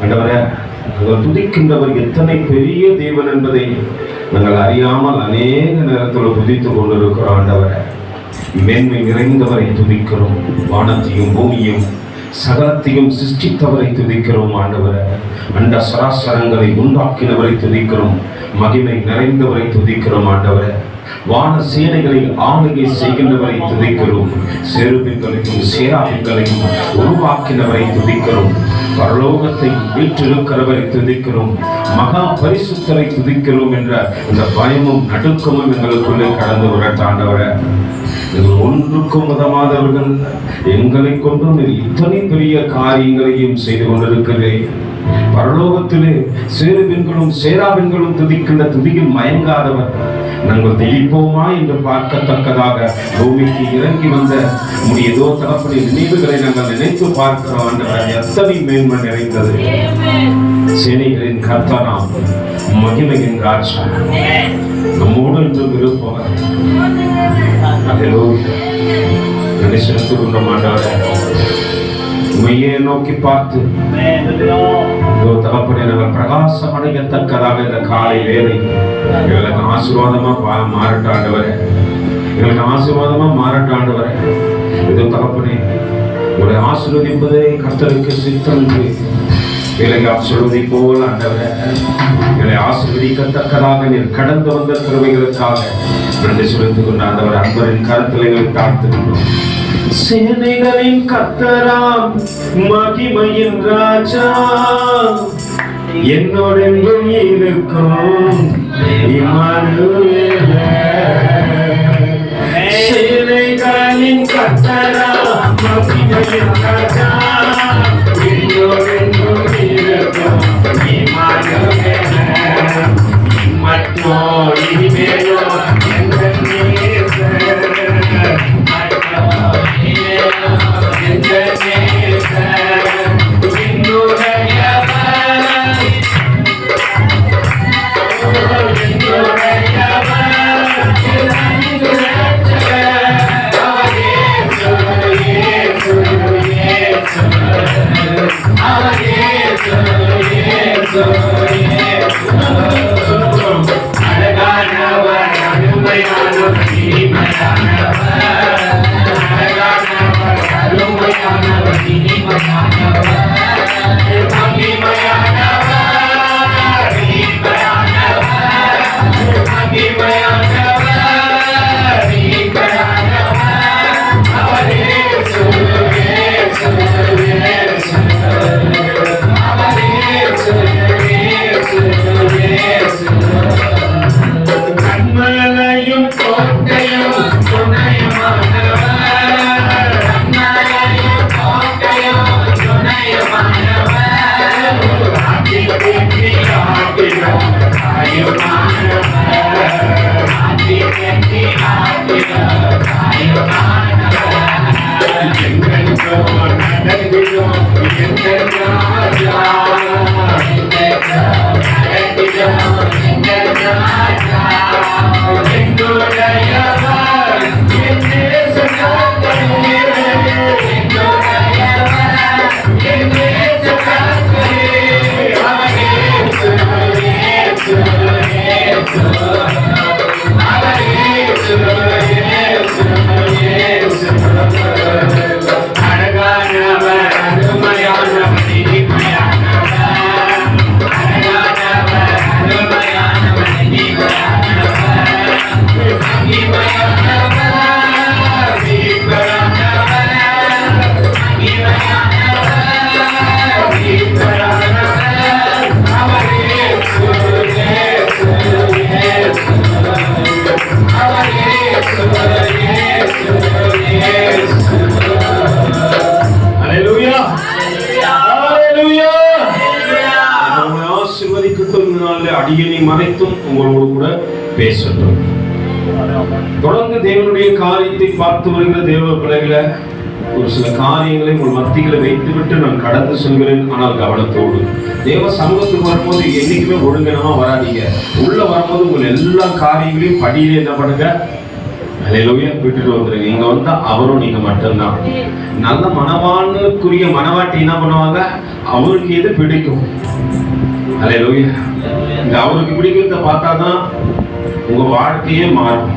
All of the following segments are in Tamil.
ஆண்டவரே, நாங்கள் துதிக்கின்றவர் எத்தனை பெரிய தேவன் என்பதை நாங்கள் அறியாமல் அநேக நேரத்தில் துதித்துக் கொண்டிருக்கிறோம். ஆண்டவரே, மேன்மை நிறைந்தவரை துதிக்கிறோம். வானத்தையும் பூமியும் சகலத்தையும் சிருஷ்டித்தவரை துதிக்கிறோம். ஆண்டவரே, அண்ட சராசரங்களை உண்டாக்கினவரை துதிக்கிறோம். மகிமை நிறைந்தவரை துதிக்கிறோம். ஆண்டவரே, வான சேனைகளை ஆளுகை செய்கின்றவரை துதிக்கிறோம். சேருபின்களையும் சேராபின்களையும் உருவாக்கினவரை துதிக்கிறோம். பரலோகத்தை வீற்றிருக்கிறவரை துதிக்கிறோம். மகா பரிசுத்தரை துதிக்கிறோம் என்ற இந்த பயமும் நடுக்கமும் எங்களுக்குள்ளே கடந்து விரட்டாண்டவரை, ஒன்றுக்கும் உதவாதவர்கள் எங்களை கொண்டும் இத்தனை பெரிய காரியங்களையும் செய்து கொண்டிருக்கிறேன். பரலோகத்திலே சேருபின்களும் சேராபின்களும் துதிக்கின்ற துதியில் மயங்காதவர் நாங்கள் தெளிப்போமா என்று பார்க்கத்தக்கதாக பூமிக்கு இறங்கி வந்த ஏதோ தரப்படி நினைவுகளை நாங்கள் நினைத்து பார்க்கிறோம். ஆண்டவர் எத்தனை மேன்மை நிறைந்தது. சேனைகளின் கர்த்தராம், மகிமையின் ராஜா நம்மோடு என்று இருப்பவர். நன்றி செலுத்திக் கொண்ட மாட்டார். உண்மையே நோக்கி பார்த்து தகப்பனே, நாங்கள் பிரகாசம் அடையத்தக்கதாக இந்த காலை வேலை எங்களுக்கு ஆசீர்வாதமா மாறட்டாண்டவரே, எங்களுக்கு ஆசீர்வாதமா மாறட்டாண்டவரே. ஏதோ தகப்பனே, உங்களை ஆசீர்வதிப்பதே கர்த்தருக்கு சித்தம் என்று எங்களை ஆசீர்வதி போல் ஆண்டவரே, எங்களை ஆசீர்வதிக்கத்தக்கதாக நீர் கடந்து வந்த கிருபைகளுக்காக நன்றி செலுத்திக் கொண்ட ஆண்டவர் அன்பரின் கருத்தில் எங்களை தாழ்த்துகின்றோம். சேனைகளின் கர்த்தராம், மகிமையின் ராஜா, என்னோடென்றும் இருக்கும் இம்மானுவேலே. சேனைகளின் கர்த்தராம், மகிமையின் ராஜா, என்னோடென்றும் இருக்கும் இம்மானுவேலே. இம்மட்டோ இனிமேலோ அடியனை மறைத்தும் உங்களோடு கூட பேசட்டும். தொடர்ந்து தேவனுடைய காரியத்தை பார்த்து வருகிற தேவ பிள்ளைகளை ஒரு சில காரியங்களை உங்கள் மத்தியில வைத்துவிட்டு நான் கடந்து செல்கிறேன். ஆனால் கவனத்தோடு தேவ சமூகத்துக்கு வரும்போது என்னைக்குமே ஒழுங்கினமா வராதீங்க. உள்ள வரும்போது உங்கள் எல்லா காரியங்களையும் படியில என்ன பண்ணுங்க, அல்லேலூயா. விட்டுட்டு வந்துருங்க. இங்க வந்தா அவரும் நீங்க மட்டும்தான். நல்ல மனவானுக்குரிய மனவாட்டி என்ன பண்ணுவாங்க, அவருக்கு எது பிடிக்கும், அல்லேலூயா, இந்த அவருக்கு பிடிக்கிறத பார்த்தாதான் உங்க வாழ்க்கையே மாறும்.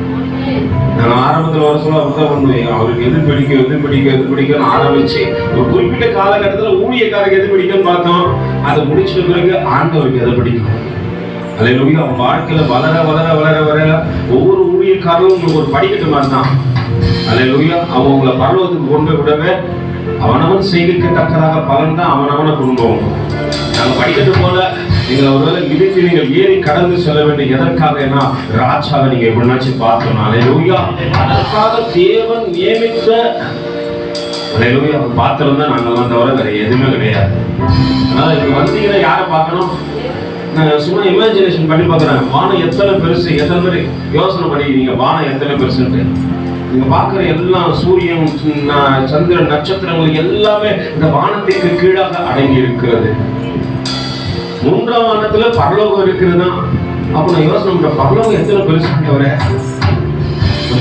நான் ஆரம்பத்தில் வர சொல்ல அப்படிதான் பண்ணுவேன். அவருக்கு எது பிடிக்கும் எது பிடிக்கும் எது பிடிக்கும் ஆரம்பிச்சு ஒரு குறிப்பிட்ட காலகட்டத்தில் ஊழியக்காரருக்கு எது பிடிக்கும்னு பார்த்தோம். அதை முடிச்சிட்ட பிறகு ஆண்டவருக்கு எதை பிடிக்கும், அல்லேலூயா. அவன் வாழ்க்கையில வளர வளர வளர வளர ஒவ்வொரு ஊழியக்காரரும் உங்களுக்கு ஒரு படிக்கட்டு மாதிரி தான், அல்லேலூயா. அவன் உங்களை பரலோகத்துக்கு கொண்டு விடவே அவனவன் செய்திக்கு தக்கதாக பலன் தான் அவனவனை குடும்பம். நாங்கள் படிக்கட்டு போல நீங்கள் ஒருவேளை இடித்து நீங்கள் ஏறி கடந்து செல்ல வேண்டிய எதற்காக ராஜாவை நீங்க எப்படினாச்சும் பார்த்தோம், அல்லேலூயா. அதற்காக தேவன் நியமித்த, அல்லேலூயா, அவர் பார்த்திருந்தா நாங்கள் வந்தவரை வேற எதுவுமே கிடையாது. அதனால இங்க வந்தீங்கன்னா யாரை பார்க்கணும், நான் சும்மா இமேஜினேஷன் பண்ணி பார்க்குறேன். வானம் எத்தனை பெருசு, எத்தனை பேர் யோசனை பண்ணிக்கிறீங்க வானம் எத்தனை பெருசுன்ட்டு. நீங்க பார்க்குற எல்லாம் சூரியன் சந்திரன் நட்சத்திரங்கள் எல்லாமே இந்த வானத்திற்கு கீழாக அடங்கி இருக்கிறது. மூன்றாம் வானத்துல பரலோகம் இருக்குதுன்னா அப்ப நான் யோசனை பண்ற பரலோகம் எத்தனை பெருசுன்றவர.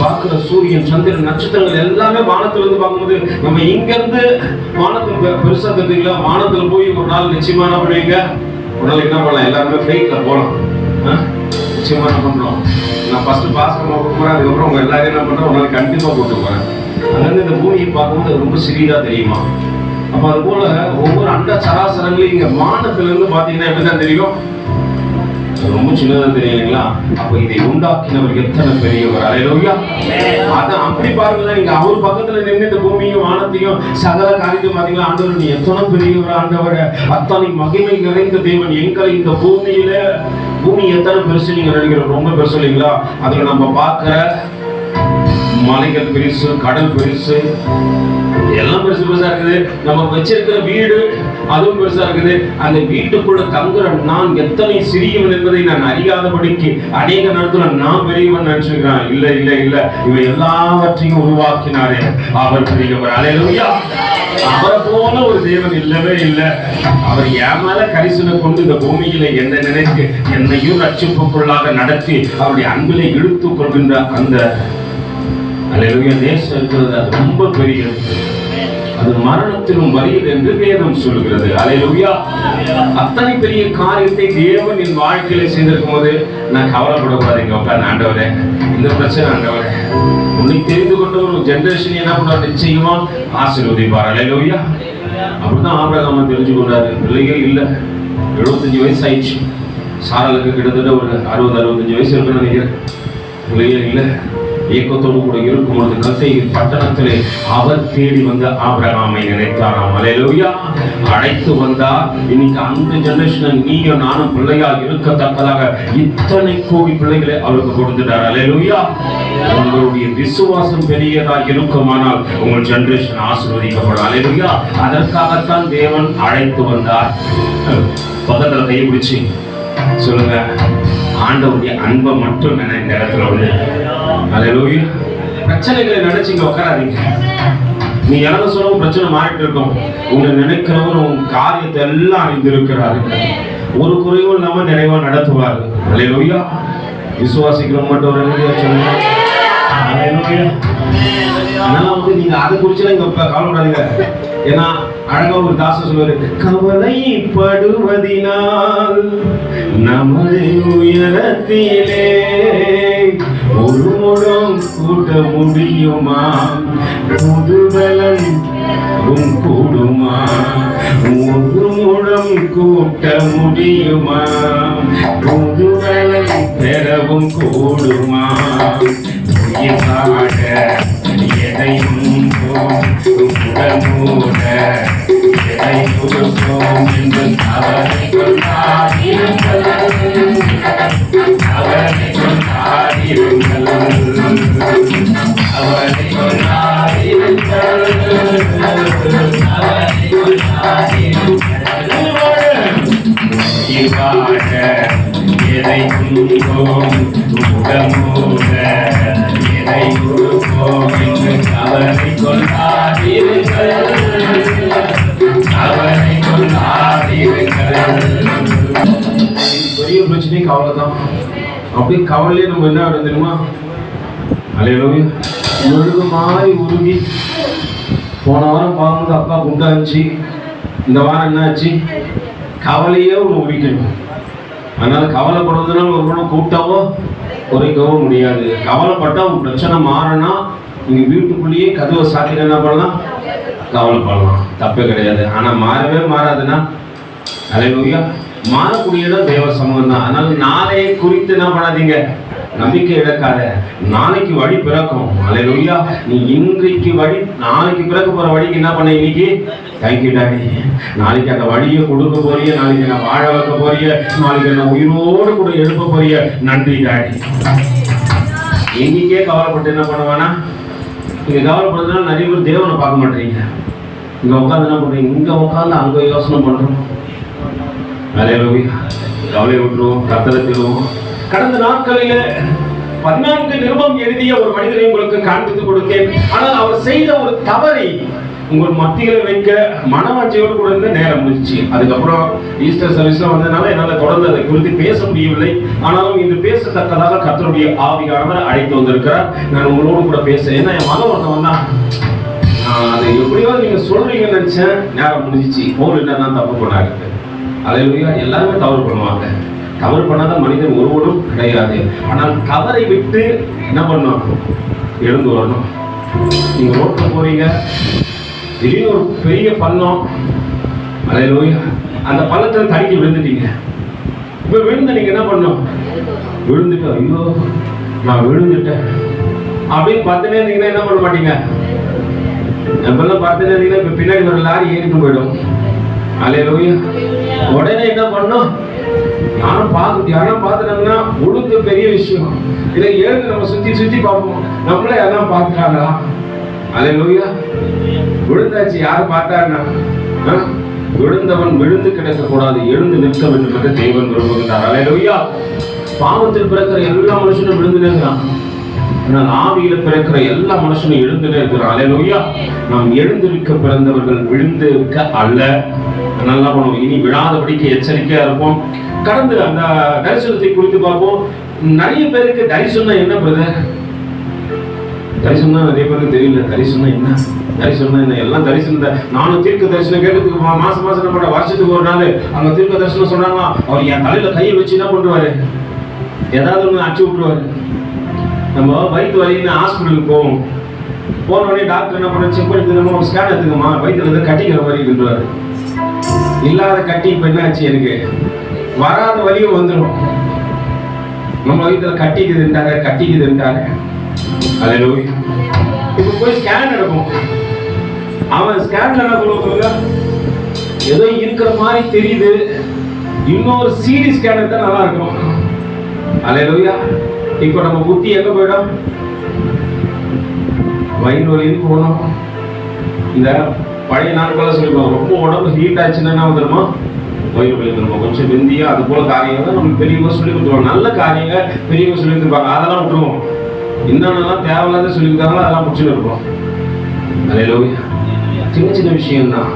பார்க்குற சூரியன் சந்திரன் நட்சத்திரங்கள் எல்லாமே வானத்துல இருந்து பார்க்கும்போது நம்ம இங்க இருந்து வானத்துல பெருசா தெரியுங்களா. வானத்துல போய் ஒரு நாள் நிச்சயமா என்ன பண்ணுவீங்க, ஒரு நாள் என்ன பண்ணலாம், எல்லாருமே ஃபிளைட்ல போகலாம். நிச்சயமா என்ன பண்றோம், நான் ஃபர்ஸ்ட் பாஸ்கமா போறேன், அதுக்கப்புறம் உங்க எல்லாரும் என்ன பண்றோம், ஒரு நாள் கண்டிப்பா போட்டு போறேன். அங்கிருந்து இந்த பூமியை பார்க்கும்போது அது ரொம்ப சிறியதா தெரியுமா. அப்ப அது போல ஒவ்வொரு அண்ட சராசரங்களையும் இங்க வானத்துல இருந்து பாத்தீங்கன்னா எப்படிதான் தெரியும், ரொம்ப சின்னதா தெரியலைங்களா. அப்ப இதை உண்டாக்கினவர் எத்தனை பெரியவர், அல்லேலூயா. அதான் அப்படி பாருங்க, நீங்க அவர் பக்கத்துல நின்று இந்த பூமியும் வானத்தையும் சகல காரியத்தையும் பாத்தீங்களா. ஆண்டவர் நீ எத்தனை பெரியவர் ஆண்டவர், அத்தனை மகிமை நிறைந்த தேவன். எங்களை இந்த பூமியில பூமி எத்தனை பெருசு நீங்க நினைக்கிறோம், ரொம்ப பெருசு இல்லைங்களா. அதுல நம்ம பார்க்கிற மலைகள் பெருசு, கடல் பெருசு, எல்லாம் பெருசு பெருசா இருக்குது. நம்ம வச்சிருக்கிற வீடு அதுவும் பெருசா இருக்குது. அந்த வீட்டுக்குள்ள தங்குற நான் எத்தனை சிறியவன் என்பதை நான் அறியாதபடிக்கு அநேக நேரத்துல நான் பெரியவன் நினைச்சிருக்கிறேன். இல்ல இல்ல இல்ல, இவை எல்லாவற்றையும் உருவாக்கினாரே அவர் பெரியவர், அல்லேலூயா. அவரை போல ஒரு தேவன் இல்லவே இல்லை. அவர் என் மேல கரிசனை கொண்டு இந்த பூமியில என்ன நினைத்து என்னையும் ரட்சிப்புக்குள்ளாக நடத்தி அவருடைய அன்பிலை இழுத்து கொள்கின்ற அந்த, அல்லேலூயா, நேசம் இருக்கிறது. அது ரொம்ப பெரியது. அது மரணத்திலும் வலியது என்று வேதம் சொல்கிறது, அல்லேலூயா. அத்தனை பெரிய காரியத்தை தேவன் என் வாழ்க்கையில செய்திருக்கும் போது நான் கவலைப்படக்கூடாதுங்க. உட்கார்ந்து ஆண்டவரே இந்த பிரச்சனை ஆண்டவரே உன்னை தெரிந்து கொண்ட ஒரு ஜெனரேஷன் என்ன பண்ணுவார், நிச்சயமா ஆசீர்வதிப்பார், அல்லேலூயா. அப்படிதான் ஆபிரகாம் தெரிஞ்சு கொண்டாரு. பிள்ளைகள் இல்லை, 75 வயசு ஆயிடுச்சு. சாராளுக்கு கிட்டத்தட்ட ஒரு 60-65 வயசு இருக்குன்னு நினைக்கிறேன். பிள்ளைகள் இல்லை, ஏக்கத்தோடு கூட இருக்கும்பொழுது கல்தேயின் பட்டணத்திலே அவர் தேடி வந்த ஆபிரகாமை நினைத்தாராம், அல்லேலூயா. அழைத்து வந்தார். இன்னைக்கு அந்த ஜெனரேஷன் நீயும் நானும் பிள்ளையாக இருக்கத்தக்கதாக இத்தனை கோடி பிள்ளைகளை அவருக்கு கொடுத்துட்டார், அல்லேலூயா. உங்களுடைய விசுவாசம் பெரியதாக இருக்குமானால் உங்கள் ஜெனரேஷன் ஆசீர்வதிக்கப்படும், அல்லேலூயா. அதற்காகத்தான் தேவன் அழைத்து வந்தார். பக்கத்துல கையை பிடிச்சி சொல்லுங்க, ஆண்டவருடைய அன்பை மட்டும் இந்த இடத்துல உண்டு, அல்லேலூயா. பிரச்சனைகளை நினைச்சிங்க உட்காராதீங்க. நீ இறங்க சொல்லவும் பிரச்சனை மாறிட்டு இருக்கும். உங்களை நினைக்கிறவன் உன் காரியத்தை எல்லாம் அறிந்திருக்கிறாரு. ஒரு குறைவும் இல்லாம நிறைவா நடத்துவாரு, அல்லேலூயா. விசுவாசிக்கிறவங்க மட்டும் ஒரு சொல்லுங்க, அல்லேலூயா. அதனால நீங்க அதை குறிச்சு இங்க கவலைப்படாதீங்க. ஏன்னா அழகா ஒரு தாசர் சொல்லுவாரு, கவலைப்படுவதினால் நமது உயரத்திலே ஒரு முடம் கூட்ட முடியுமா, முதுபலன் கூடுமா, ஒரு முடம் கூட்ட முடியுமா, முதுபலன் பெறவும் கூடுமா, எதையும் உடனூட எதை கொடுப்போம் என்று அவரை கொண்டாடிருங்கள், அவரை கொண்டாடிருங்கள், அவரை கொண்டாடிருங்கள், அவரை கொண்டாடிருங்கள். எதை கொடுப்போம் உடனூட எதை கொடுப்போம் என்று அவரை கொண்டாடிருங்கள், அவரை கொண்டாடிருங்கள். பெரிய பிரச்சனை கவலை தான். அப்படி கவலையே நம்ம என்ன தெரியுமா, அல்லேலூயா. மெழுகு மாதிரி உருகி போன வாரம் பார்க்கும்போது அப்பா குண்டாச்சு, இந்த வாரம் என்னாச்சு? கவலையே ஒன்று உரிக்கணும். அதனால கவலைப்படுறதுனால ஒரு குணம் கூட்டவோ குறைக்கவோ முடியாது. கவலைப்பட்டா உங்க பிரச்சனை மாறினா நீங்க வீட்டுக்குள்ளேயே கதவை சாத்திட்டு என்ன பண்ணலாம்? கவலைப்படலாம், தப்பே கிடையாது. ஆனா மாறவே மாறாதுன்னா அல்லேலூயா, மாறக்கூடியதான் தேவ சமூகம் தான். அதனால நாளைய குறித்து என்ன பண்ணாதீங்க, நம்பிக்கை இழக்காத. நாளைக்கு வழி பிறக்கும். அல்லேலூயா. நீ இன்றைக்கு வழி, நாளைக்கு பிறக்க போற வழிக்கு என்ன பண்ண? இன்னைக்கு தேங்க்யூ டாடி, நாளைக்கு அந்த வழியை கொடுக்க போறிய, நாளைக்கு என்ன வாழ வைக்க போறிய, நாளைக்கு என்ன உயிரோடு கூட எழுப்ப போறிய, நன்றி டாடி. இன்னைக்கே கவலைப்பட்டு என்ன பண்ணுவானா? நீங்க கவலைப்படுறதுனால நிறைய பேர் தேவனை பார்க்க மாட்டீங்க. இங்க உட்காந்து என்ன பண்றீங்க? இங்க உட்காந்து அங்க யோசனை பண்றோம். அல்லேலூயா. கவலை விட்டுருவோம், கர்த்தரை தேடுவோம். கடந்த நாட்களில 14 நிருபம் எழுதிய ஒரு மனிதரை உங்களுக்கு காண்பித்து கொடுத்தேன். ஆனால் அவர் செய்த ஒரு தவறை உங்கள் மத்தியில வைக்க மனவாஞ்சையோடு கூட இருந்த நேரம் முடிச்சு. அதுக்கப்புறம் ஈஸ்டர் சர்வீஸ்ல வந்ததுனால என்னால் தொடர்ந்து அதை குறித்து பேச முடியவில்லை. ஆனாலும் இன்று பேசத்தக்கதாக கர்த்தருடைய ஆவியானவர் அழைத்து வந்திருக்கிறார். நான் உங்களோடு கூட பேச, ஏன்னா என் மகன் ஒருத்தன் வந்தான், அதை எப்படியாவது நீங்க சொல்றீங்கன்னு நினைச்சேன். நேரம் முடிஞ்சிச்சு. போல் என்ன தப்பு பண்ணாரு. அல்லேலூயா. எல்லாருமே தவறு பண்ணுவாங்க. தவறு பண்ணாத மனிதன் ஒருவரும் கிடையாது. ஆனால் தவறை விட்டு என்ன பண்ணணும்? எழுந்து வரணும். நீங்க ரோட்ல போறீங்க, திடீர்னு ஒரு பெரிய பள்ளம், அல்லேலூயா, அந்த பள்ளத்துல தடுக்கி விழுந்துட்டீங்க. இப்ப விழுந்த நீங்க என்ன பண்ணணும்? விழுந்துட்டு ஐயோ நான் விழுந்துட்டேன் அப்படின்னு பார்த்துனே இருந்தீங்கன்னா என்ன பண்ண மாட்டீங்க? எப்பெல்லாம் பார்த்துனே இருந்தீங்கன்னா இப்ப பின்னாடி ஒரு லாரி ஏறிட்டு போயிடும். அல்லேலூயா. உடனே என்ன பண்ணணும்? யாரும் பார்த்துட்டாங்கன்னா உழுந்து பெரிய விஷயம். இதை எழுந்து நம்ம சுத்தி பார்ப்போம், நம்மளே யாரும் பார்த்துட்டாங்களா? அல்லேலூயா. விழுந்தாச்சு, யாரும் பார்த்தாருன்னா விழுந்தவன் விழுந்து கிடக்க கூடாது, எழுந்து நிற்க வேண்டும் என்று தேவன் விரும்புகிறார். அல்லேலூயா. பாவத்தில் பிறக்கிற எல்லா மனுஷனும் விழுந்துனே இருக்கிறான். ஆனால் ஆவியில பிறக்கிற எல்லா மனுஷனும் எழுந்துனே இருக்கிறான். அல்லேலூயா. நாம் எழுந்திருக்க பிறந்தவர்கள் விழுந்திருக்க அல்ல. நல்லா பண்ணுவோம். இனி விழாதபடிக்கு எச்சரிக்கையா இருப்போம். கடந்து அந்த தரிசனத்தை குறித்து பார்ப்போம். நிறைய பேருக்கு தரிசனம் என்ன பிரதர்? தரிசனம் நிறைய பேருக்கு தெரியல. தரிசனம் என்ன? தரிசனம் என்ன? எல்லாம் தரிசனத்தை நானும் தீர்க்க தரிசனம் கேட்கறதுக்கு மாசம் என்ன பண்ண, வருஷத்துக்கு ஒரு நாள் அங்க தீர்க்க தரிசனம் சொன்னாங்க. அவர் என் தலையில கையை வச்சு என்ன பண்ணுவாரு? ஏதாவது ஒண்ணு அச்சு விட்டுருவாரு. நம்ம வயிற்று வலின்னு ஹாஸ்பிட்டலுக்கு போவோம். போன உடனே டாக்டர் என்ன பண்ண, செக் பண்ணி நம்ம ஸ்கேன் எடுத்துக்கமா, வயிற்றுல இருந்து கட்டிக்கிற மாதிரி இருக்குன்றாரு. இல்லாத கட்டி இப்ப என்ன ஆச்சு? எனக்கு வராத வலியும் வந்துடும். நம்ம வயிற்றுல கட்டிக்குதுன்றாங்க. அல்லேலூயா. இப்ப போய் ஸ்கேன் எடுப்போம். அவன் ஸ்கேன்ல என்ன சொல்லுவாங்க? ஏதோ இருக்கிற மாதிரி தெரியுது. இன்னொரு சிடி ஸ்கேன் எடுத்தா நல்லா இருக்கும். அல்லேலூயா. இப்ப நம்ம புத்தி எங்க போயிடும்? வயிறு வலின்னு போனோம். இந்த பழைய நாட்கள சொல்லிப்பாங்க, ரொம்ப உடம்பு ஹீட் ஆச்சுன்னா என்ன வந்துருமா? வயிறு வலி வந்துருமா? கொஞ்சம் வெந்தியா அது போல காரியங்கள் நமக்கு பெரியவங்க சொல்லி கொடுத்துருவாங்க. நல்ல காரியங்கள் பெரியவங்க சொல்லி கொடுத்துருப்பாங்க, அதெல்லாம் விட்டுருவோம். என்னென்னலாம் தேவையில்லாத சொல்லி கொடுத்தாங்களோ அதெல்லாம் முடிச்சுட்டு இருப்போம். அல்லேலூயா. சின்ன விஷயம் தான்.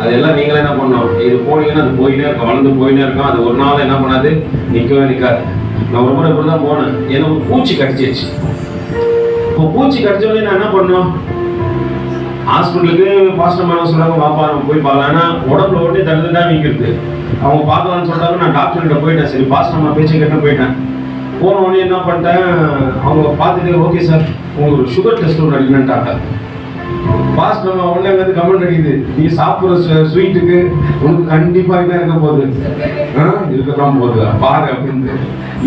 அதெல்லாம் நீங்களே என்ன பண்ணணும்? இது போனீங்கன்னா அது போயினே இருக்கும், வளர்ந்து போயினே இருக்கும். அது ஒரு நாள் என்ன பண்ணாது? நிற்காது. நான் ஒரு முறை இப்படிதான் போனேன். எனக்கு பூச்சி கடிச்சிருச்சு. இப்போ பூச்சி கடிச்சோடனே நான் என்ன பண்ணோம்? ஹாஸ்பிட்டலுக்கு பாஸ்டர் மேடம் சொல்றாங்க, பாப்பா நம்ம போய் பார்க்கலாம். ஏன்னா உடம்புல உடனே தடுத்துட்டா நீங்கிறது. அவங்க பார்க்கலான்னு சொல்றாங்க. நான் டாக்டர்கிட்ட போயிட்டேன். சரி பாஸ்டர் அம்மா பேச்சு கேட்டு போயிட்டேன். போன உடனே என்ன பண்ணிட்டேன், அவங்க பார்த்துட்டு ஓகே சார் உங்களுக்கு சுகர் டெஸ்ட் ஒன்று அடிக்கணுன்ட்டாங்க. பாஸ்டர் அம்மா உடனே வந்து கமெண்ட் அடிக்குது, நீ சாப்பிட்ற ஸ்வீட்டுக்கு உனக்கு கண்டிப்பா என்ன இருக்க போகுது? இருக்கதான் போகுது பாரு அப்படின்னு.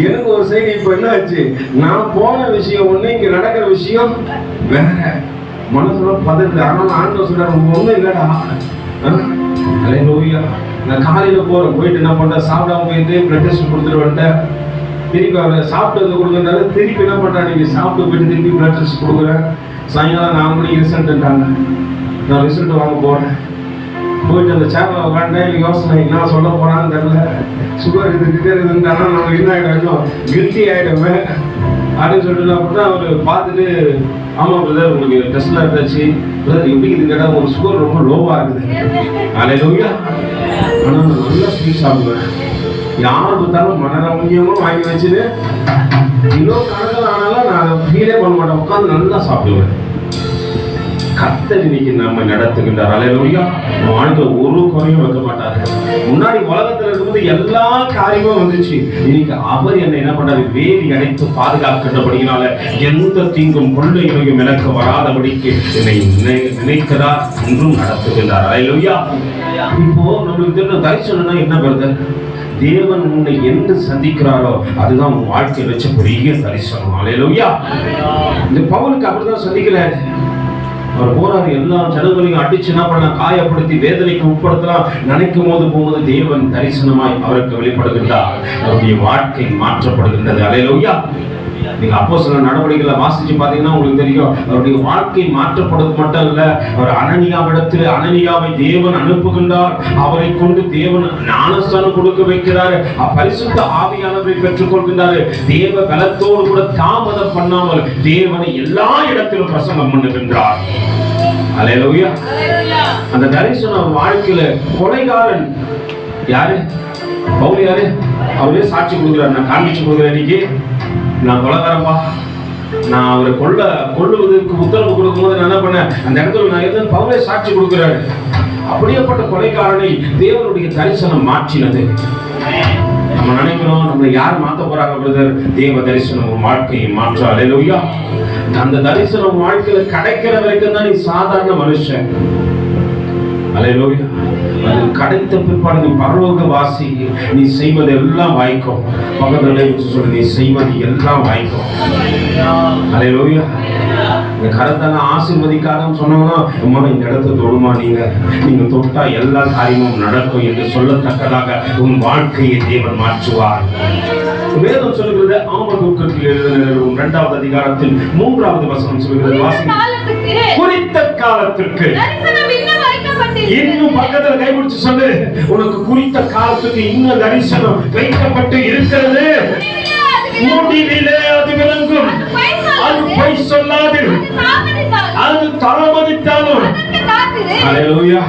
எனக்கு ஒரு சைடு இப்போ என்ன ஆச்சு, நான் போன விஷயம் ஒண்ணு, இங்க நடக்கிற விஷயம் வேற. மனசுல பதட்டு. ஆனால் ஆண்டவர் சொல்றாரு ஒண்ணும் இல்லடா. அல்லேலூயா. நான் காலையில போயிட்டு என்ன பண்றேன், சாப்பிடாம போயிட்டு பிளட் டெஸ்ட் கொடுத்துட்டு வந்துட்டேன். திருப்பி அவர் சாப்பிட்டு கொடுக்குறாரு. திருப்பி என்ன பண்றேன், நீங்க சாப்பிட்டு போயிட்டு திருப்பி பிளட் டெஸ்ட் கொடுக்குறேன். சாயங்காலம் 4 மணிக்கு ரிசல்ட்ட்டாங்க. நான் ரிசல்ட் வாங்க போறேன். போயிட்டு அந்த சேர்ல உட்காந்து யோசனை என்ன சொல்ல போறான்னு தெரியல. சுகர் இருக்குதுன்றானா நம்ம என்ன ஆயிடும், கில்ட்டி ஆயிடுவேன் அப்படின்னு சொல்லிட்டு அப்படின்னா அவர் பார்த்துட்டு, ஆமா பிரதர் உங்களுக்கு டெஸ்ட்லாம் எடுத்தாச்சு பிரதர், எப்படி இது கேட்டால் உங்களுக்கு சுகர் ரொம்ப லோவாக இருக்குது. அல்லேலூயா. ஆனால் நான் நல்லா ஸ்வீட் சாப்பிடுவேன். யார் பார்த்தாலும் மனரம்யமாக வாங்கி வச்சுட்டு கிலோ கணக்கில் ஆனாலும் நான் அதை ஃபீலே பண்ண மாட்டேன், உட்காந்து நல்லா சாப்பிடுவேன். கர்த்தர் இன்னைக்கு நம்ம நடத்துகின்றார். அல்லேலூயா. வாழ்க்கை ஒரு குறையும் வைக்க மாட்டாரு. முன்னாடி உலகத்துல இருக்கும்போது எல்லா காரியமும் வந்துச்சு. இன்னைக்கு அவர் என்ன பண்றாரு, வேலி அடைத்து பாதுகாக்கின்றபடியினால எந்த தீங்கும் கொள்ளை நோயும் எனக்கு வராதபடிக்கு என்னை நினைக்கிறார், இன்றும் நடத்துகின்றார். அல்லேலூயா. இப்போ நம்மளுக்கு தெரிஞ்ச தரிசனம்னா என்ன பிரதர்? தேவன் உன்னை என்று சந்திக்கிறாரோ அதுதான் உன் வாழ்க்கையை வச்ச பெரிய தரிசனம். அல்லேலூயா. இந்த பவுலுக்கு அப்படிதான் சந்திக்கிறாரு. அவர் போறாரு, எல்லா ஜனங்களையும் அடிச்சு என்ன பண்ண, காயப்படுத்தி வேதனைக்கு உட்படுத்தலாம் நினைக்கும் போது போகும்போது தேவன் தரிசனமாய் அவருக்கு வெளிப்படுகின்றார். அவருடைய வாழ்க்கை மாற்றப்படுகின்றது. அல்லேலூயா. நீங்க அப்போஸ்தலர் நடவடிக்கைகளை வாசிச்சு பாத்தீங்கன்னா உங்களுக்கு தெரியும், அவருடைய வாழ்க்கை மாற்றப்படுவது மட்டும் இல்ல, அவர் அனனியாவை தேவன் அனுப்புகின்றார். அவரை கொண்டு தேவன் ஞானஸ்தானம் கொடுக்க வைக்கிறார். பரிசுத்த ஆவியானவரை பெற்றுக் கொள்கின்றார். தேவ பலத்தோடு கூட தாமதம் பண்ணாமல் தேவனை எல்லா இடத்திலும் பிரசங்கம் பண்ணுகின்றார். அல்லேலூயா. அந்த தரிசனம் வாழ்க்கையில கொலைகாரன் யாரு? பவுல் யாரு? அவரே சாட்சி கொடுக்கிறார். நான் காண்பிச்சு கொடுக்குறேன், இன்னைக்கு நான் கொலைகாரப்பா, நான் அவரை கொல்லுவதற்கு உத்தரவு கொடுக்கும்போது நான் என்ன பண்ணேன், அந்த இடத்துல நான் எதுவும் பவுலே சாட்சி கொடுக்கிறாரு. அப்படியேப்பட்ட கொலைகாரனை தேவனுடைய தரிசனம் மாற்றினது. நம்ம நினைக்கிறோம் நம்மளை யார் மாற்ற போறாங்க பிரதர்? தேவ தரிசனம் வாழ்க்கையை மாற்ற. அல்லேலூயா. அந்த தரிசனம் வாழ்க்கையில கிடைக்கிற வரைக்கும் தான் நீ சாதாரண மனுஷன். அல்லேலூயா. அது கிடைத்த பிற்பாடு நீ பரலோக வாசி. நீ செய்வது எல்லாம் வாய்க்கும். பக்கத்துல சொல்லு, நீ செய்வது எல்லாம் வாய்க்கும். அல்லேலூயா. இந்த கரத்தை ஆசீர்வதிக்காதன்னு சொன்னோம்னா, அம்மா இந்த இடத்தை தொடுமா, நீங்க தொட்டா எல்லா காரியமும் நடக்கும் என்று சொல்லத்தக்கதாக உன் வாழ்க்கையை தேவன் மாற்றுவார். வேதம் சொல்லுகிறது, ஆமோதுக்கு எழுதின 2வது அதிகாரத்தில் 3வது வசனம் சொல்லுகிறது, குறித்த காலத்திற்கு. இன்னும் பக்கத்துல கைபிடிச்சு சொல்லு, உனக்கு குறித்த காலத்துக்கு இன்னும் தரிசனம் வைக்கப்பட்டு இருக்கிறது. முடிவிலே அது விளங்கும். அது பொய் சொல்லாது. அது தாமதித்தாலும். அல்லேலூயா.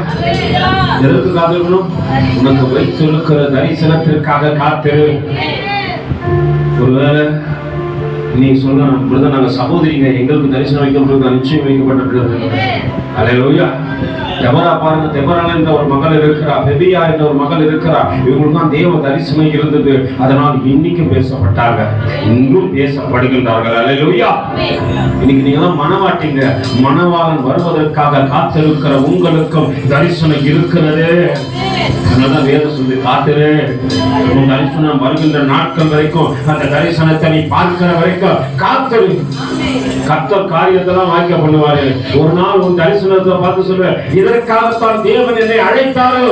எதற்கு காத்திருக்கணும்? உனக்கு வைத்திருக்கிற தரிசனத்திற்காக காத்திரு. ஒருவேளை நீ சொல்லணும், இப்படிதான் நாங்க சகோதரிங்க, எங்களுக்கு தரிசனம் வைக்கப்பட்டு நிச்சயம் வைக்கப்பட்டிருக்கிறது. அல்லேலூயா. தெபரா பாருங்க, தெபரால் என்ற ஒரு மகள் இருக்கிறார், பெபியா என்ற ஒரு மகள் இருக்கிறார். இவங்களுக்கு தான் தேவ தரிசனம் இருந்தது. அதனால் இன்னைக்கு பேசப்பட்டாங்க, இன்றும் பேசப்படுகின்றார்கள். அல்லேலூயா. இன்னைக்கு நீங்க தான் மனவாட்டிங்க. மணவாளன் வருவதற்காக காத்திருக்கிற உங்களுக்கும் தரிசனம் இருக்கிறது. அதனால வேதம் சொல்லி காத்திரு. உன் தரிசனம் வருகின்ற நாட்கள் வரைக்கும், அந்த தரிசனத்தை நீ பார்க்கிற வரைக்கும் காத்திரு. கர்த்தர் காரியத்தெல்லாம் வாய்க்க பண்ணுவாரு. ஒரு நாள் உன் தரிசனத்தை பார்த்து சொல்ற, இதற்காகத்தான் தேவன் என்னை அழைத்தாரோ.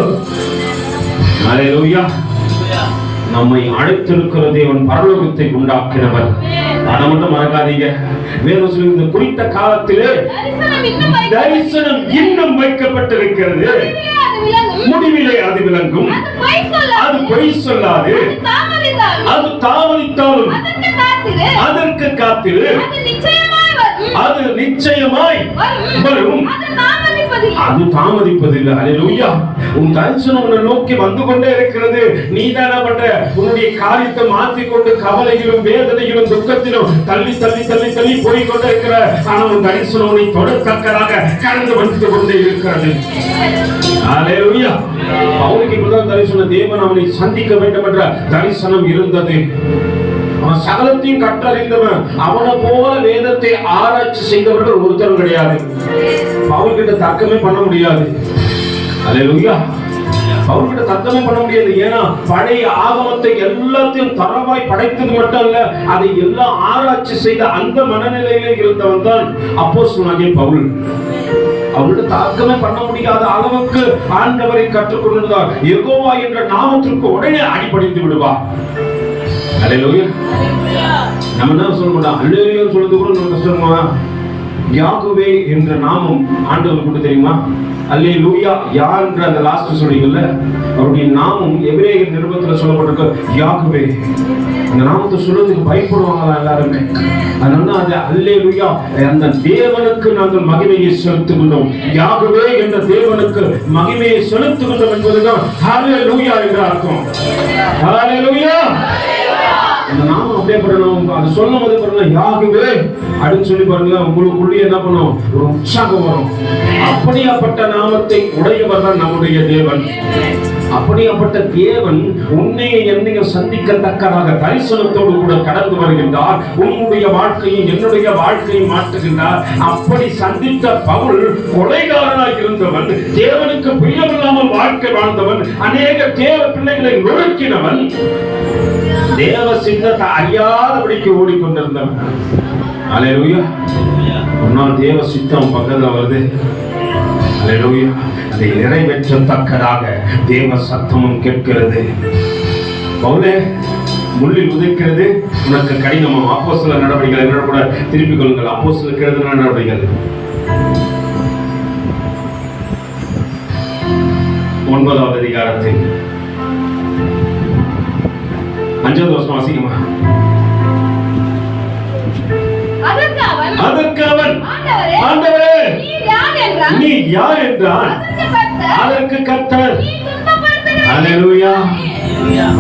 அல்லேலூயா. நம்மை அழைத்திருக்கிற தேவன் பரலோகத்தை உண்டாக்கினவர். அதை மட்டும் மறக்காதீங்க. வேதம் சொல்லுகிறது, குறித்த காலத்திலே தரிசனம் இன்னும் வைக்கப்பட்டிருக்கிறது. முடிவிலே அது விளங்கும். அது பொய் சொல்லாது. அது தாமதித்தாலும் அதற்கு காத்திரு. அது நிச்சயமாய் வரும். அது தாமதிப்பதில்லை. அல்லேலூயா. உன் தரிசனம் உன்னை நோக்கி வந்து கொண்டே இருக்கிறது. நீ தான் என்ன பண்ற? உன்னுடைய காரியத்தை மாற்றிக்கொண்டு கவலையிலும் வேதனையிலும் துக்கத்திலும் தள்ளி தள்ளி தள்ளி தள்ளி போய்கொண்டே இருக்கிற. ஆனால் உன் தரிசனம் உன்னை தொடர்த்தக்கதாக கடந்து வந்து கொண்டே இருக்கிறது. அல்லேலூயா. பவுலுக்கு இப்பதான் தரிசனம், தேவன் அவனை சந்திக்க வேண்டும் என்ற தரிசனம் இருந்தது. அவன் சகலத்தையும் கற்றறிந்தவன். அவனை போல வேதத்தை ஆராய்ச்சி செய்தவர்கள் ஒருத்தரும் கிடையாது. பவுல் கிட்ட தர்க்கமே பண்ண முடியாது. அல்லேலூயா. பவுல் கிட்ட தர்க்கமே பண்ண முடியாது. ஏன்னா பழைய ஆகமத்தை எல்லாத்தையும் தரவாய் படைத்தது மட்டும் அல்ல, அதை எல்லாம் ஆராய்ச்சி செய்த அந்த மனநிலையிலே இருந்தவன் தான் அப்போஸ்தலனாகிய பவுல். அவர்கிட்ட தர்க்கமே பண்ண முடியாத அளவுக்கு ஆண்டவரை கற்றுக்கொண்டிருந்தார். யெகோவா என்ற நாமத்திற்கு உடனே அடிபணிந்து விடுவார். அல்லேலூயா. நம்ம என்ன சொல்ல மாட்டோம், அல்லேலூயா சொல்றது கூட நம்ம கஷ்டமா. யாகுவே என்ற நாமம் ஆண்டவருக்கு கூட தெரியுமா? அல்லேலூயா. யான்ற அந்த லாஸ்ட் சொல்றீங்கல்ல, அவருடைய நாமம் எபிரேய நிருபத்துல சொல்லப்பட்டிருக்கு யாகுவே. அந்த நாமத்தை சொல்றதுக்கு பயப்படுவாங்களா எல்லாருமே. அதனால அது அல்லேலூயா, அந்த தேவனுக்கு நாங்கள் மகிமையை செலுத்துகின்றோம். யாகுவே என்ற தேவனுக்கு மகிமையை செலுத்துகின்றோம் என்பதுதான் ஹல்லேலூயா என்ற அர்த்தம். ஹல்லேலூயா. அந்த நாமம் அப்படியே பண்ணணும். அது சொல்லும் போது பாருங்க, யாகுவே அப்படின்னு சொல்லி பாருங்க, உங்களுக்குள்ளே என்ன பண்ணும், ஒரு உற்சாகம் வரும். அப்படியாப்பட்ட நாமத்தை உடையவர் தான் நம்முடைய தேவன். அப்படியாப்பட்ட தேவன் உன்னையை என்னையும் சந்திக்கத்தக்கதாக தரிசனத்தோடு கூட கடந்து வருகின்றார். உன்னுடைய வாழ்க்கையும் என்னுடைய வாழ்க்கையும் மாற்றுகின்றார். அப்படி சந்தித்த பவுல் கொலைகாரனாக இருந்தவன், தேவனுக்கு பிரியமில்லாமல் வாழ்க்கை வாழ்ந்தவன், அநேக தேவ பிள்ளைகளை நொறுக்கினவன், தேவ சித்தத்தை அறியாதபடிக்கு ஓடிக்கொண்டிருந்தவன். அல்லேலூயா. ஒரு நாள் தேவ சித்தம் பக்கத்துல வருது. அல்லேலூயா. அதை நிறைவேற்றத்தக்கதாக தேவ சத்தமும் கேட்கிறது. பவுலே, முள்ளில் உதைக்கிறது உனக்கு கடினமாம். அப்போஸ்தலர் நடவடிக்கைகள் என்ன கூட திருப்பிக் கொள்ளுங்கள். அப்போஸ்தலர் எழுதின நடவடிக்கைகள் 9வது அதிகாரத்தில் 5வது வசனம் வாசிக்குமா? அதற்கு அவன், ஆண்டவரே நீ யார் என்றான். அதற்கு கர்த்தர், அல்லேலூயா.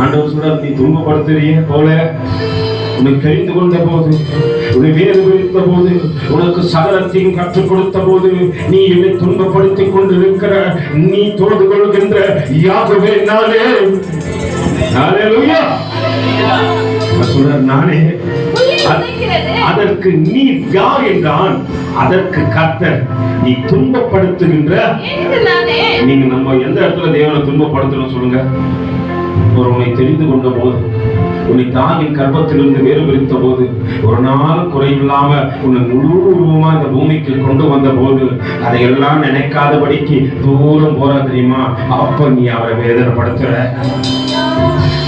ஆண்டவர் சொல்றார், நீ துன்பப்படுத்துறிய போல உன்னை தெரிந்து கொண்ட போது, உன்னை வேறு விழித்த போது, உனக்கு சகலத்தையும் கற்றுக் கொடுத்த போது, நீ என்னை துன்பப்படுத்திக் கொண்டிருக்கிற, நீ தொழுது கொள்கின்ற யாகவே நானே. அல்லேலூயா. சொல்றார், நானே. அதற்கு நீ யார் என்றான். அதற்கு கர்த்தர், நீ துன்பப்படுத்துகின்ற. நீங்க நம்ம எந்த இடத்துல தேவனை துன்பப்படுத்தணும் சொல்லுங்க? ஒருவனை தெரிந்து கொண்ட போது, உன்னை தாயின் கர்ப்பத்திலிருந்து வேறு பிரித்த போது, ஒரு நாள் குறையில்லாம உன்னை முழு உருவமா இந்த பூமிக்கு கொண்டு வந்த போது, அதையெல்லாம் நினைக்காதபடிக்கு தூரம் போற தெரியுமா? அப்ப நீ அவரை வேதனைப்படுத்துற.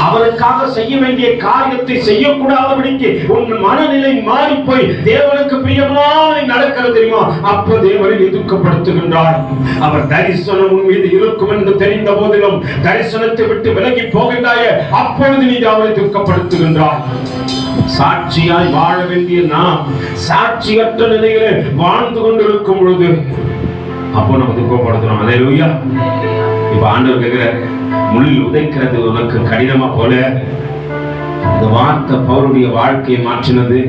அவனுக்காக செய்ய வேண்டிய காரியத்தை செய்யக்கூடாதபடிக்கு உன் மனநிலை மாறி போய் தேவனுக்கு பிரியமாக நடக்கிறது தெரியுமா? அப்ப தேவனை எதிர்க்கப்படுத்துகின்றார். அவர் தரிசனம் உன் மீது இருக்கும் என்று தெரிந்த போதிலும் தரிசனத்தை விட்டு விலகி போகின்றாய, அப்பொழுது நீ அவரை துக்கப்படுத்துகின்றார். சாட்சியாய் வாழ வேண்டிய நாம் சாட்சியற்ற நிலையிலே வாழ்ந்து கொண்டிருக்கும் பொழுது அப்போ நம்ம துக்கப்படுத்துறோம். அல்லேலூயா. இப்ப ஆண்டவர் கேட்கிறாரு, முள்ளில் உதைக்கிறது உனக்கு கடினமா போல. இந்த வார்த்தை பவுலுடைய வாழ்க்கையை மாற்றினது.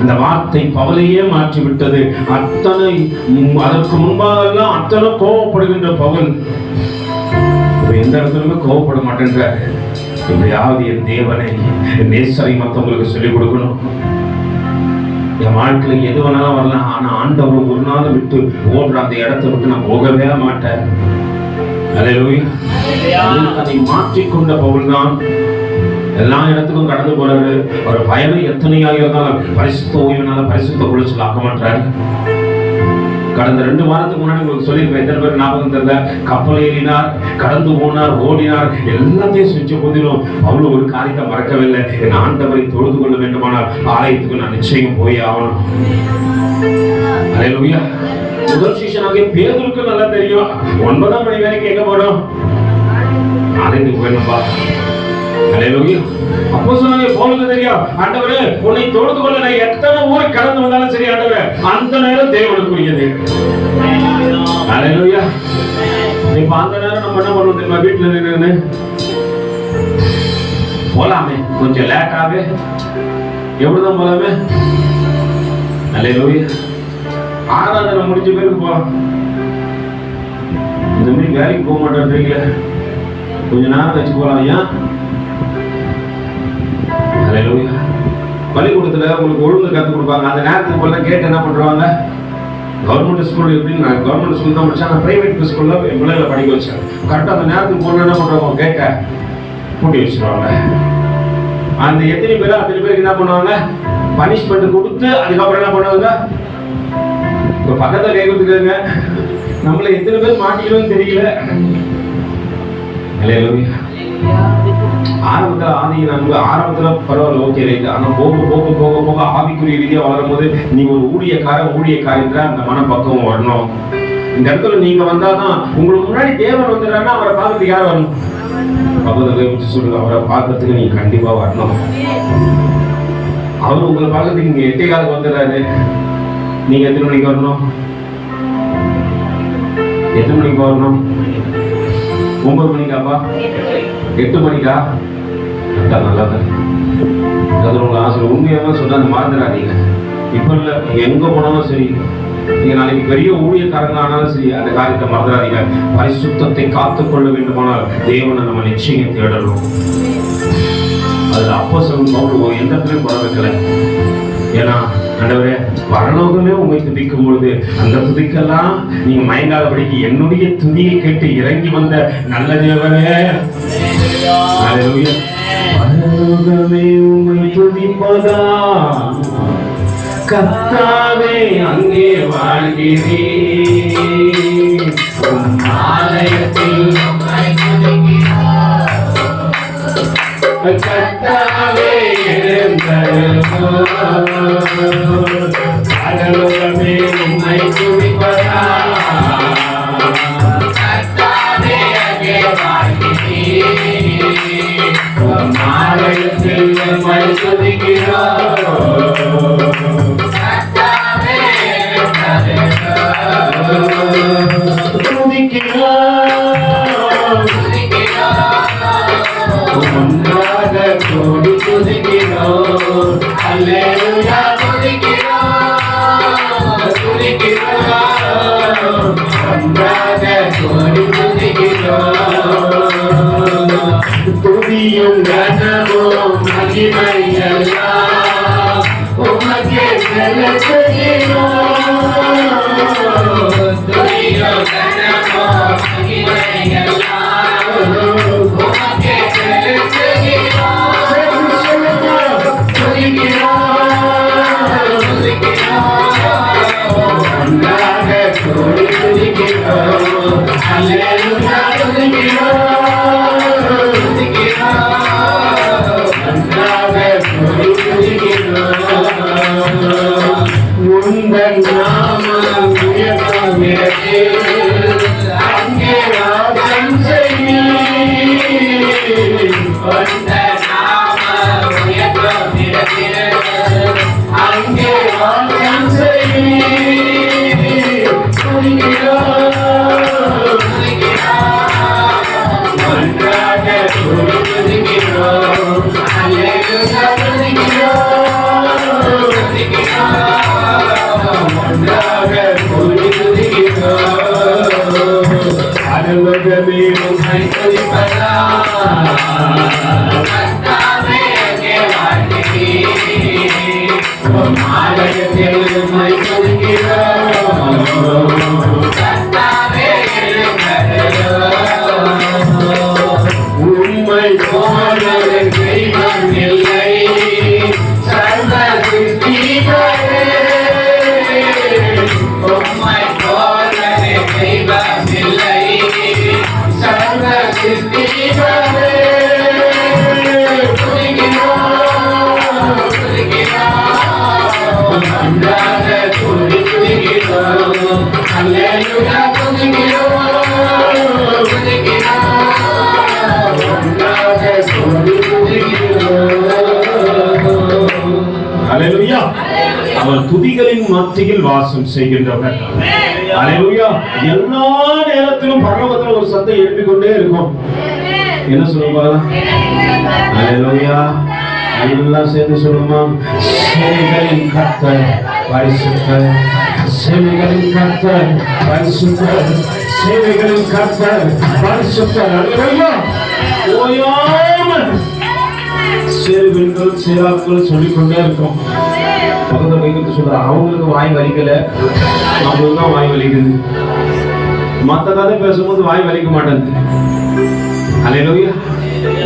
அந்த வார்த்தை பவுலையே மாற்றி விட்டது. அத்தனை அதற்கு முன்பாகலாம் அத்தனை கோபப்படுகின்ற பவுல் எந்த இடத்துலயுமே கோபப்பட மாட்டேன்றார். எப்படியாவது என் தேவனை, என் நேசரை மற்றவங்களுக்கு சொல்லிக் கொடுக்கணும். என் வாழ்க்கையில எது வேணாலும் வரலாம், ஆனா ஆண்டவர் ஒரு நாள் விட்டு ஓடுற அந்த இடத்தை விட்டு நான் போகவே மாட்டேன். அல்லேலூயா. அதை மாற்றிக்கொண்ட பவுல் தான் எல்லா இடத்துக்கும் கடந்து போறாரு. ஒரு பயணம் எத்தனையாக இருந்தாலும் பரிசுத்த ஓய்வுனால பரிசுத்த குளிச்சல் ஆக்க மாட்டாரு. கடந்த 2 வாரத்துக்கு முன்னாடி உங்களுக்கு சொல்லியிருப்பேன், எத்தனை பேர் ஞாபகம் தெரியல. கப்பல் ஏறினார், கடந்து போனார், ஓடினார், எல்லாத்தையும் செஞ்ச போதிலும் பவுல் ஒரு காரியத்தை மறக்கவில்லை. என் ஆண்டவரை தொழுது கொள்ள வேண்டுமானால் ஆலயத்துக்கு நான் நிச்சயம் போய் ஆகணும். அல்லேலூயா. முதல் சீசனாகிய பேதுருக்கு நல்லா தெரியும், 9ஆம் மணி வரைக்கும் எங்க போனோம்? ஆலயத்துக்கு போயிடணும்பா. அல்லேலூயா. அப்போஸ்தலனாகிய பவுலுக்கு தெரியும், ஆண்டவரே உன்னை தொழுது கொள்ள நான் எத்தனை ஊருக்கு கடந்து வந்தாலும் சரி ஆண்டவரே, அந்த நேரம் தேவனுக்குரியது. அல்லேலூயா. இப்ப அந்த நேரம் நம்ம என்ன பண்ணுவோம் தெரியுமா? வீட்டுல நின்று போலாமே, கொஞ்சம் லேட்டாவே, எப்படிதான் போலாமே? அல்லேலூயா. ஆராதனை முடிஞ்ச பேருக்கு போலாம். இந்த மாதிரி வேலைக்கு போக மாட்டேன்றீங்களே, கொஞ்ச நேரம் வச்சு போலாம். ஏன்? அல்லேலூயா. பள்ளிக்கூடத்துல உங்களுக்கு ஒழுங்கு கற்றுக் கொடுப்பாங்க. அந்த நேரத்துக்கு போல கேட்டு என்ன பண்றாங்க? கவர்மெண்ட் ஸ்கூல் எப்படின்னு, நான் கவர்மெண்ட் ஸ்கூல் தான் படிச்சேன், நான் பிரைவேட் ஸ்கூல்ல என் பிள்ளைகளை படிக்க வச்சேன். கரெக்டாக அந்த நேரத்துக்கு போன என்ன பண்றாங்க? கேட்க பூட்டி வச்சிருவாங்க. அந்த எத்தனை பேரும் அத்தனை பேருக்கு என்ன பண்ணுவாங்க? பனிஷ்மெண்ட் கொடுத்து அதுக்கப்புறம் என்ன பண்ணுவாங்க? இப்ப பக்கத்துல கேட்கறதுக்காங்க நம்மள எத்தனை பேர் மாட்டிக்கணும்னு தெரியல. ஆரம்பத்துல ஆதிங்க நண்பு ஆரம்பத்துல பரவாயில்ல, ஓகே ரைட். ஆனா போக போக போக போக ஆவிக்குரிய ரீதியா வளரும் போது நீங்க ஒரு ஊழியக்காரன்ற அந்த மனப்பக்குவம் வரணும். இந்த இடத்துல நீங்க வந்தாதான் உங்களுக்கு முன்னாடி தேவன் வந்துடுறாருன்னா அவரை பார்க்கறதுக்கு யார் வரணும்? பக்கத்துல வச்சு சொல்லுங்க, அவரை பார்க்கறதுக்கு நீங்க கண்டிப்பா வரணும். அவர் உங்களை பார்க்கறதுக்கு நீங்க 8 காலுக்கு வந்துடுறாரு, நீங்க எத்தனை மணிக்கு வரணும்? எத்தனை மணிக்கு வரணும்? 9 மணிக்காப்பா? 8 மணிக்கா? நல்லா தான். உங்களை ஆசை உண்மையாக சொன்னா அந்த மறந்துடாதீங்க. இப்ப இல்லை, எங்க போனாலும் சரி, நீங்க நாளைக்கு பெரிய ஊழியக்காரங்க ஆனாலும் சரி, அந்த காரியத்தை மறந்துடாதீங்க. பரிசுத்தத்தை காத்துக்கொள்ள வேண்டுமானால் தேவனை நம்ம நிச்சயம் தேடணும். அதுல அப்போஸ்தலன் பவுல் எந்த இடத்துலயும் குறை வைக்கல. ஏன்னா ஆண்டவரே, பரலோகமே உண்மை துதிக்கும் பொழுது அந்த துதிக்கெல்லாம் நீங்க மயங்காதபடிக்கு என்னுடைய துதியை கேட்டு இறங்கி வந்த நல்ல தேவனே, பரலோகமே உண்மை துதிப்பதா கர்த்தாவே அங்கே வாழ்கிறேன், ஆலயத்தில் கர்த்தாவே பரலோகமே உம்மை துதிப்பதா கர்த்தாவே அங்கே வாழ்கிறேன், ஆலயத்தில் உம்மை துதிக்கிறோம். ஒன்றாக கோடி துதிக்கிறோம், அல்லேலூயா துதிக்கிறோம், துதிக்கிறோம், ஒன்றாக கோடி துதிக்கிறோம். துதியும் கனமும் மகிமையெல்லாம் உமக்கே செலுத்துகிறோம், துதியும் கனமும் மகிமையெல்லாம் உமக்கே செலுத்துகிறோம், ஒன்றாக கூடி துதிக்கிறோம், அல்லேலூயா துதிக்கிறோம், ஒன்றாக கூடி துதிக்கிறோம். உந்தன் நாமம் உயர்த்தும் இடத்தில் அங்கே வாசம் செய்வீர், உந்தன் நாமம் உயர்த்தும் இடத்தில் அங்கே வாசம் செய்வீர், துதிக்கிறோம், ஒன்றாக கூடி துதிக்கிறோம், அல்லேலூயா துதிக்கிறோம், ஒன்றாக கூடி துதிக்கிறோம். பரலோகமே உம்மை துதிப்பதா கர்த்தாவே அங்கே வாழ்கிறேன், ஆலயத்தில் உம்மை துதிக்கிறோம், கர்த்தாவே உம்மை போல தெய்வம் இல்லை, சர்வ சிருஷ்டிகரே, உம்மை போல தெய்வம் இல்லை, சர்வ சிருஷ்டிகரே, துதிக்கிறோம், துதிக்கிறோம், ஒன்றாக கூடி துதிக்கிறோம், அல்லேலூயா துதிக்கிறோம், துதிக்கிறோம், ஒன்றாக கூடி துதிக்கிறோம். அல்லேலூயா. அவர் துதிகளின் மத்தியில் வாசம் செய்கின்றவர். அல்லேலூயா. எல்லா நேரத்திலும் பரலோகத்தில் ஒரு சத்தம் எழுப்பிக் கொண்டே இருக்கும். என்ன சொல்லுங்க? அல்லேலூயா. எல்லாம் சேர்ந்து சொல்லுமா? சேனைகளின் கர்த்தர் பரிசுத்தர், சேனைகளின் கர்த்தர் பரிசுத்தர், சேனைகளின் கர்த்தர் பரிசுத்தர். அல்லேலூயா. ஓயாமல் சேருவீர்கள் சேராக்கள் சொல்லிக்கொண்டே இருக்கும். பக்கத்துல வைக்கிறது சொல்ற, அவங்களுக்கு வாய் வலிக்கல, அவங்களுக்கு தான் வாய் வலிக்குது. மற்ற கதை பேசும்போது வாய் வலிக்க மாட்டேங்குது. அல்லேலூயா.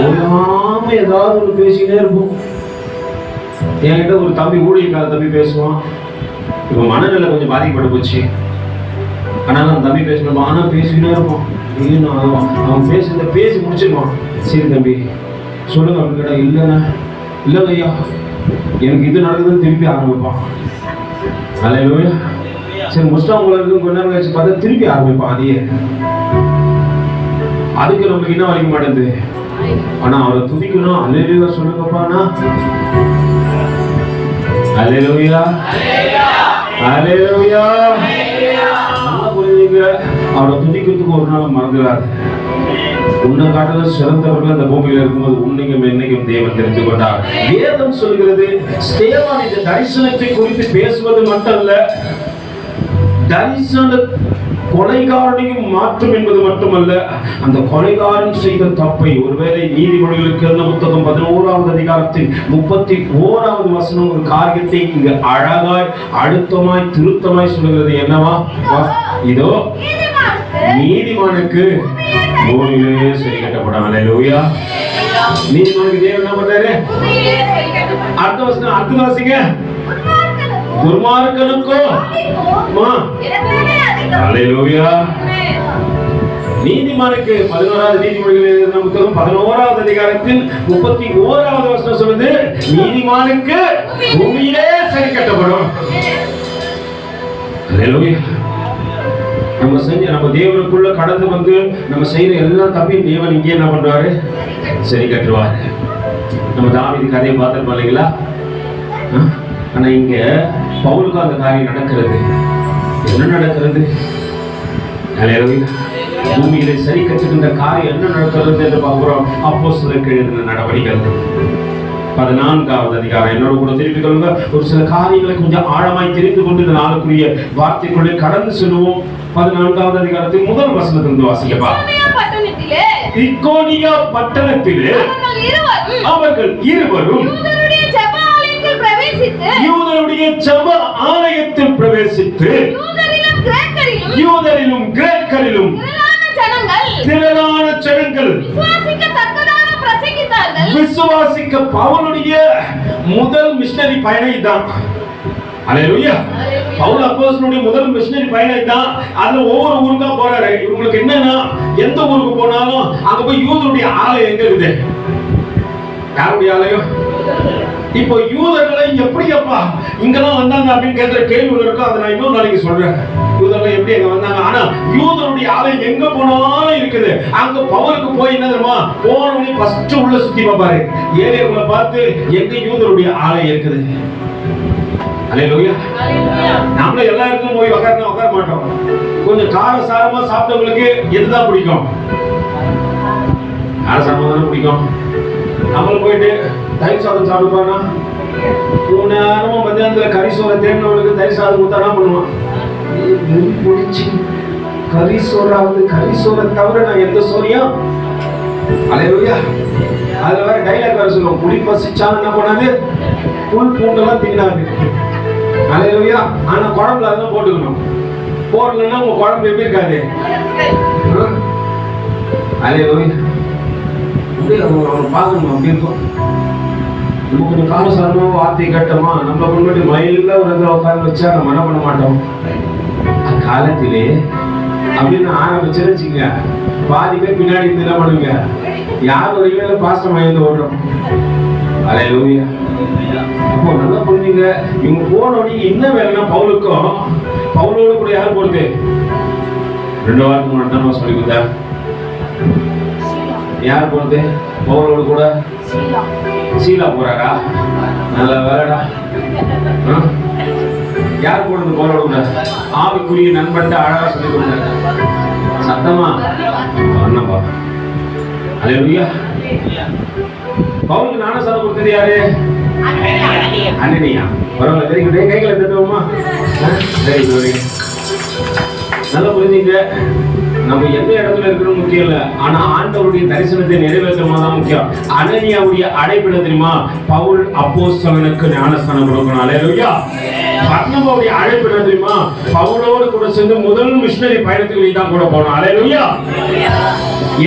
ஓயாம ஏதாவது ஒன்று பேசிக்கிட்டே இருப்போம். என்கிட்ட ஒரு தம்பி, ஊழியக்கார தம்பி பேசுவான். இப்போ மனநிலை கொஞ்சம் பாதிக்கப்பட்டு போச்சு. ஆனால் அந்த தம்பி பேசணும், ஆனால் பேசிக்கிட்டே இருப்போம். அவன் பேசி முடிச்சிருவான். சரி தம்பி சொல்லுங்க அப்படின்னு கேட்டா, இல்லைண்ணா இல்லைங்க ஐயா எனக்கு இது நடக்குதுன்னு திருப்பி ஆரம்பிப்பான். அல்லேலூயா. சரி முடிச்சுட்டா உங்களுக்கு கொஞ்ச நேரம் கழிச்சு பார்த்தா திருப்பி ஆரம்பிப்பான் அதையே. அதுக்கு நம்மளுக்கு என்ன வலிக்க மாட்டேங்குது. ஆனா அவரை துதிக்கணும். அல்லேலூயா சொல்லுங்கப்பானா. அல்லேலூயா, அல்லேலூயா. நல்லா புரியுங்க. அவரை துதிக்கிறதுக்கு ஒரு நாள் மறந்துடாது. உன்னை காட்டிலும் சிறந்தவர்கள் அந்த பூமியில் இருக்கும்போது உன்னையும் என்னையும் தேவன் தெரிந்து கொண்டார். வேதம் சொல்கிறது ஸ்தேவான் இந்த தரிசனத்தை குறித்து பேசுவது மட்டுமல்ல, தரிசன கொலைகாரனையும் மாற்றும் என்பது மட்டுமல்ல, அந்த கொலைகாரன் செய்த தப்பை ஒருவேளை நீதிமொழிகளுக்கு புத்தகம் 11வது அதிகாரத்தில் 31வது வசனம் ஒரு காரியத்தை இங்கு அழகாய் அழுத்தமாய் திருத்தமாய் சொல்கிறது. என்னவா? இதோ நீதிமானுக்கு பூமியிலே சரி கட்டப்படும். அல்லேலூயா. நீதிமானுக்கு தேவன் என்ன பண்றாரு? அடுத்த வசனம் அடுத்த வாசிங்க. துர்மார்க்கனுக்கோ அல்லேலூயா. நீதிமானுக்கு 11வது நீதிமொழிகள் புத்தகம் 11வது அதிகாரத்தில் 31வது வசனம் சொல்லுது, நீதிமானுக்கு பூமியிலே சரி கட்டப்படும். அல்லேலூயா. நம்ம தேவனுக்குள்ள கடந்து வந்து நம்ம செய்யற எல்லா தப்பையும் தேவன் இங்கே என்ன பண்றாரு? சரி கட்டுவாரு. நம்ம தாவீது கதையை பார்த்திருப்போம் இல்லைங்களா? ஆனா இங்க பவுலுக்கு அந்த காரியம் நடக்கிறது. என்ன நடக்கிறது? பூமியிலே சரி கட்டுகின்ற காரியம் என்ன நடக்கிறது என்று பார்க்கிறோம். அப்போஸ்தலருக்கு எழுதின நடவடிக்கைகள் 14வது அதிகாரம். என்னோட கூட திருப்பிக் கொள்ளுங்க. ஒரு சில காரியங்களை கொஞ்சம் ஆழமாய் தெரிந்து கொண்டு இந்த நாளுக்குரிய வார்த்தைக்குள்ளே கடந்து செல்வோம். 14வது அதிகாரத்தின் முதல் வசனத்திலிருந்து வாசிக்கப்பா. இக்கோனியா பட்டணத்திலே அவர்கள் இருவரும் யூதருடைய ஜெப ஆலயத்தில் பிரவேசித்து யூதரிலும் கிரேக்கரிலும் திரளான ஜனங்கள் விசுவாசிக்க பவுலுடைய முதல் மிஷனரி பயணம் இதான். அல்லேலூயா. பவுல் அப்போஸ்தலனுடைய முதல் மிஷனரி பயணம் இதான். அதுல ஒவ்வொரு ஊருக்கா போறாரு. இவங்களுக்கு என்னன்னா, எந்த ஊருக்கு போனாலும் அங்க போய் யூதருடைய ஆலயம் எங்க இருக்குது? யாருடைய ஆலயம்? இப்போ யூதர்களை எப்படியப்பா இங்கெல்லாம் வந்தாங்க அப்படின்னு கேட்கிற கேள்வி இருக்கும். அதை நான் இன்னொரு நாளைக்கு சொல்றேன். யூதர்கள் எப்படி அங்க வந்தாங்க? ஆனா யூதருடைய ஆலயம் எங்க போனாலும் இருக்குது. அங்க பவுலுக்கு போய் என்ன தெரியுமா? போனவனே ஃபர்ஸ்ட் உள்ள சுத்தி பார்ப்பாரு. ஏரியாவுல பார்த்து எங்க யூதருடைய ஆலயம் இருக்குது. அல்லேலூயா. நாம எல்லா இடத்துலயும் போய் உட்கார மாட்டோம். கொஞ்சம் காரசாரமா சாப்பிட்டவங்களுக்கு எதுதான் பிடிக்கும்? காரசாரமா தானே பிடிக்கும். நம்மளும் போயிட்டு தயிர் சாதம் சாப்பிடுவானா? இவ்வளவு நேரமா மத்தியானத்துல கறி சோறை தேடினவனுக்கு தயிர் சாதம் கொடுத்தானா பண்ணுவான். பிடிச்சி கறி சோறாவது, கறி சோறை தவிர நான் எந்த சோறையும். அல்லேலூயா. அதுல வேற டைலாக் வேற சொல்லுவோம். புளி பசிச்சாலும் என்ன பண்ணாது? புல் பூண்டெல்லாம் தின்னாது. அல்லேலூயா. ஆனா குழம்புல அதெல்லாம் போட்டுக்கணும். போடலன்னா உங்க குழம்பு எப்படி இருக்காது? அல்லேலூயா. அவனை பார்க்கணும். அப்படி இருக்கும். நம்ம கொஞ்சம் காலசாரமா வார்த்தை கட்டமா நம்ம முன்னாடி மயில ஒரு இடத்துல உட்கார்ந்து வச்சா நம்ம என்ன பண்ண மாட்டோம்? காலத்திலே அப்படின்னு ஆரம்பிச்சுன்னு வச்சுங்க, பாதி பேர் பின்னாடி இருந்து என்ன பண்ணுங்க? யார் வரைக்கும் பாஸ்டம் வாங்கி ஓடுறோம். அல்லேலூயா. அப்போ நல்லா புரிஞ்சுங்க. இவங்க போனோடனே என்ன வேலைன்னா, பவுலுக்கும் பவுலோடு கூட யார் போறது? 2 வாரத்துக்கு முன்னாடி சொல்லி கொடுத்தா யார் போறது? பவுலோடு கூட சீலா போறாரா? நல்ல வேலைடா. யார் போறது? பவுலோடு கூட ஆவிக்குரிய நண்பன் அழகா சொல்லி கொடுத்தாரு. சத்தமா அண்ணப்பா. அல்லேலூயா. பவுலுக்கு ஞானஸ்நானம் கொடுத்தது யாரு? அனனியா. பரவாயில்ல. Very good. கைகளை தட்டுவோமா? Very good. நல்லா புரிஞ்சுங்க. நம்ம எந்த இடத்துல இருக்கணும் முக்கியம் இல்ல, ஆனா ஆண்டவருடைய தரிசனத்தை நிறைவேற்றமா தான் முக்கியம். அனனியாவுடைய அடைப்பிட தெரியுமா? பவுல் அப்போஸ்தலனுக்கு ஞானஸ்நானம் கொடுக்கணும். அல்லேலூயா. பர்னபாவுடைய அழைப்பு என்ன தெரியுமா? பவுலோடு கூட சேர்ந்து முதல் மிஷனரி பயணத்துக்கு தான் கூட போனோம். அல்லேலூயா.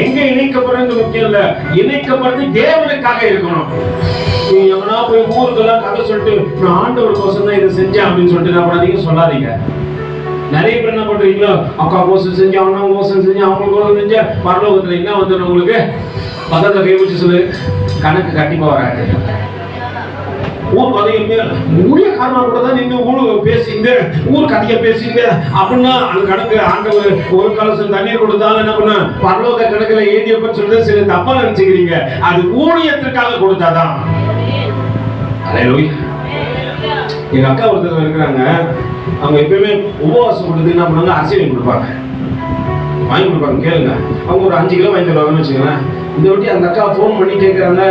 எங்க இணைக்கப்படுறது முக்கியம் இல்ல, இணைக்கப்படுறது தேவனுக்காக இருக்கணும். நீ எவனா போய் ஊருக்கெல்லாம் கதை சொல்லிட்டு நான் ஆண்டவருக்கோசம் தான் இதை செஞ்சேன் அப்படின்னு சொல்லிட்டு என்ன பண்ணாதீங்க, சொல்லாதீங்க. நிறைய பேர் என்ன பண்றீங்களோ, அக்கா கோசம் செஞ்சேன், அண்ணா கோசம் செஞ்சேன், அவங்களுக்கு கோசம் செஞ்சேன், பரலோகத்துல என்ன வந்துடும் உங்களுக்கு? பக்கத்துல கை வச்சு சொல்லு, கணக்கு கண்டிப்பா வராது. ஊர் கதையுமே ஊழிய காரணம் கூட தான் நின்று ஊர் பேசிங்க, ஊர் கதையை பேசிங்க அப்படின்னா அந்த கணக்கு ஆண்டவர் ஒரு கலசம் தண்ணீர் கொடுத்தாலும் என்ன பண்ண பரலோக கணக்குல எழுதியப்ப சொல்றது சில தப்பா நினைச்சுக்கிறீங்க. அது ஊழியத்திற்காக கொடுத்தாதான். எங்க அக்கா ஒருத்தர் இருக்கிறாங்க, அவங்க எப்பயுமே உபவாசம் கொடுத்து என்ன பண்ணாங்க, அரிசி கொடுப்பாங்க. வாங்கி கொடுப்பாங்க, கேளுங்க. அவங்க ஒரு 5 கிலோ வாங்கி தருவாங்கன்னு வச்சுக்கோங்களேன். இந்த வாட்டி அந்த அக்கா ஃபோன் பண்ணி கேட்குறாங்க,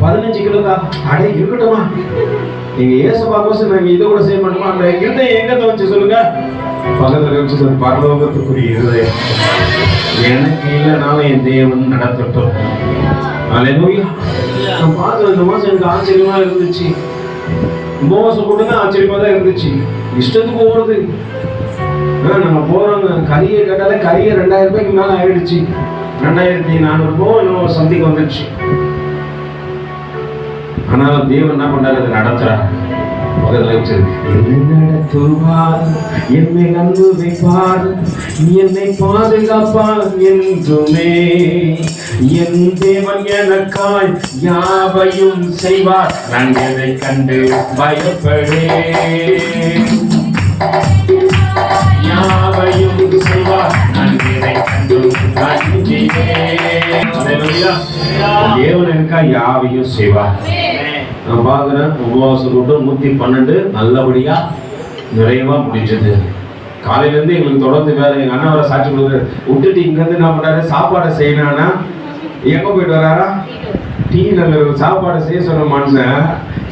15 கிலோ தான். அடே இருக்கட்டுமா, நீங்கள் ஏசப்பா கோசம் நாங்கள் இதை கூட செய்ய மாட்டோமா? அந்த இருதயம் எங்கே வச்சு சொல்லுங்க, பக்கத்தில் வச்சு சொல்லு, பரலோகத்துக்குரிய இருதயம் எனக்கு இல்லைனாலும் என் தேவன் நடத்தட்டும். அல்லேலூயா. நான் பார்க்குற இந்த மாதம் எனக்கு ஆச்சரியமா இருந்துச்சு. உபவாசம் கூட தான் ஆச்சரியமா தான் இருந்துச்சு. இஷ்டத்துக்கு போகிறது. நம்ம போகிறோங்க, கறியை கேட்டாலே கறியை 2000 ரூபாய்க்கு மேலே ஆயிடுச்சு. 2400 ரூபாய் இன்னும் சந்தைக்கு வந்துடுச்சு. ஆனாலும் தேவன் என்ன பண்றாரு, அதை நடத்துறாரு. என்னை நடத்துவார், என்னை அன்பு வைப்பார், என்னை பாதுகாப்பார் என்றுமே. என் தேவன் எனக்காய் யாவையும் செய்வார், நான் எதை கண்டு பயப்படேன். யாவையும் செய்வார், நான் எதை கண்டு அஞ்சினேன். தேவன் எனக்காய் யாவையும் செய்வார். நான் பார்க்குறேன், உபவாசம் கூட்டம் 112 நல்லபடியா நிறைவா முடிஞ்சது. காலையிலேருந்து எங்களுக்கு தொடர்ந்து வேலை. எங்கள் அண்ணா வர சாட்சி கொடுக்குறாரு, விட்டுட்டு இங்கேருந்து என்ன பண்ணுறாரு, சாப்பாடை செய்யணும்னா எங்கே போயிட்டு வராரா, டீ நகர் சாப்பாடை செய்ய சொன்ன மனுஷன்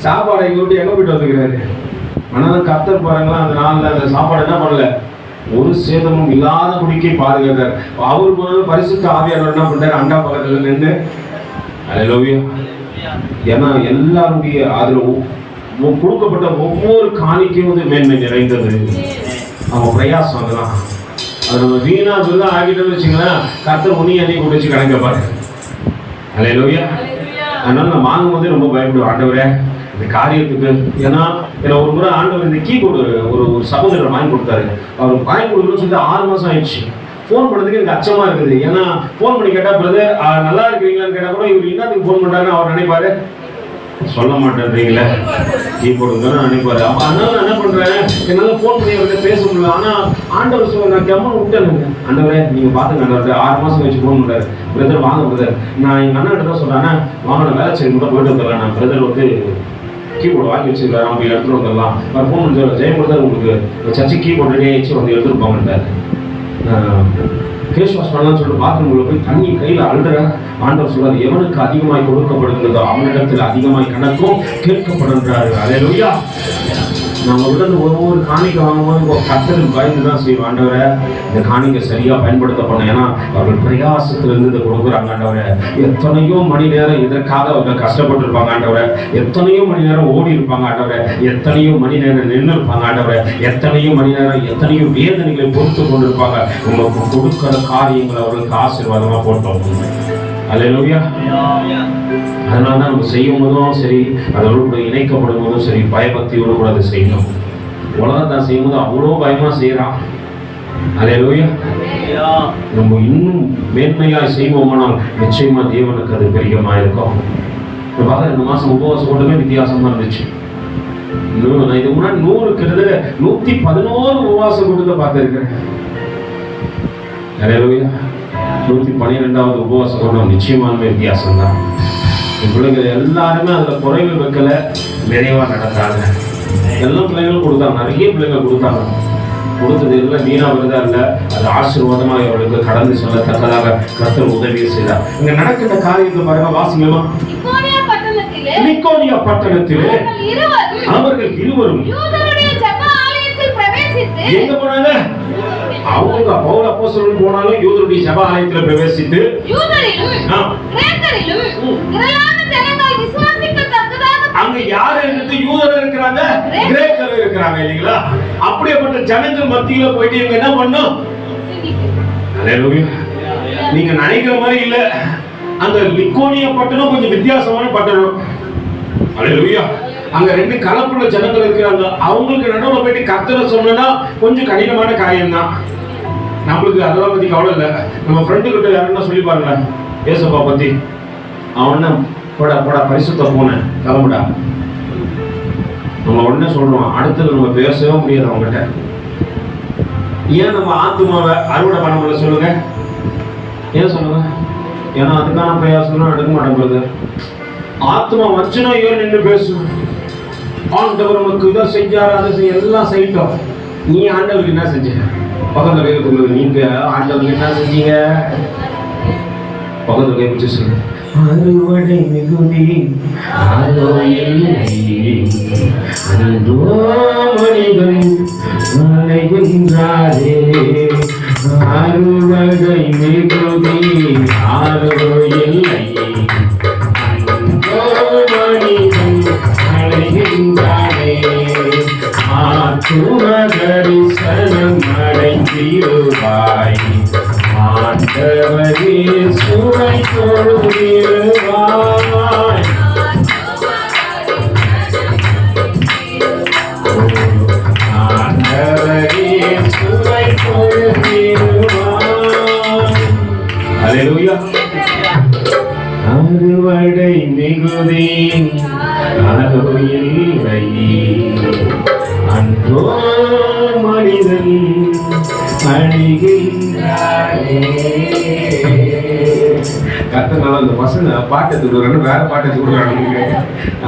சாப்பாடை இங்கே விட்டு எங்கே போயிட்டு வந்துக்கிறாரு. ஆனால் கத்தர் பாருங்களா, அந்த நாளில் அந்த சாப்பாடு என்ன பண்ணல, ஒரு சேதமும் இல்லாத குடிக்கை பாதுகாத்தார். அவர் போனாலும் பரிசுத்த ஆவியானவர் என்ன பண்ணுறாரு, அண்டா பக்கத்தில் நின்று அல்லேலூயா. ஏன்னா எல்லாருடைய அதில் கொடுக்கப்பட்ட ஒவ்வொரு காணிக்கையும் வந்து மேன்மை நிறைந்தது. அவங்க பிரயாசம் அதெல்லாம் அது நம்ம வீணா விருதா ஆகிட்டோம்னு வச்சுங்களேன், கர்த்தர் முனி அணி குடிச்சு கணக்க பாரு. அல்லேலூயா. அதனால நான் வாங்கும் போதே ரொம்ப பயப்படுவேன், ஆண்டவரே இந்த காரியத்துக்கு. ஏன்னா ஒரு முறை ஆண்டவர் இந்த கீபோர்டு ஒரு சகோதரர் வாங்கி கொடுத்தாரு. அவர் வாங்கி கொடுக்கணும்னு சொல்லிட்டு 6 மாதம் ஆயிடுச்சு. ஃபோன் பண்ணுறதுக்கு எனக்கு அச்சமாக இருக்குது. ஏன்னா ஃபோன் பண்ணி கேட்டால் பிரதர் நல்லா இருக்கிறீங்களான்னு கேட்டால் கூட இவர் என்னத்துக்கு ஃபோன் பண்ணுறாருன்னு அவர் நினைப்பாரு, சொல்ல மாட்டேன்றீங்களே கீபோர்டு தானே நினைப்பாரு. அப்போ அதனால நான் என்ன பண்ணுறேன், என்னால் ஃபோன் பண்ணி அவர்கிட்ட பேச முடியல. ஆனால் ஆண்டவர் சொல்ல நான் கம்மன் விட்டேனுங்க. ஆண்டவரே நீங்கள் பார்த்துங்க, ஆண்டவர்கிட்ட 6 மாதம் வச்சு ஃபோன் பண்ணுறாரு. பிரதர் வாங்க பிரதர், நான் எங்கள் அண்ணன் கிட்ட தான் சொல்கிறேன், வாங்க நான் வேலை செய்ய மட்டும் போயிட்டு வந்துடலாம். நான் பிரதர் வந்து கீபோர்டு வாங்கி வச்சுருக்காரு, அவங்க எடுத்துகிட்டு வந்துடலாம். நான் ஃபோன் பண்ணி சொல்ல, ஜெயம் பிரதர் உங்களுக்கு சர்ச்சை கீபோர்டு ரெடி ஆகிடுச்சு, வந்து எடுத்துகிட்டு போங்கட்டார். ஃபேஸ் வாஷ் பண்ணலாம்னு சொல்லிட்டு பாத்ரூம்ல போய் தண்ணி கையில் அழுற. ஆண்டவர் சொல்றாரு, எவனுக்கு அதிகமாய் கொடுக்கப்படுகிறதோ அவனிடத்தில் அதிகமாய் கணக்கும் கேட்கப்படுன்றாரு. அல்லேலூயா. நம்ம உடனே ஒவ்வொரு காணிக்கை வாங்கும்போது கர்த்தருக்கு பயந்து தான் செய்வோம். ஆண்டவரை இந்த காணிக்கை சரியா பயன்படுத்தப்படணும். ஏன்னா அவர்கள் பிரயாசத்திலிருந்து இதை கொடுக்குறாங்க. ஆண்டவரை எத்தனையோ மணி நேரம் இதற்காக அவர்கள் கஷ்டப்பட்டு இருப்பாங்க. ஆண்டவரை எத்தனையோ மணி நேரம் ஓடி இருப்பாங்க. ஆண்டவரை எத்தனையோ மணி நேரம் நின்று இருப்பாங்க. ஆண்டவரை எத்தனையோ மணி நேரம் எத்தனையோ வேதனைகளை பொறுத்து கொண்டு இருப்பாங்க. உங்களுக்கு கொடுக்கிற காரியங்களை அவர்களுக்கு ஆசீர்வாதமா போட்டோம். அல்லேலூயா. அதனால தான் நம்ம செய்யும் போதும் சரி, அதோடு கூட இணைக்கப்படும் போதும் சரி, பயபக்தியோடு கூட அதை செய்யணும். உலகத்தான் செய்யும் போது அவ்வளோ பயமா செய்யறான். அல்லேலூயா. நம்ம இன்னும் மேன்மையாக செய்வோமானால் நிச்சயமா தேவனுக்கு அது பிரியமா இருக்கும். இந்த மாசம் உபவாசம் கூட்டமே வித்தியாசமா இருந்துச்சு. நான் இதுக்கு முன்னாடி 100 கிட்டத்தட்ட 111 உபவாச கூட்டத்தை பார்த்திருக்கிறேன். அல்லேலூயா. 112வது உபவாச கூட்டம் நிச்சயமான வித்தியாசம் தான். பிள்ளைகள் எல்லாருமே அதில் குறைகள் வைக்கல, நிறைவா நடந்தாங்க. எல்லா பிள்ளைகளும் கொடுத்தாங்க, நிறைய பிள்ளைகள் கொடுத்தாங்க. கொடுத்தது எல்லாம் வீணா விரதா இல்லை, அது ஆசீர்வாதமாக அவர்களுக்கு கடந்து செல்லத்தக்கதாக கர்த்தர் உதவி செய்தார். இங்க நடக்கின்ற காரியத்தை பாருங்க, வாசிங்கம்மா. நிக்கோனியா பட்டணத்திலே அவர்கள் இருவரும் எங்க போனாங்க? அவங்க பவுல் அப்போஸ்தலன் போனாலும் யூதருடைய ஜெப ஆலயத்தில் பிரவேசித்து அங்க யார் இருந்து யூதர் இருக்கிறாங்க, கிரேக்கர் இருக்கிறாங்க இல்லைங்களா? அப்படியேப்பட்ட ஜனங்கள் மத்தியில போயிட்டு இவங்க என்ன பண்ணும்? நீங்க நினைக்கிற மாதிரி இல்ல. அந்த லிக்கோனியா பட்டணம் கொஞ்சம் வித்தியாசமான பட்டணம். அல்லேலூயா. அங்க 2 கலப்புள்ள ஜனங்கள் இருக்கிறாங்க. அவங்களுக்கு நடுவில் போயிட்டு கர்த்தரை சொன்னா கொஞ்சம் கடினமான காரியம் தான். நம்மளுக்கு அதெல்லாம் பத்தி கவலை இல்லை. நம்ம ஃப்ரெண்டு கிட்ட யாருன்னா சொல்லி பாருங்க ஏசப்பா பத்தி. அவன போடா போடா பரிசுத்த போனேன் கிளம்புடா, நம்ம உடனே சொல்றோம். அடுத்தது நம்ம பேசவே முடியாது அவங்ககிட்ட. ஏன் நம்ம ஆத்துமாவை அறுவடை பண்ண முடியல சொல்லுங்க? ஏன் சொல்லுங்க? ஏன்னா அதுக்கான பிரயாசம் எடுக்க மாட்டேங்குது. ஆத்மா வச்சுனா ஏன் நின்று பேசும்? ஆண்டவர் நமக்கு இதை செஞ்சாரு, அதை செய்ய எல்லாம் செய்யட்டும். நீ ஆண்டவருக்கு என்ன செஞ்ச? பக்கத்துல கேட்கும்போது நீங்க ஆண்டவர் என்ன செஞ்சீங்க? பக்கத்துல கேட்க சொல்லுங்க. அறுவடை மிகுதி அதோ இல்லை, அன்றோ மனிதன் அலைகின்றாரே. அறுவடை மிகுதி அதோ இல்லை, அன்றோ மனிதன் அலைகின்றாரே. ஆத்தும தரிசனம் அடைந்திருவாய், ஆண்டவரே சுவை தொழுதிருவாய். ஆண்டவரே சுவை தொழுதிருவாய். அல்லேலூயா. அறுவடை மிகுதி அதோ இல்லை, அன்றோ மனிதன் அழிகின்றாரே. கர்த்தனால அந்த பசங்க பாட்டை கொடுக்குறாங்க, வேற பாட்டை கொடுக்குறாங்க.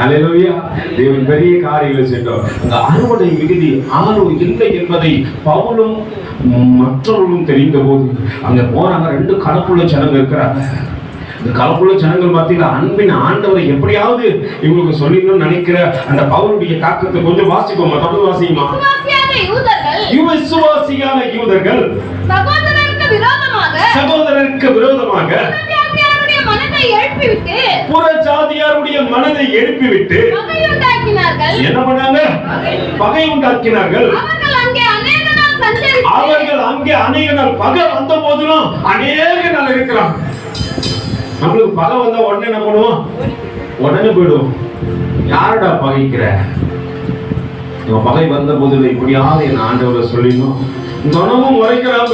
அல்லேலூயா. தேவன் பெரிய காரியங்களை செய்தோம். அந்த அறுவடை மிகுதி ஆளோ இல்லை என்பதை பவுலும் மற்றவர்களும் தெரிந்த போது அங்க போறாங்க. 2 கலப்புள்ள ஜனங்கள் இருக்கிறாங்க. இந்த கலப்புள்ள ஜனங்கள் மத்தியில் அன்பின் ஆண்டவரை எப்படியாவது இவங்களுக்கு சொல்லிடணும்னு நினைக்கிற அந்த பவுலுடைய தாக்கத்தை கொஞ்சம் வாசிப்போமா? தொடர்ந்து வாசிக்குமா? விசுவாசியான யூதர்கள் சகோதரருக்கு விரோதமாக புறஜாதியாருடைய மனதை எழுப்பிவிட்டு என்ன பண்ணாங்க? பகை உண்டாக்கினார்கள். அவர்கள் அங்கே அநேக நாள் பகை வந்த போதிலும் அநேக நாள் இருக்கிறாங்க. நம்மளுக்கு பகை வந்தா உடனே என்ன பண்ணுவோம்? உடனே போயிடுவோம். யாரடா பகைக்கிற? பகை வந்த போதில் இப்படியாவது என் ஆண்டவரை சொல்லிடணும். தினமும் உரைக்கிறான்.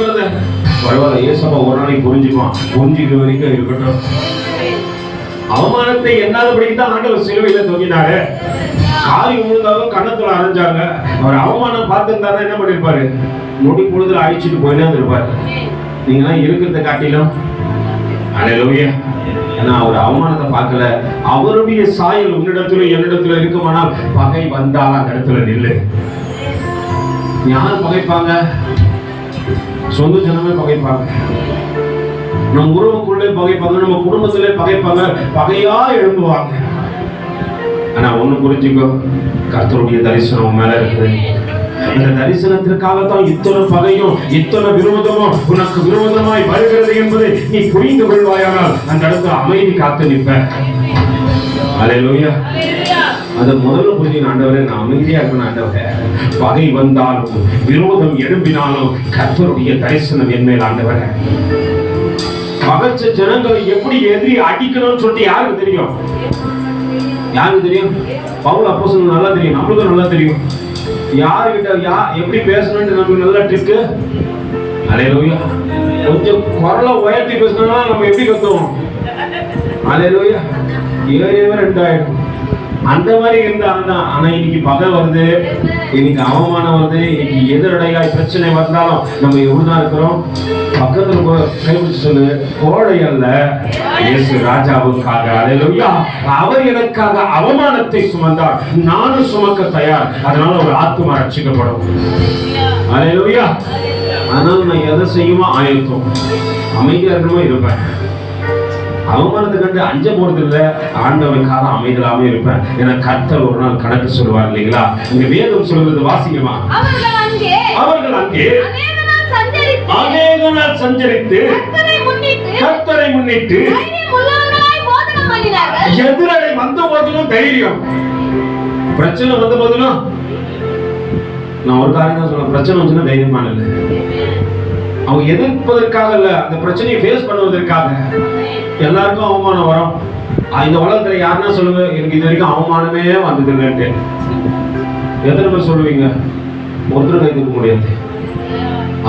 பரவாயில்ல, ஏசப்பா ஒரு நாளைக்கு புரிஞ்சுப்பான். புரிஞ்சுக்கிற வரைக்கும் இருக்கட்டும். அவமானத்தை என்னாதபடிக்கு தான் ஆண்டவர் சிலுவையில தொங்கினாரு. காரி விழுந்தாலும் கண்ணத்துல அரைஞ்சாங்க. அவர் அவமானம் பார்த்துருந்தாருன்னா என்ன பண்ணிருப்பாரு? நொடி பொழுதுல அழிச்சிட்டு போயினே இருப்பாரு. நீங்களாம் இருக்கிறத காட்டிலும் அல்லேலூயா. ஏன்னா அவர் அவமானத்தை பார்க்கல. அவருடைய சாயல் உன்னிடத்துல என்னிடத்துல இருக்குமானால் பகை வந்தால் அந்த இடத்துல நில்லு. யார் பகைப்பாங்க? சொந்த ஜனமே பகைப்பாங்க. நம் உறவுக்குள்ளே பகைப்பாங்க, நம்ம குடும்பத்திலே பகைப்பாங்க, பகையா எழும்புவாங்க. ஆனா ஒண்ணு புரிஞ்சுக்கோ, கர்த்தருடைய தரிசனம் மேல இருக்குது. இந்த தரிசனத்திற்காகத்தான் இத்தனை பகையும் இத்தனை விரோதமும் உனக்கு விரோதமாய் வருகிறது என்பதை நீ புரிந்து கொள்வாயானால் அந்த இடத்துல அமைதி காத்து நிற்ப. அல்லேலூயா. அது முதல்ல புரிஞ்சு, ஆண்டவரே நான் அமைதியா இருக்கணும். ஆண்டவரே பகை வந்தாலும் விரோதம் எழும்பினாலும் கர்த்தருடைய தரிசனம் என் மேல். ஆண்டவரே பகைச்ச ஜனங்களை எப்படி எதிரி அடிக்கணும்னு சொல்லிட்டு யாருக்கு தெரியும்? யாருக்கு தெரியும்? பவுல் அப்போஸ்தலனுக்கு நல்லா தெரியும், நம்மளுக்கும் நல்லா தெரியும். யாருக்கிட்ட எப்படி பேசணும்னு நமக்கு நல்ல ட்ரிக்கு. அல்லேலூயா. கொஞ்சம் குரலை உயர்த்தி பேசினா நம்ம எப்படி கத்துவோம்? அல்லேலூயா. 7 அந்த மாதிரி இருந்தால்தான். ஆனா இன்னைக்கு பகை வருது, இன்னைக்கு அவமானம் வருது, இன்னைக்கு எதிரடையாய் பிரச்சனை வந்தாலும் நம்ம எப்படிதான் இருக்கிறோம்? பக்கத்துல கைப்பிடிச்சு சொல்லு, கோழை அல்ல இயேசு ராஜாவுக்காக. அல்லேலூயா. அவர் எனக்காக அவமானத்தை சுமந்தார், நானும் சுமக்க தயார். அதனால ஒரு ஆத்துமா ரட்சிக்கப்படும். அல்லேலூயா. அதனால நான் எதை செய்யுமா ஆயத்தம், அமைதியா இருக்கணுமா இருப்பேன். அவமானத்தை கண்டு அஞ்ச போறது இல்லை, ஆண்டவனுக்காக அமைதலாமே இருப்பேன். ஏன்னா கர்த்தர் ஒரு நாள் கணக்கு சொல்லுவார் இல்லைங்களா? இங்க வேதம் சொல்றது வாசிக்கமா? அவர்கள் அங்கே அநேக நாள் சஞ்சரித்து கர்த்தரை முன்னிட்டு எதிரடை வந்த போதிலும் தைரியம். பிரச்சனை வந்த போதிலும் நான் ஒரு காரியம் தான் சொல்றேன், பிரச்சனை வந்துச்சுன்னா தைரியமான இல்லை. அவங்க எதிர்ப்பதற்காக இல்ல, அந்த பிரச்சனையை ஃபேஸ் பண்ணுவதற்காக. எல்லாருக்கும் அவமானம் வரும். இந்த உலகத்துல யாருன்னா சொல்லுங்க, எனக்கு இது வரைக்கும் அவமானமே வந்தது இல்லைன்ட்டு. எத்தனை பேர் சொல்லுவீங்க? ஒருத்தர் கை தூக்க முடியாது.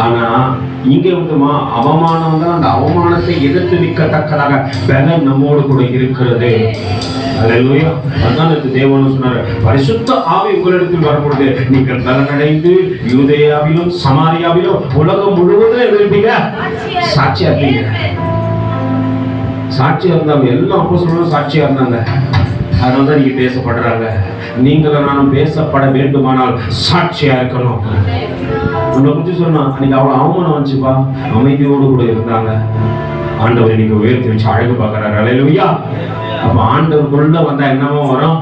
ஆனா இங்க வந்துமா அவமானம் தான், அந்த அவமானத்தை எதிர்த்து நிற்கத்தக்கதாக பலன் நம்மோடு கூட இருக்கிறது. அல்லேலூயா. அதான் தேவன் சொன்னார், பரிசுத்த ஆவி உங்களிடத்தில் வரும்பொழுது நீங்கள் பலனடைந்து யூதேயாவிலும் சமாரியாவிலும் உலகம் முழுவதும் இருப்பீங்க, சாட்சியா இருப்பீங்க. சாட்சியா இருந்தாங்க, எல்லா அப்போஸ்தலரும் சாட்சியா இருந்தாங்க. அதனால்தான் நீங்க பேசப்படுறாங்க. நீங்களும் நானும் பேசப்பட வேண்டுமானால் சாட்சியா இருக்கணும். நம்மளை குறித்து சொன்னா அன்னைக்கு அவ்வளவு அவமானம் வந்துச்சுப்பா, அமைதியோடு கூட இருந்தாங்க. ஆண்டவர் இன்னைக்கு உயர்த்தி வச்சு அழகு பார்க்கிறாரு. அல்லேலூயா. அப்ப ஆண்டவருக்குள்ள வந்தா என்னவோ வரும்.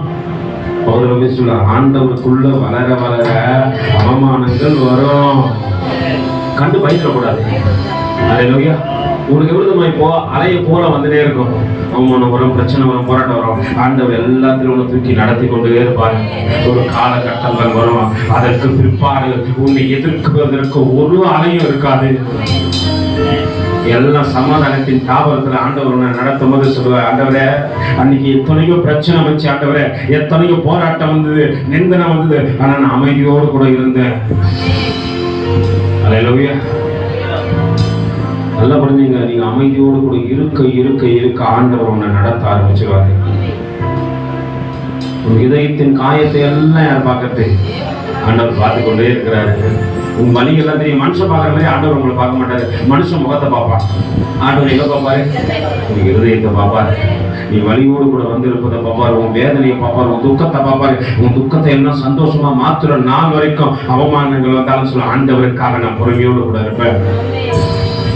பவுல் சொல்ல ஆண்டவருக்குள்ள வளர வளர அவமானங்கள் வரும். கண்டு பயப்படக்கூடாது. அல்லேலூயா. உனக்கு எவ்வளவு இப்போ அலைய போல வந்துட்டே இருக்கும். அவமானம் வரும், பிரச்சனை வரும், போராட்டம் வரும். ஆண்டவர் எல்லாத்திலும் உன்னை தூக்கி நடத்தி கொண்டே இருப்பாரு. ஒரு காலகட்டங்கள் வரும், அதற்கு பிற்பாடு உன்னை எதிர்க்குவதற்கு ஒரு அலையும் இருக்காது. எல்லாம் சமாதானத்தின் தாபரத்துல ஆண்டவர் உன்னை நடத்தும் போது சொல்லுவார், ஆண்டவரே அன்னைக்கு எத்தனையோ பிரச்சனை வச்சு, ஆண்டவரே எத்தனையோ போராட்டம் வந்தது, நிந்தனை வந்தது, ஆனா நான் அமைதியோடு கூட இருந்தேன். அல்லேலூயா. நல்லா புரிஞ்சுங்க. நீங்க அமைதியோடு கூட இருக்க இருக்க இருக்க ஆண்டவர் உன்னை நடத்த ஆரம்பிச்சிருவாரு. உங்க இதயத்தின் காயத்தை எல்லாம் யார் பார்க்கறது? ஆண்டவர் பார்த்து கொண்டே இருக்கிறாரு. உங்க வலி எல்லாம் தெரியும். மனுஷன் பார்க்குற மாதிரி ஆண்டவர் உங்களை பார்க்க மாட்டாரு. மனுஷன் முகத்தை பார்ப்பான். ஆண்டவர் எங்க பார்ப்பாரு? உங்க இருதயத்தை பார்ப்பாரு. நீ வலியோடு கூட வந்து இருப்பதை பார்ப்பாரு. உன் வேதனையை பார்ப்பாரு. உன் துக்கத்தை பார்ப்பாரு. உன் துக்கத்தை எல்லாம் சந்தோஷமா மாத்துற நாள் வரைக்கும் அவமானங்கள் வந்தாலும் சொல்ல, ஆண்டவருக்காக நான் பொறுமையோடு கூட இருப்பேன்.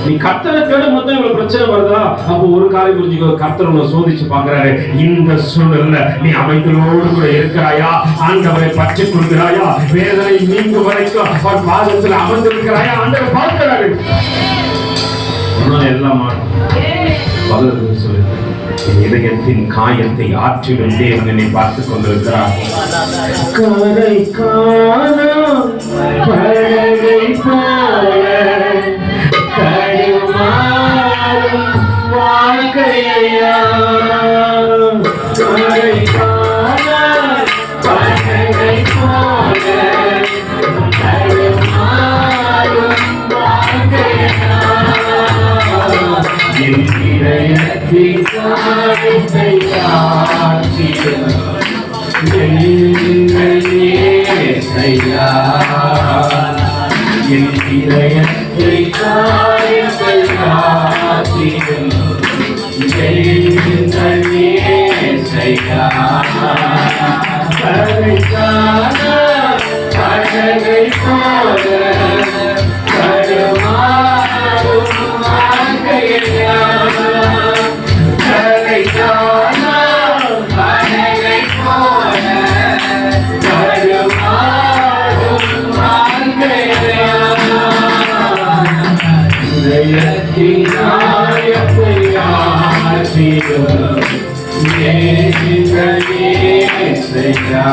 நீ கர்த்தரை தேடும் போது இவ்வளவு பிரச்சனை வருதா? அப்போ ஒரு காரியம் புரிஞ்சுக்கோ, கர்த்தர் உன்னை சோதிச்சு பார்க்கிறாரு. இந்த சூழல்ல நீ அமைதியோடு கூட இருக்கிறாயா? ஆண்டவரை பற்றி கொள்கிறாயா? வேதனை நீங்கும் வரைக்கும் அவர் பாதத்தில் அமர்ந்திருக்கிறாயா? ஆண்டவர் பார்க்கிறாரு. எல்லாம் பகலுக்கு சொல்லு, இதயத்தின் காயத்தை ஆற்றிடும் தேவன் என்னை பார்த்துக் கொண்டிருக்கிறார். கரை காணோம் படகை போல தடுமாறும் வாழ்க்கையா, கரை காணோம் படகை போல தடுமாறும் வாழ்க்கையா, என் இதயத்தின் காயத்தை ஆற்றிடும் இயேசையா, என் இதயத்தை காயத்தை ஆற்றிடும் இயேசையா, கரை காணோம் படகை போல தடுமாறும் வாழ்க்கையா, கரை காணோம் படகை போல தடுமாறும் வாழ்க்கையா, இதயத்தின் காயத்தை ஆற்றிடும் இயேசையா,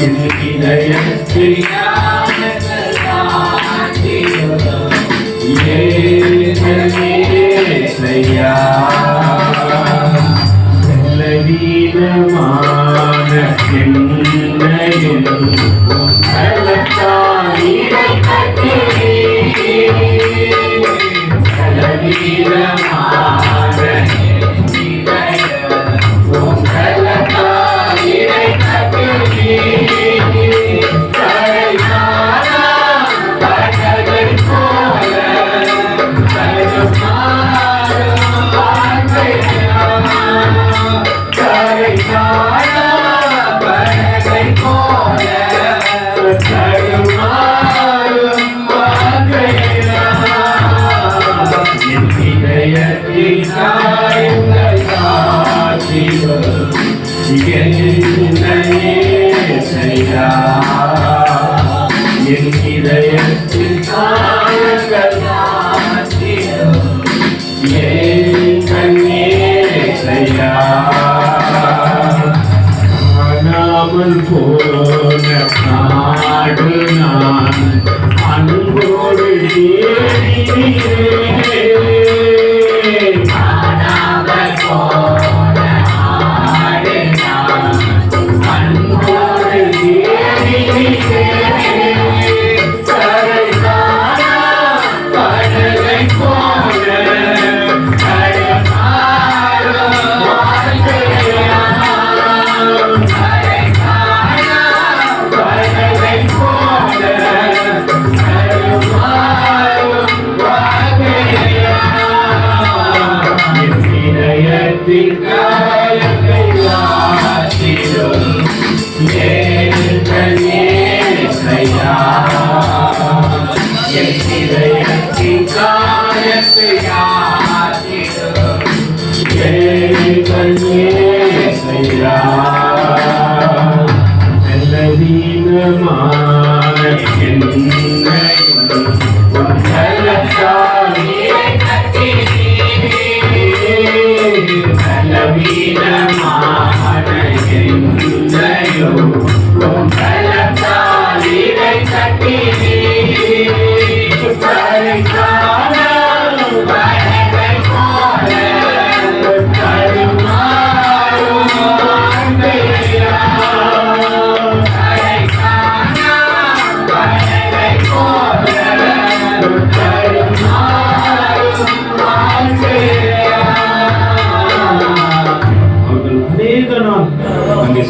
என் இதயத்தின் காயத்தை ஆற்றிடும் இயேசையா, பலவீனமான என்னையும் பலத்தால் இடைக்கட்டுவீர், பலவீனமான என்னையும் பலத்தால் இடைக்கட்டுவீர், கரை காணோம் படகை போல தடுமாறும் வாழ்க்கையா, கரை காணோம் படகை போல தடுமாறும் வாழ்க்கையா, என் இதயத்தின் காயத்தை ஆற்றிடும் இயேசையா, என் இதயத்தின் காயங்கள் ஆற்றிடும் இயேசையா, காணாமல் போன நாடு நான் அன்போடு தேடினேன், காணாமல் போன நாடு நான் அன்போடு தேடினேன், கரை காணோம் படகை போல தடுமாறும் வாழ்க்கையா, கரை காணோம் படகை போல தடுமாறும் வாழ்க்கையா, என் இதயத்தின் காயத்தை ஆற்றிடும் இயேசையா,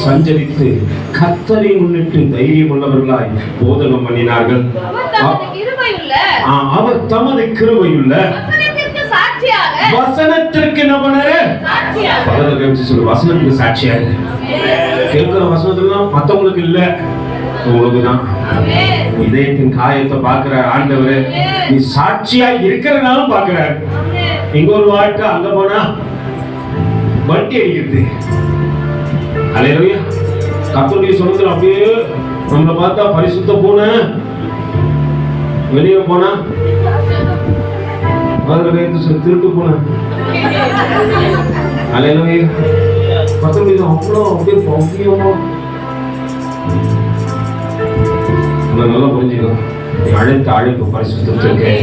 சஞ்சரித்து கர்த்தரை முன்னிட்டு தைரியம் உள்ளவர்களாய் போதகம் பண்ணினார்கள். அவர் தமது கிருபையுள்ள வசனத்திற்கு என்ன பண்ணாரு? வசனத்துக்கு சாட்சியாக. கேட்கிற வசனத்துலாம் மத்தவங்களுக்கு இல்ல, உங்களுக்குதான். இதயத்தின் காயத்தை பார்க்கிற ஆண்டவர் நீ சாட்சியா இருக்கிறனாலும் பார்க்கிறாரு. இங்க ஒரு வாழ்க்கை, அங்க போனா வட்டி அடிக்கிறது. அல்லேலூயா. கர்த்தருடைய சொந்தத்துல அப்படியே நம்மளை பார்த்தா பரிசுத்த போன, வெளியே போனா திருட்டு போன. அல்லேலூயா. கர்த்தருடைய அவ்வளோ அப்படியே பவ்யமா. நல்லா புரிஞ்சுக்கோ, அழைத்த அழைப்பு பரிசுத்திற்கு.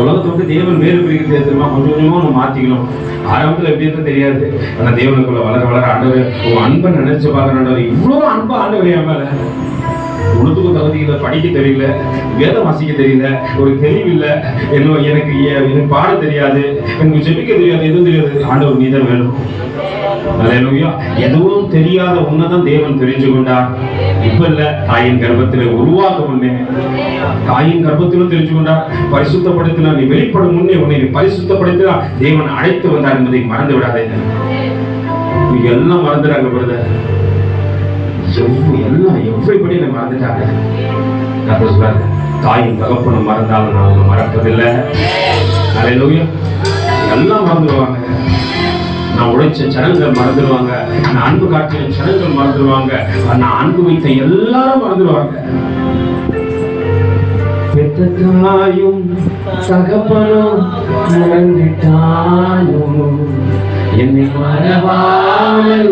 உலகத்தோடு தேவன் வேறு பிரிக்கிறது தெரியுமா? கொஞ்சம் கொஞ்சமா நம்ம மாத்திக்கணும். ஆரம்பத்தில் எப்படி இருக்க தெரியாது, ஆனா தேவனுக்குள்ள வளர வளர ஆண்டவர் உன் அன்பை நினைச்சு பார்க்க ஆண்டவர் இவ்வளவு அன்பா ஆண்டவர் என் மேல. உணத்துக்கும் தகுதி இல்லை, படிக்க தெரியல, வேதம் வாசிக்க தெரியல, ஒரு தெளிவில்லை, எனக்கு பாட தெரியாது, எனக்கு ஜெபிக்க தெரியாது, எதுவும் தெரியாது. ஆண்டவர் நீதான் வேணும். அல்லேலூயா. எதுவும் தெரியாத உன்னதான் தேவன் தெரிஞ்சு கொண்டார். இப்ப இல்ல, தாயின் கர்ப்பத்திலே உருவாக முன்னே, தாயின் கர்ப்பத்திலும் தெரிஞ்சு கொண்டார். பரிசுத்தப்படுத்தினார். நீ வெளிப்படும் முன்னே உன்னை பரிசுத்தப்படுத்தினார். தேவன் அழைத்து வந்தார் என்பதை மறந்து விடாதே. எல்லாம் மறந்துடாங்க பிரதர், எல்லாம் எவ்வளவு மறந்துட்டாங்க. சொல்றாரு, தாயின் தகப்பனும் மறந்தாலும் நான் அவங்க மறப்பதில்லை. அல்லேலூயா. எல்லாம் மறந்துடுவாங்க. நான் உழைச்ச ஜனங்கள் மறந்துடுவாங்க, நான் அன்பு காட்டிய ஜனங்கள் மறந்துடுவாங்க, நான் அன்பு வைத்த எல்லாரும் மறந்துடுவாங்க. பெத்த தாயும் தகப்பனும் மறந்துட்டாலும் என்னை மறவாமல்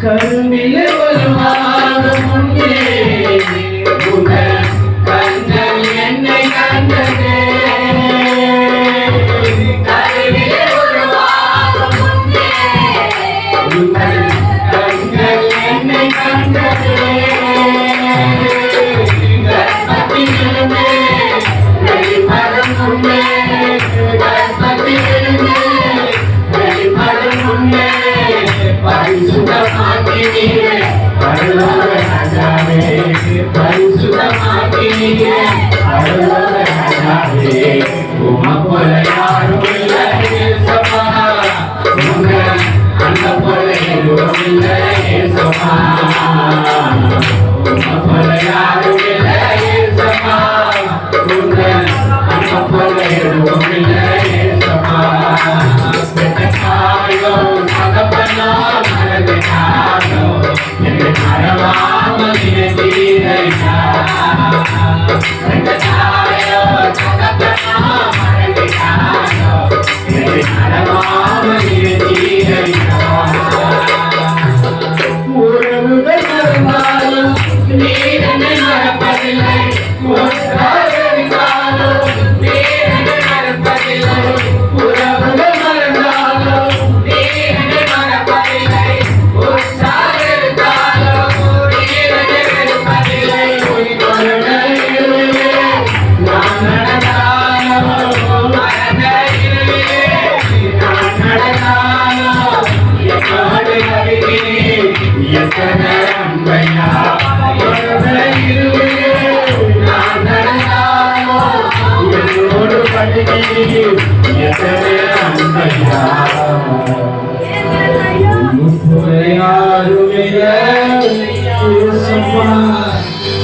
கருவிலே வருவாத முன்னே உங்கள் கண்கள் என்னை கண்டதே. கருவிலே வருவாத முன்னே உங்கள் கண்கள் என்னை கண்டதே. கற்பத்திலிருந்தே வெளிப்படும் முன்னே, கற்பத்திலிருந்தே வெளிப்படும் முன்னே பரிசுத்தமாக்கினீரே பரலோக ராஜாவே, பரிசுத்தமாக்கினீரே பரலோக ராஜாவே. உமப்போல யாரும் இல்லை இயேசுவா, உங்க அந்த போல எதுவும் இல்லை இயேசுவா. உமப்போல யாரும் இல்லை இயேசுவா, உங்க அந்த போல எதுவும் இல்லை இயேசுவா. என்னை மறவாமல் நினைத்தீரையா. என்னை மறவாமல் நினைத்தீரையா. உறவுகள் மறந்தாலும் நீர் என்னை மறப்பதில்லை,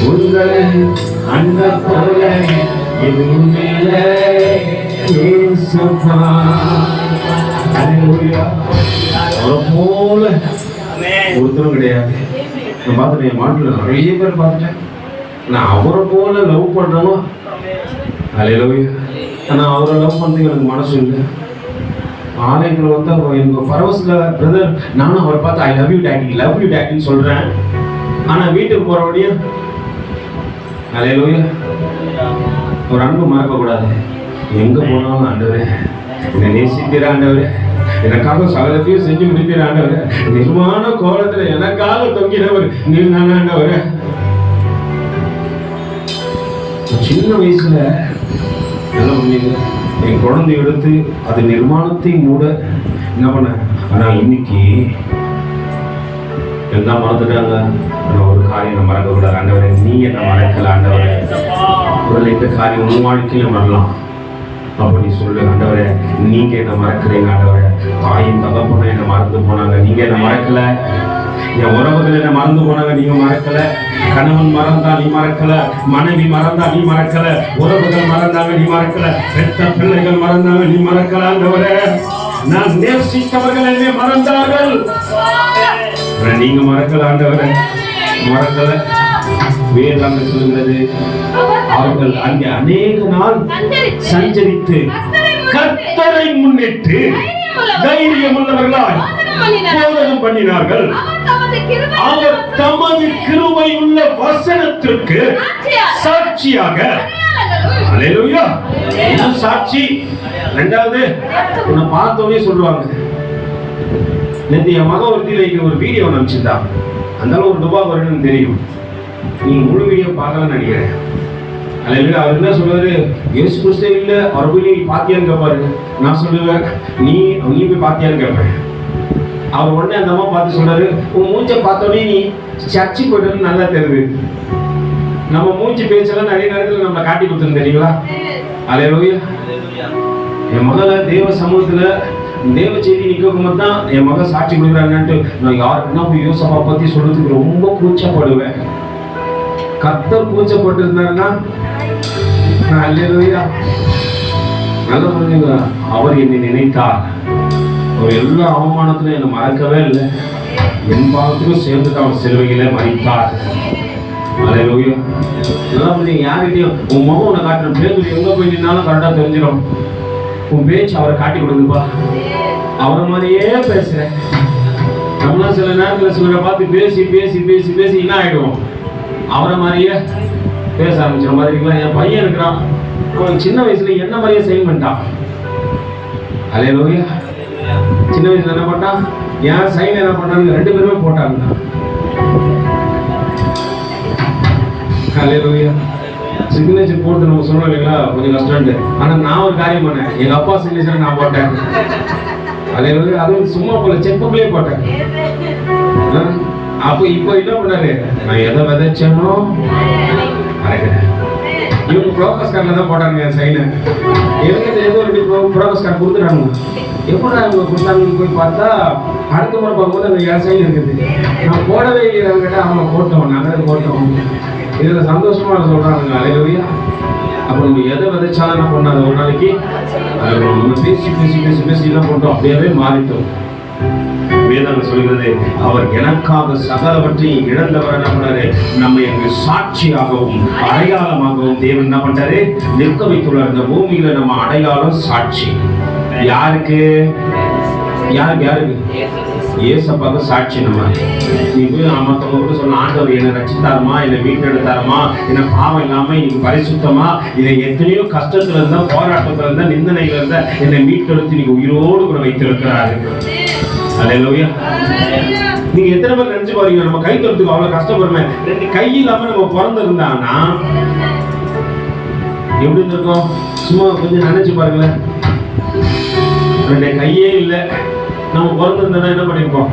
உங்களை அண்ண போல எதுவும் இல்லை இயேசுவா. அல்லேலூயா. அவரை போல ஒருத்தரும் கிடையாது. நான் பார்த்துட்டேன், என் மாட்டில் நிறைய பேர் பார்த்துட்டேன். நான் அவரை போல லவ் பண்றவோ அல்லேலூயா. ஆனால் அவரை லவ் பண்ணுறதுக்கு எனக்கு மனசு இல்லை. ஆலயத்தில் வந்து எனக்கு பரவசில் பிரதர், நானும் அவரை பார்த்து I love you daddy, love you டேடின்னு சொல்கிறேன். ஆனால் வீட்டுக்கு போகிறபடியும் அல்லேலூயா ஒரு அன்பு மறக்கக்கூடாது. எங்கே போனாலும் ஆண்டவரே என்னை நேசிக்கிற ஆண்டவரே, எனக்காக சகலத்தையும் செஞ்சு முடிக்கிற ஆண்டவரே, நிர்வாண கோலத்துல எனக்காக தொங்கினவர் நீங்க தானே ஆண்டவரே. சின்ன வயசுல என்ன பண்ணீங்க, என் குழந்தை எடுத்து அது நிர்மாணத்தை மூட என்ன பண்ண. ஆனா இன்னைக்கு எல்லாம் மறந்துட்டாங்க. ஒரு காரியம் மறக்க கூடாது. ஆண்டவரே, நீ என்ன மறக்கல ஆண்டவரே. ஒரு இந்த காரியம் உன் வாழ்க்கையில வரலாம். அப்ப நீ சொல்லு, ஆண்டவரே நீங்க என்ன மறக்கிறீங்க ஆண்டவரே. தாயும் தகப்பனும் என்ன மறந்து போனாங்க, நீங்க என்ன மறக்கல. என் உறவுகள் என்ன மறந்து போனாங்க, நீங்க மறக்கல. கணவன் மறந்தா நீ மறக்கல, மனைவி மறந்தா நீ மறக்கல, உறவுகள் மறந்தாங்க நீ மறக்கல, பெற்ற பிள்ளைகள் மறந்தாங்க நீ மறக்கல ஆண்டவரே. நான் நேசித்தவர்கள் என்னை மறந்தார்கள், நீங்க மறக்கல ஆண்டவரே, மறக்கல. வேதாங்க சொல்லுகிறது, அவர்கள் அங்கே அநேக நாள் சஞ்சரித்து கர்த்தரை முன்னிட்டு தைரியம் உள்ளவர்களாய் போதகம் பண்ணினார்கள். அவர் தமது கிருபை உள்ள வசனத்திற்கு சாட்சியாக. அல்லேலூயா. சாட்சி. இரண்டாவது, உன்னை பார்த்தோன்னே சொல்லுவாங்க. நேற்று என் மகன் ஒருத்தில ஒரு வீடியோ அனுப்பிச்சிருந்தா, அந்த ஒரு ரூபாய் வரும்னு தெரியும். நீ முழு வீடியோ பார்க்கலன்னு நினைக்கிறேன். அல்லேலூயா. அவர் என்ன சொல்றாரு, இயேசு கிறிஸ்து இல்ல, அவர் போய் நீ பாத்தியான்னு கேட்பாரு. நான் சொல்லுவேன், நீ போய் பாத்தியான்னு கேட்பேன். அவர் உடனே அந்த அம்மா பார்த்து சொல்றாரு, உன் மூஞ்ச பார்த்தோன்னே நீ சர்ச்சை போயிட்டு நல்லா தெரியுது. நம்ம மூஞ்சி பேச்செல்லாம் நிறைய நேரத்தில் நம்ம காட்டி கொடுத்துருந்தோம் தெரியுங்களா. அல்லேலூயா. என் மகளை தேவ சமூகத்துல தேவ செய்தி நிற்கும் தான் என் மகன் சாட்சி கொடுக்குறாங்கன்ட்டு நான் யாருக்குன்னா போய் யோசப்பா பத்தி சொல்றதுக்கு ரொம்ப கூச்சப்படுவேன். கர்த்தர் கூச்சப்பட்டு இருந்தாருன்னா அல்லேலூயா. நல்லா சொல்லுங்க, அவர் என்னை நினைத்தார். அவர் எல்லா அவமானத்திலும் என்னை மறக்கவே இல்லை. என் பாவத்துக்கும் சேர்ந்துட்டு அவர் சிலுவையில மறித்தார். அல்லேலூயா. நல்லா சொல்லுங்க, யார்கிட்டையும் உன் முகம் உன்னை காட்டுற பேர் எங்க போய் நின்னாலும் கரெக்டா தெரிஞ்சிடும். உன் பேச்சு அவரை காட்டி கொடுக்குப்பா. அவரை மாதிரியே பேசுறேன். நம்மளாம் சில நேரத்தில் சிலரை பார்த்து பேசி பேசி பேசி பேசி என்ன ஆயிடுவோம், அவரை மாதிரியே பேச ஆரம்பிச்சிட மாதிரிங்களா. என் பையன் இருக்கிறான், அவன் சின்ன வயசுல என்ன மாதிரியே சைன் பண்ணிட்டான். அல்லேலூயா. சின்ன வயசுல என்ன பண்ணான், என் சைன் என்ன பண்ணாங்க, ரெண்டு பேருமே போட்டாங்க. அல்லேலூயா. சிக்னேச்சர் போட்டு நம்ம சொல்றோம் இல்லைங்களா, கொஞ்சம் கஷ்டம். ஆனா நான் ஒரு காரியம் பண்ணேன், எங்க அப்பா சிக்னேச்சர் நான் போட்டேன். அல்லேலூயா. அது சும்மா போல செக் புக்லயே போட்டேன். அப்ப இப்போ என்ன பண்ணாரு, நான் எதை விதைச்சேனோ இவங்க ப்ரோக்ரஸ் கார்டில் தான் போட்டாங்க என் சைனை. எனக்கு ஏதோ ரெண்டு ப்ரோக்ரஸ் கார்டு கொடுத்துட்டாங்க. எப்படா இவங்க கொடுத்தாங்கன்னு போய் பார்த்தா அடுத்த முறை பார்க்கும்போது அந்த என் சைன் இருக்குது. நான் போடவே இல்லை கேட்டால் அவங்க போட்டோம், நாங்கள் போட்டோம். இதில் சந்தோஷமா சொல்றாங்க. அல்லேலூயா. அப்போ நம்ம எதை விதைச்சாலும் என்ன பண்ணாத ஒரு நாளைக்கு நம்ம பேசி பேசி பேசி பேசி என்ன போட்டோம், அப்படியே மாறிட்டோம். வேதம் சொல்கிறது, அவர் எனக்காக சகலவற்றையும் இழந்தவர் என்ன பண்ணாரு, நம்ம எங்க சாட்சியாகவும் அடையாளமாகவும் தேவன் என்ன பண்றாரு, நிற்க வைத்துள்ளார். இந்த பூமியில நம்ம அடையாளம் சாட்சி. யாருக்கு யாருக்கு யாருக்கு? ஏசப்பாக்கு சாட்சி. நம்ம நீ போய் மற்றவங்க சொன்ன, ஆண்டவர் என்னை ரட்சித்தாருமா, என்னை மீட்டெடுத்தாருமா, என்ன பாவம் இல்லாம இன்னைக்கு பரிசுத்தமா, இதை எத்தனையோ கஷ்டத்துல இருந்தா, போராட்டத்துல இருந்தா, நிந்தனையில இருந்தா என்னை மீட்டெடுத்து இன்னைக்கு உயிரோடு கூட வைத்திருக்கிறாரு. அல்லேலூயா. நீங்க எத்தனை பேர் நினைச்சு பாருங்க, நம்ம கை தொடுறதுக்கு அவ்வளவு கஷ்டப்படுமே. ரெண்டு கை இல்லாம நம்ம பிறந்திருந்தாங்கன்னா எப்படி இருக்கும், சும்மா கொஞ்சம் நினைச்சு பாருங்களேன். ரெண்டு கையே இல்லை, நம்ம பிறந்திருந்தோம்னா என்ன பண்ணிருப்போம்?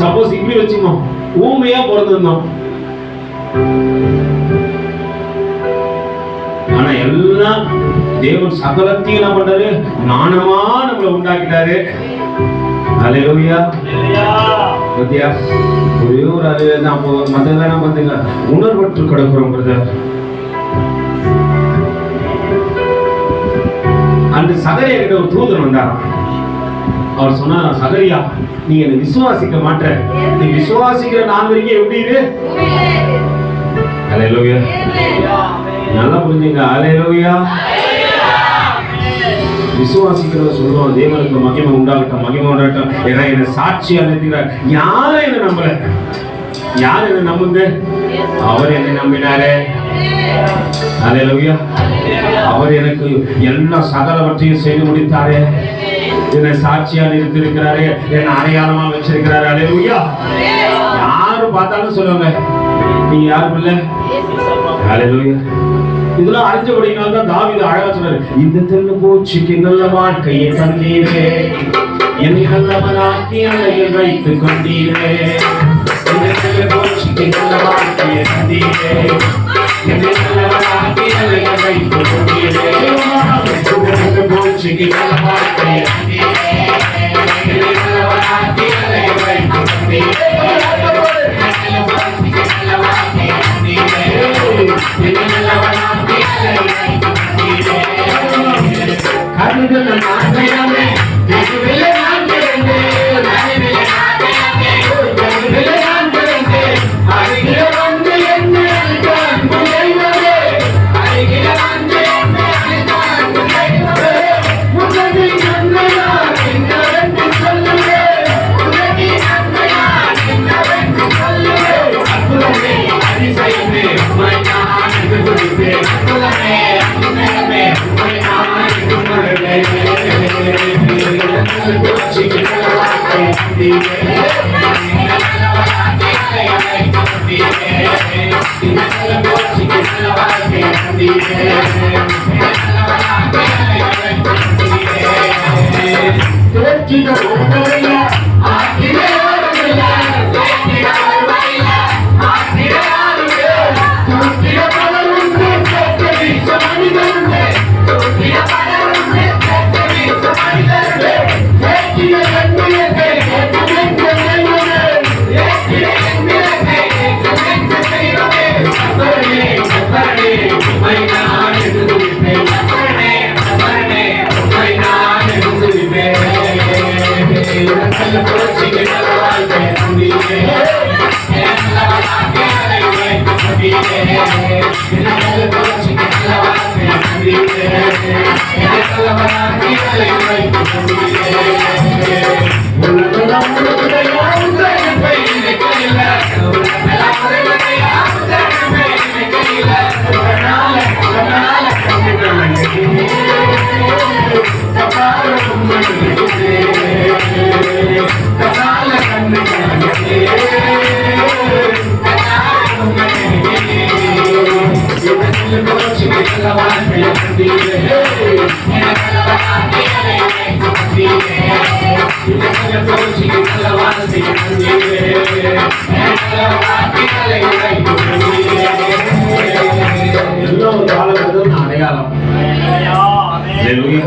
சப்போஸ் இப்படி வச்சுக்கோம், ஊமையா பிறந்திருந்தோம். ஆனா எல்லாம் தேவன் சகலத்தையும் என்ன பண்றாரு, ஞானமா நம்மளை உண்டாக்கிட்டாரு. அல்லேலூயா. பத்தியா, ஒரே ஒரு அது நான் மற்றதெல்லாம் பார்த்தீங்க உணர்வற்று கிடக்குறோம் பிரதர். அந்த சகரியா கிட்ட ஒரு தூதன் வந்தாராம். அவர் சொன்னா, சகரியா நீ என்னை விசுவாசிக்க மாட்ட, நீ விசுவாசிக்கிற நான் வரைக்கும் எப்படி இரு. அல்லேலூயா. நல்லா புரிஞ்சுங்க. அல்லேலூயா. விசுவாசிக்கிறத சொல்லுவோம், தேவனுக்கு மகிமை உண்டாகட்டும், மகிமை உண்டாகட்டும். ஏன்னா என்ன சாட்சியா நிறுத்துகிறார். யாரும் என்ன நம்பல, யார் என்ன நம்புங்க, அவர் என்னை நம்பினாரு. அல்லேலூயா. அவர் எனக்கு எல்லா சகலவற்றையும் செய்து முடித்தாரே. என்னை சாட்சியா நிறுத்திருக்கிறாரு, என்னை அடையாளமா வச்சிருக்கிறாரு. அல்லேலூயா. யாரு பார்த்தாலும் சொல்லுவாங்க, நீங்க யாரும் இல்ல. அல்லேலூயா. இதெல்லாம் அறிஞ்சபடினால தான் தாவீது அழகா சொன்னாரு, இந்த தென்னு பூச்சிக்கு நல்ல வாழ்க்கையை தந்தீரே, என்னை நல்லவனாக்கி அலையில் வைத்துக் கொண்டீரே. இந்த தென்னு பூச்சிக்கு நல்ல வாழ்க்கையை தந்தீரே, என்னை நல்லவனாக்கி அலையில் வைத்துக் கொண்டீரே. இந்த பூச்சிக்கு நல்ல வாழ்க்கையை தந்தீரே, என்னை நல்லவனாக்கி அலையில் வைத்துக் கொண்டீரே.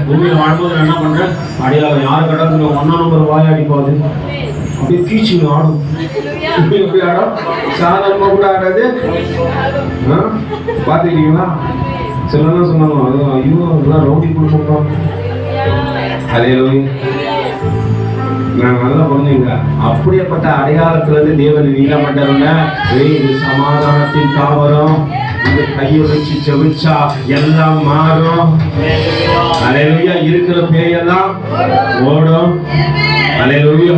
பூமியில வாழ்ம்போது என்ன பண்றேன், அடையாளம் யார் கடந்து 1 நம்பர் வாயாடி போகுது, அப்படியே கீச்சு ஆடும். எப்படி ஆடும்? சாதாரணமா கூட ஆடாது. பாத்துக்கிட்டீங்களா? சிலதான் சொன்னாங்க, அதுவும் ஐயோ அதெல்லாம் ரவுடி கொடுப்போம். அல்லேலூயா. நான் நல்லா புரிஞ்சுங்க. அப்படியேப்பட்ட அடையாளத்துல இருந்து தேவன் நீளப்பட்டவங்க, இது சமாதானத்தின் தாவரம், இது கையை வச்சு செவிச்சா எல்லாம் மாறும். அல்லேலூயா. இருக்கிற பேயெல்லாம் ஓடும். அல்லேலூயா.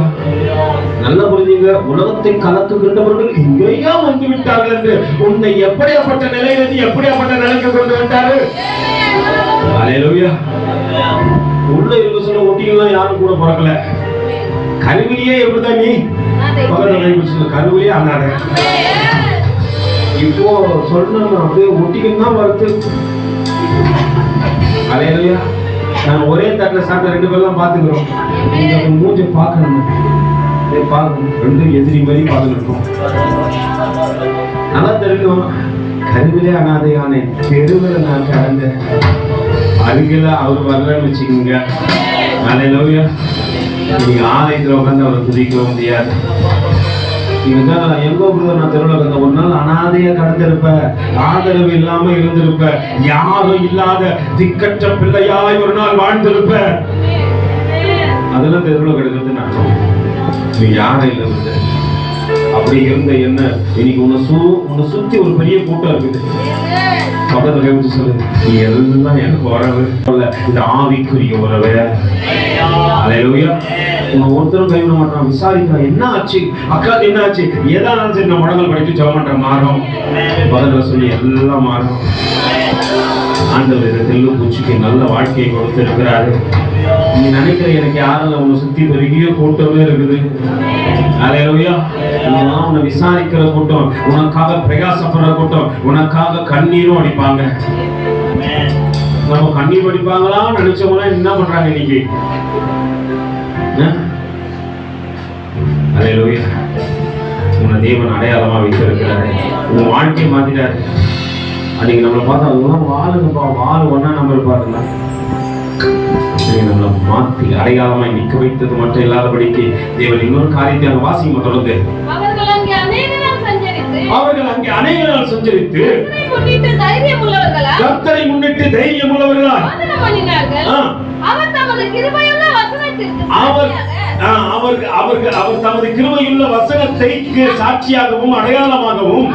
நல்லா புரிஞ்சுங்க. உலகத்தை கலக்குகின்றவர்கள் இங்கேயா வந்து விட்டார்கள் என்று உன்னை எப்படியாப்பட்ட நிலையிலிருந்து எப்படியாப்பட்ட நிலைக்கு கொண்டு வந்தாரு. அல்லேலூயா. உள்ள இருக்க சொல்ல ஒட்டிகள்லாம் யாரும் கூட பிறக்கல. கருவிலேயே எப்படிதான் நீ கருவிலேயே அண்ணாட. இப்போ சொல்லணும் அப்படியே ஒட்டிகள் தான் வருது. அல்லேலூயா. நான் ஒரே தட்டில் சாப்பிட்ட 2 பேர்லாம் பார்த்துக்கிறோம். நீங்க மூஞ்சி பார்க்கணும், பார்க்கணும். 2 எதிரி மாதிரி பார்த்துருக்கோம். நல்லா தெரியும். கருவிலே அனாதையான தெருவில் நான் கடந்தேன். அருகில அவர் வரலன்னு வச்சுக்கோங்க. அல்லேலூயா. நீங்க ஆலயத்தில் உட்காந்து அவரை துதிக்க முடியாது. நீங்க எங்க நான் தெருவில் இருந்த ஒரு நாள் அனாதையா கடந்திருப்ப, ஆதரவு இல்லாம இருந்திருப்ப, யாரும் இல்லாத திக்கற்ற பிள்ளையாய் ஒரு நாள் வாழ்ந்திருப்ப. அதெல்லாம் தெருவில் கிடக்குதுன்னு அர்த்தம். நீ யாரும் இல்லை. அப்படி இருந்த என்ன இன்னைக்கு உன்னை சுத்தி ஒரு பெரிய கூட்டம் இருக்குது. பக்கத்துல கைவிட்டு சொல்லு, நீ எல்லாம் எனக்கு வரவு. இது ஆவிக்குரிய உறவு. அல்லேலூயா. உன்னை ஒருத்தரும் கைவிட மாட்டான். விசாரிக்கிறான், என்ன ஆச்சு அக்கா, என்ன ஆச்சு, ஏதானாலும் சரி நான் முடங்கள் படித்து ஜெபம் பண்றேன், மாறும். பக்கத்துல சொல்லி எல்லாம் மாறும். ஆண்டவர் இந்த தெல்லு பூச்சிக்கு நல்ல வாழ்க்கையை கொடுத்திருக்கிறாரு. நீ நினைக்கிற எனக்கு யாரும் உன்னை சுத்தி பெரிய கூட்டமே இருக்குது. அல்லேலூயா. உன்னை விசாரிக்கிற கூட்டம், உனக்காக பிரயாசப்படுற கூட்டம், உனக்காக கண்ணீரும் அடிப்பாங்க. நம்ம கண்ணீர் அடிப்பாங்களா நினைச்சவங்களா என்ன பண்றாங்க இன்னைக்கு? அல்லேலூயா. உன்னை தேவன் அடையாளமா வைத்திருக்கிறாரு. உன் வாழ்க்கையை மாத்திட்டாரு. அன்னைக்கு நம்மளை பார்த்தா அதெல்லாம் வாழுங்கப்பா, வாழு ஒன்னா நம்ம இருப்பாருங்களா? நம்மளை மாத்தி அடையாளமாய் நிக்க வைத்தது மட்டும் இல்லாதபடிக்கு தேவன் இன்னொரு காரியத்தை அங்க வாசிக்க தொடர்ந்து அவர்கள் அங்கே அநேக நாள் சஞ்சரித்து கர்த்தரை முன்னிட்டு தைரியம் உள்ளவர்களா அவர் தமது கிருபையுள்ள வசனத்தைக்கு சாட்சியாகவும் அடையாளமாகவும்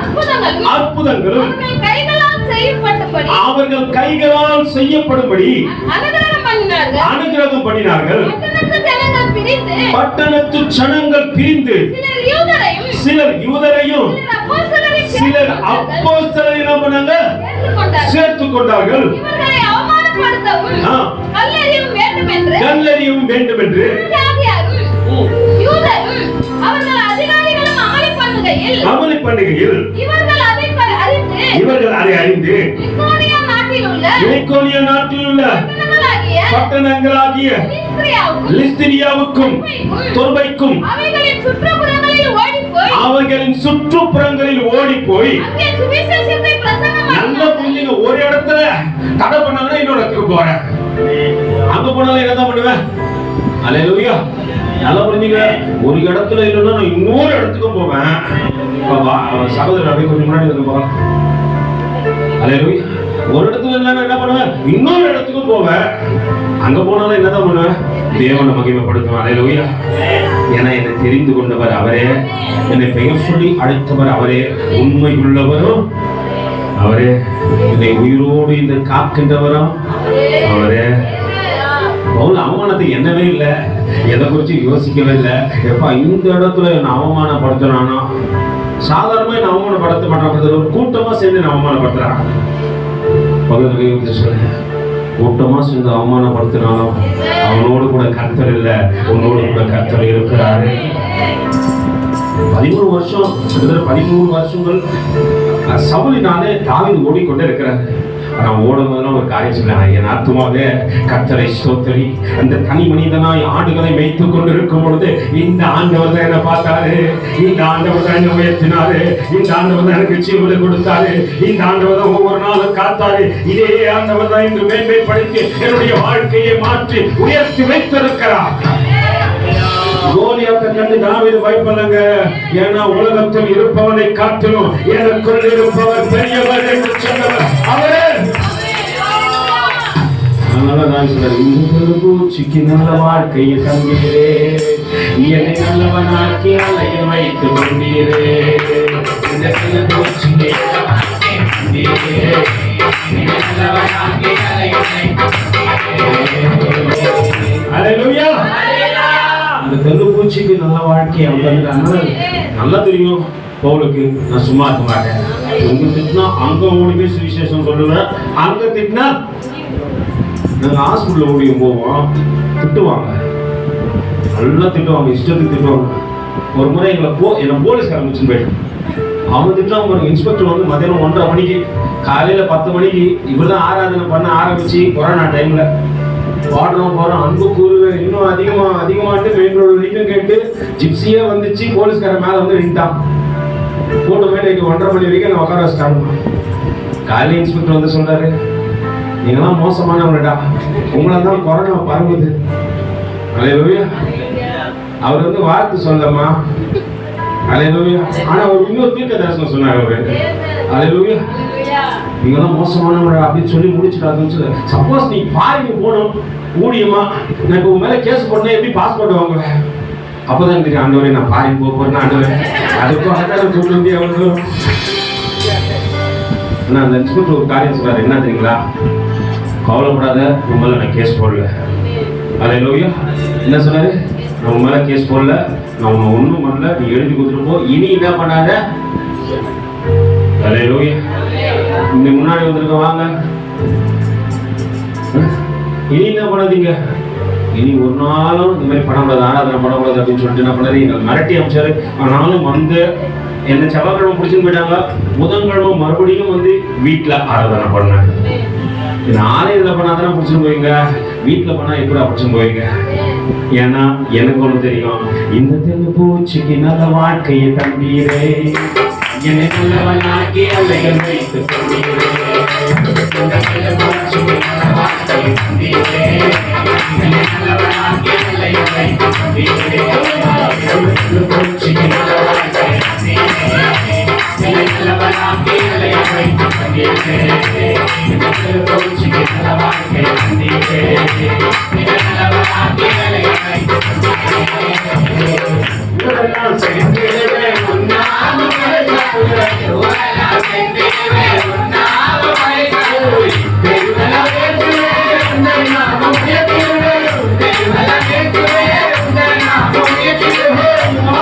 அற்புதங்களும் அவர்கள் கைகளால் செய்யப்படும்படி அனுகிரகம் பண்ணினார்கள். பட்டணத்து ஜனங்கள் பிரிந்து சிலர் யூதரையும் சிலர் அப்போஸ்தலரையும் சேர்த்துக் கொண்டார்கள். கல்லெறியவும் வேண்டும் என்று அமளி பண்ணுகையில் இவர்கள் அதை அறிந்து இக்கோனியா நாட்டில் உள்ள பட்டணங்களாகிய லிஸ்திரியாவுக்கும் தொர்பைக்கும் அவைகளின் சுற்றுப்புறங்களில் ஓடி போய் நல்ல புள்ளிங்க ஒரு இடத்துல தடை பண்ணாலும் இன்னொரு இடத்துக்கு போறேன். அங்க போனாலும் என்னதான் பண்ணுவேன்? அல்லேலூயா. நல்லா புரிஞ்சுங்க. ஒரு இடத்துல இல்லைன்னா நான் இன்னொரு இடத்துக்கு போவேன். சகோதரர் அப்படியே கொஞ்சம் முன்னாடி வந்து போறேன். அல்லேலூயா. ஒரு இடத்துல இல்லைன்னா என்ன பண்ணுவேன்? இன்னொரு இடத்துக்கு போவேன். அங்க போனாலும் என்னதான் பண்ணுவேன்? தேவனை மகிமைப்படுத்துவேன். அல்லேலூயா. ஏன்னா என்னை தெரிந்து கொண்டவர் அவரே, என்னை பெயர் சொல்லி அழைத்தவர் அவரே, உண்மை உள்ளவரும் அவரே, என்னை உயிரோடு இந்த காக்கின்றவரும் அவரே. பவுல் அவமானத்தை என்னவே இல்லை, எதை குறிச்சு யோசிக்கவே இல்லை. எப்ப இந்த இடத்துல என்ன அவமானப்படுத்துறானோ, சாதாரணமா என்ன அவமானப்படுத்த மாட்டான், ஒரு கூட்டமா சேர்ந்து என்ன அவமானப்படுத்துறான். கூட்டமா சேர்ந்து அவமானப்படுத்தினாலும் அவனோடு கூட கர்த்தர் இல்ல, உன்னோடு கூட கர்த்தர் இருக்கிறாரு. 13 வருஷம், 13 வருஷங்கள் சவுலினாலே தாவீது ஓடிக்கொண்டே இருக்கிறார். ஆனா ஓடும் போதெல்லாம் ஒரு காரியம் சொல்ல, என் ஆத்துமாவே கர்த்தரை ஸ்தோத்திரி. அந்த தனி மனிதனாய் ஆடுகளை மேய்த்துக் கொண்டிருக்கும் பொழுது இந்த ஆண்டவர் தான் என்ன பார்த்தாரு, இந்த ஆண்டவர் தான் என்ன உயர்த்தினாரு, இந்த ஆண்டவர் தான் எனக்கு ஜீவனை கொடுத்தாரு, இந்த ஆண்டவர் தான் ஒவ்வொரு நாளும் காத்தாரு. இதே ஆண்டவர் தான் இன்று மேன்மைப்படுத்தி என்னுடைய வாழ்க்கையை மாற்றி உயர்த்தி வைத்திருக்கிறார். கோலியாத்தை கண்டு தாவீது பயப்படலங்க. ஏன்னா உலகத்தில் இருப்பவனை காட்டிலும் எனக்குள் இருப்பவர் பெரியவர் என்று சொன்னவர் அவரே. அதனால நான் சொல்றேன், இந்த பூச்சிக்கு நல்ல வாழ்க்கையை தந்தீரே, என்னை நல்லவனாக்கி அலையில் வைத்து கொண்டீரே. இந்த பூச்சிக்கு அல்லேலூயா. அந்த தெருப்பூச்சிக்கு நல்ல வாழ்க்கையை அவங்க நல்லா தெரியும். பவுலுக்கு நான் சும்மா இருக்க மாட்டேன், உங்க திட்டினா அங்க ஓடி போய் சுவிசேஷம் சொல்லுவேன், அங்க திட்டினா நாங்க ஹாஸ்பிட்டல் ஓடி போவோம், திட்டுவாங்க, நல்லா திட்டுவாங்க, இஷ்டத்துக்கு திட்டுவாங்க. ஒரு முறை என்னை போலீஸ்காரங்க வச்சுன்னு போயிட்டேன். அவங்க திட்டம் இன்ஸ்பெக்டர் வந்து மதியானம் 1:30 மணிக்கு, காலையில 10 மணிக்கு இப்படிதான் ஆராதனை பண்ண ஆரம்பிச்சு கொரோனா டைம்ல பாடுறோம் போறோம். அன்பு கூறுவே இன்னும் அதிகமாட்டு மெயின் ரோடு வரைக்கும் கேட்டு ஜிப்சியே வந்துச்சு. போலீஸ்காரன் மேல வந்து நின்ட்டான். கூட்டமே இன்னைக்கு 1:30 மணி வரைக்கும் நான் உட்கார வச்சிட்டாங்க. காலையில் இன்ஸ்பெக்டர் வந்து சொல்றாரு, நீங்களாம் மோசமானவங்கடா, உங்களை தான் கொரோனா பரவுது. அல்லேலூயா. அவர் வந்து வார்த்தை சொல்லமா, அல்லேலூயா. ஆனா அவர் இன்னொரு தீர்க்க தரிசனம் சொன்னார் அவரு. அல்லேலூயா. நீங்களாம் மோசமானவங்க அப்படின்னு சொல்லி முடிச்சுட்டாங்க. சப்போஸ் நீ ஃபாரின் போகணும் ஊழியமா, நான் இப்போ உங்க மேல கேஸ் போட்டேன், எப்படி பாஸ்போர்ட் வாங்குவேன்? அப்பதான் தெரியும், ஆண்டவரே நான் ஃபாரின் போக போறேன் ஆண்டவரே, அதுக்கும் அதான் கூப்பிட முடியாது. ஆனா அந்த இன்ஸ்பெக்டர் ஒரு காரியம் சொல்றாரு, என்ன தெரியுங்களா? கவலைப்படாத, உங்க மேல நான் கேஸ் போடல. அல்லேலூயா. என்ன சொன்னாரு? நான் உங்க மேல கேஸ் போடல, நான் உன்னை ஒண்ணும் பண்ணல, நீ எழுதி கொடுத்துட்டு போ, இனி என்ன பண்ணாத. அல்லேலூயா. இங்க முன்னாடி வந்திருக்க வாங்க, இனி என்ன பண்ணாதீங்க, இனி ஒரு நாளும் இந்த மாதிரி பண்ணக்கூடாது, ஆராதனை பண்ணக்கூடாது அப்படின்னு சொல்லிட்டு என்ன பண்ணாரு, எங்களை மிரட்டி அமைச்சாரு. ஆனாலும் வந்து என்ன செவ்வாய்க்கிழமை பிடிச்சுன்னு போயிட்டாங்க. புதன்கிழமை மறுபடியும் வந்து வீட்டில் ஆராதனை பண்ணேன். ஆலயத்தில் பண்ணாதானே பிடிச்சுன்னு போவீங்க, வீட்டில் பண்ணா எப்படி பிடிச்சுன்னு போவீங்க? ஏன்னா எனக்கு ஒன்று தெரியும், இந்த தெரு பூச்சிக்கு நல்ல வாழ்க்கையை தந்தீரே, என்னை நல்லவனாக்கி அலைகள் வைத்து கொண்டீரே, இந்த தெரு பூச்சிக்கு நல்ல வாழ்க்கையை தந்தீரே, என்னை நல்லவனாக்கி அலைகள் வைத்து கொண்டீரே, இந்த தெரு பூச்சிக்கு நல்ல வாழ்க்கையை தந்தீரே, என்னை நல்லவனாக்கி அலைகள் வைத்து கொண்டீரே, இந்த தெரு பூச்சிக்கு நல்ல வாழ்க்கையை தந்தீரே, என்னை நல்லவனாக்கி அலைகள் வைத்து கொண்டீரே. உலகம் சென்றே உன்னாம மறைசாவுரை, உலகம் சென்றே உன்னாம மறைசாவுரை, பெருமளவேசுவே உன்னை நாமம் உயர்த்திடுவே, பெருமளவேசுவே உன்னை நாமம் உயர்த்திடுவே,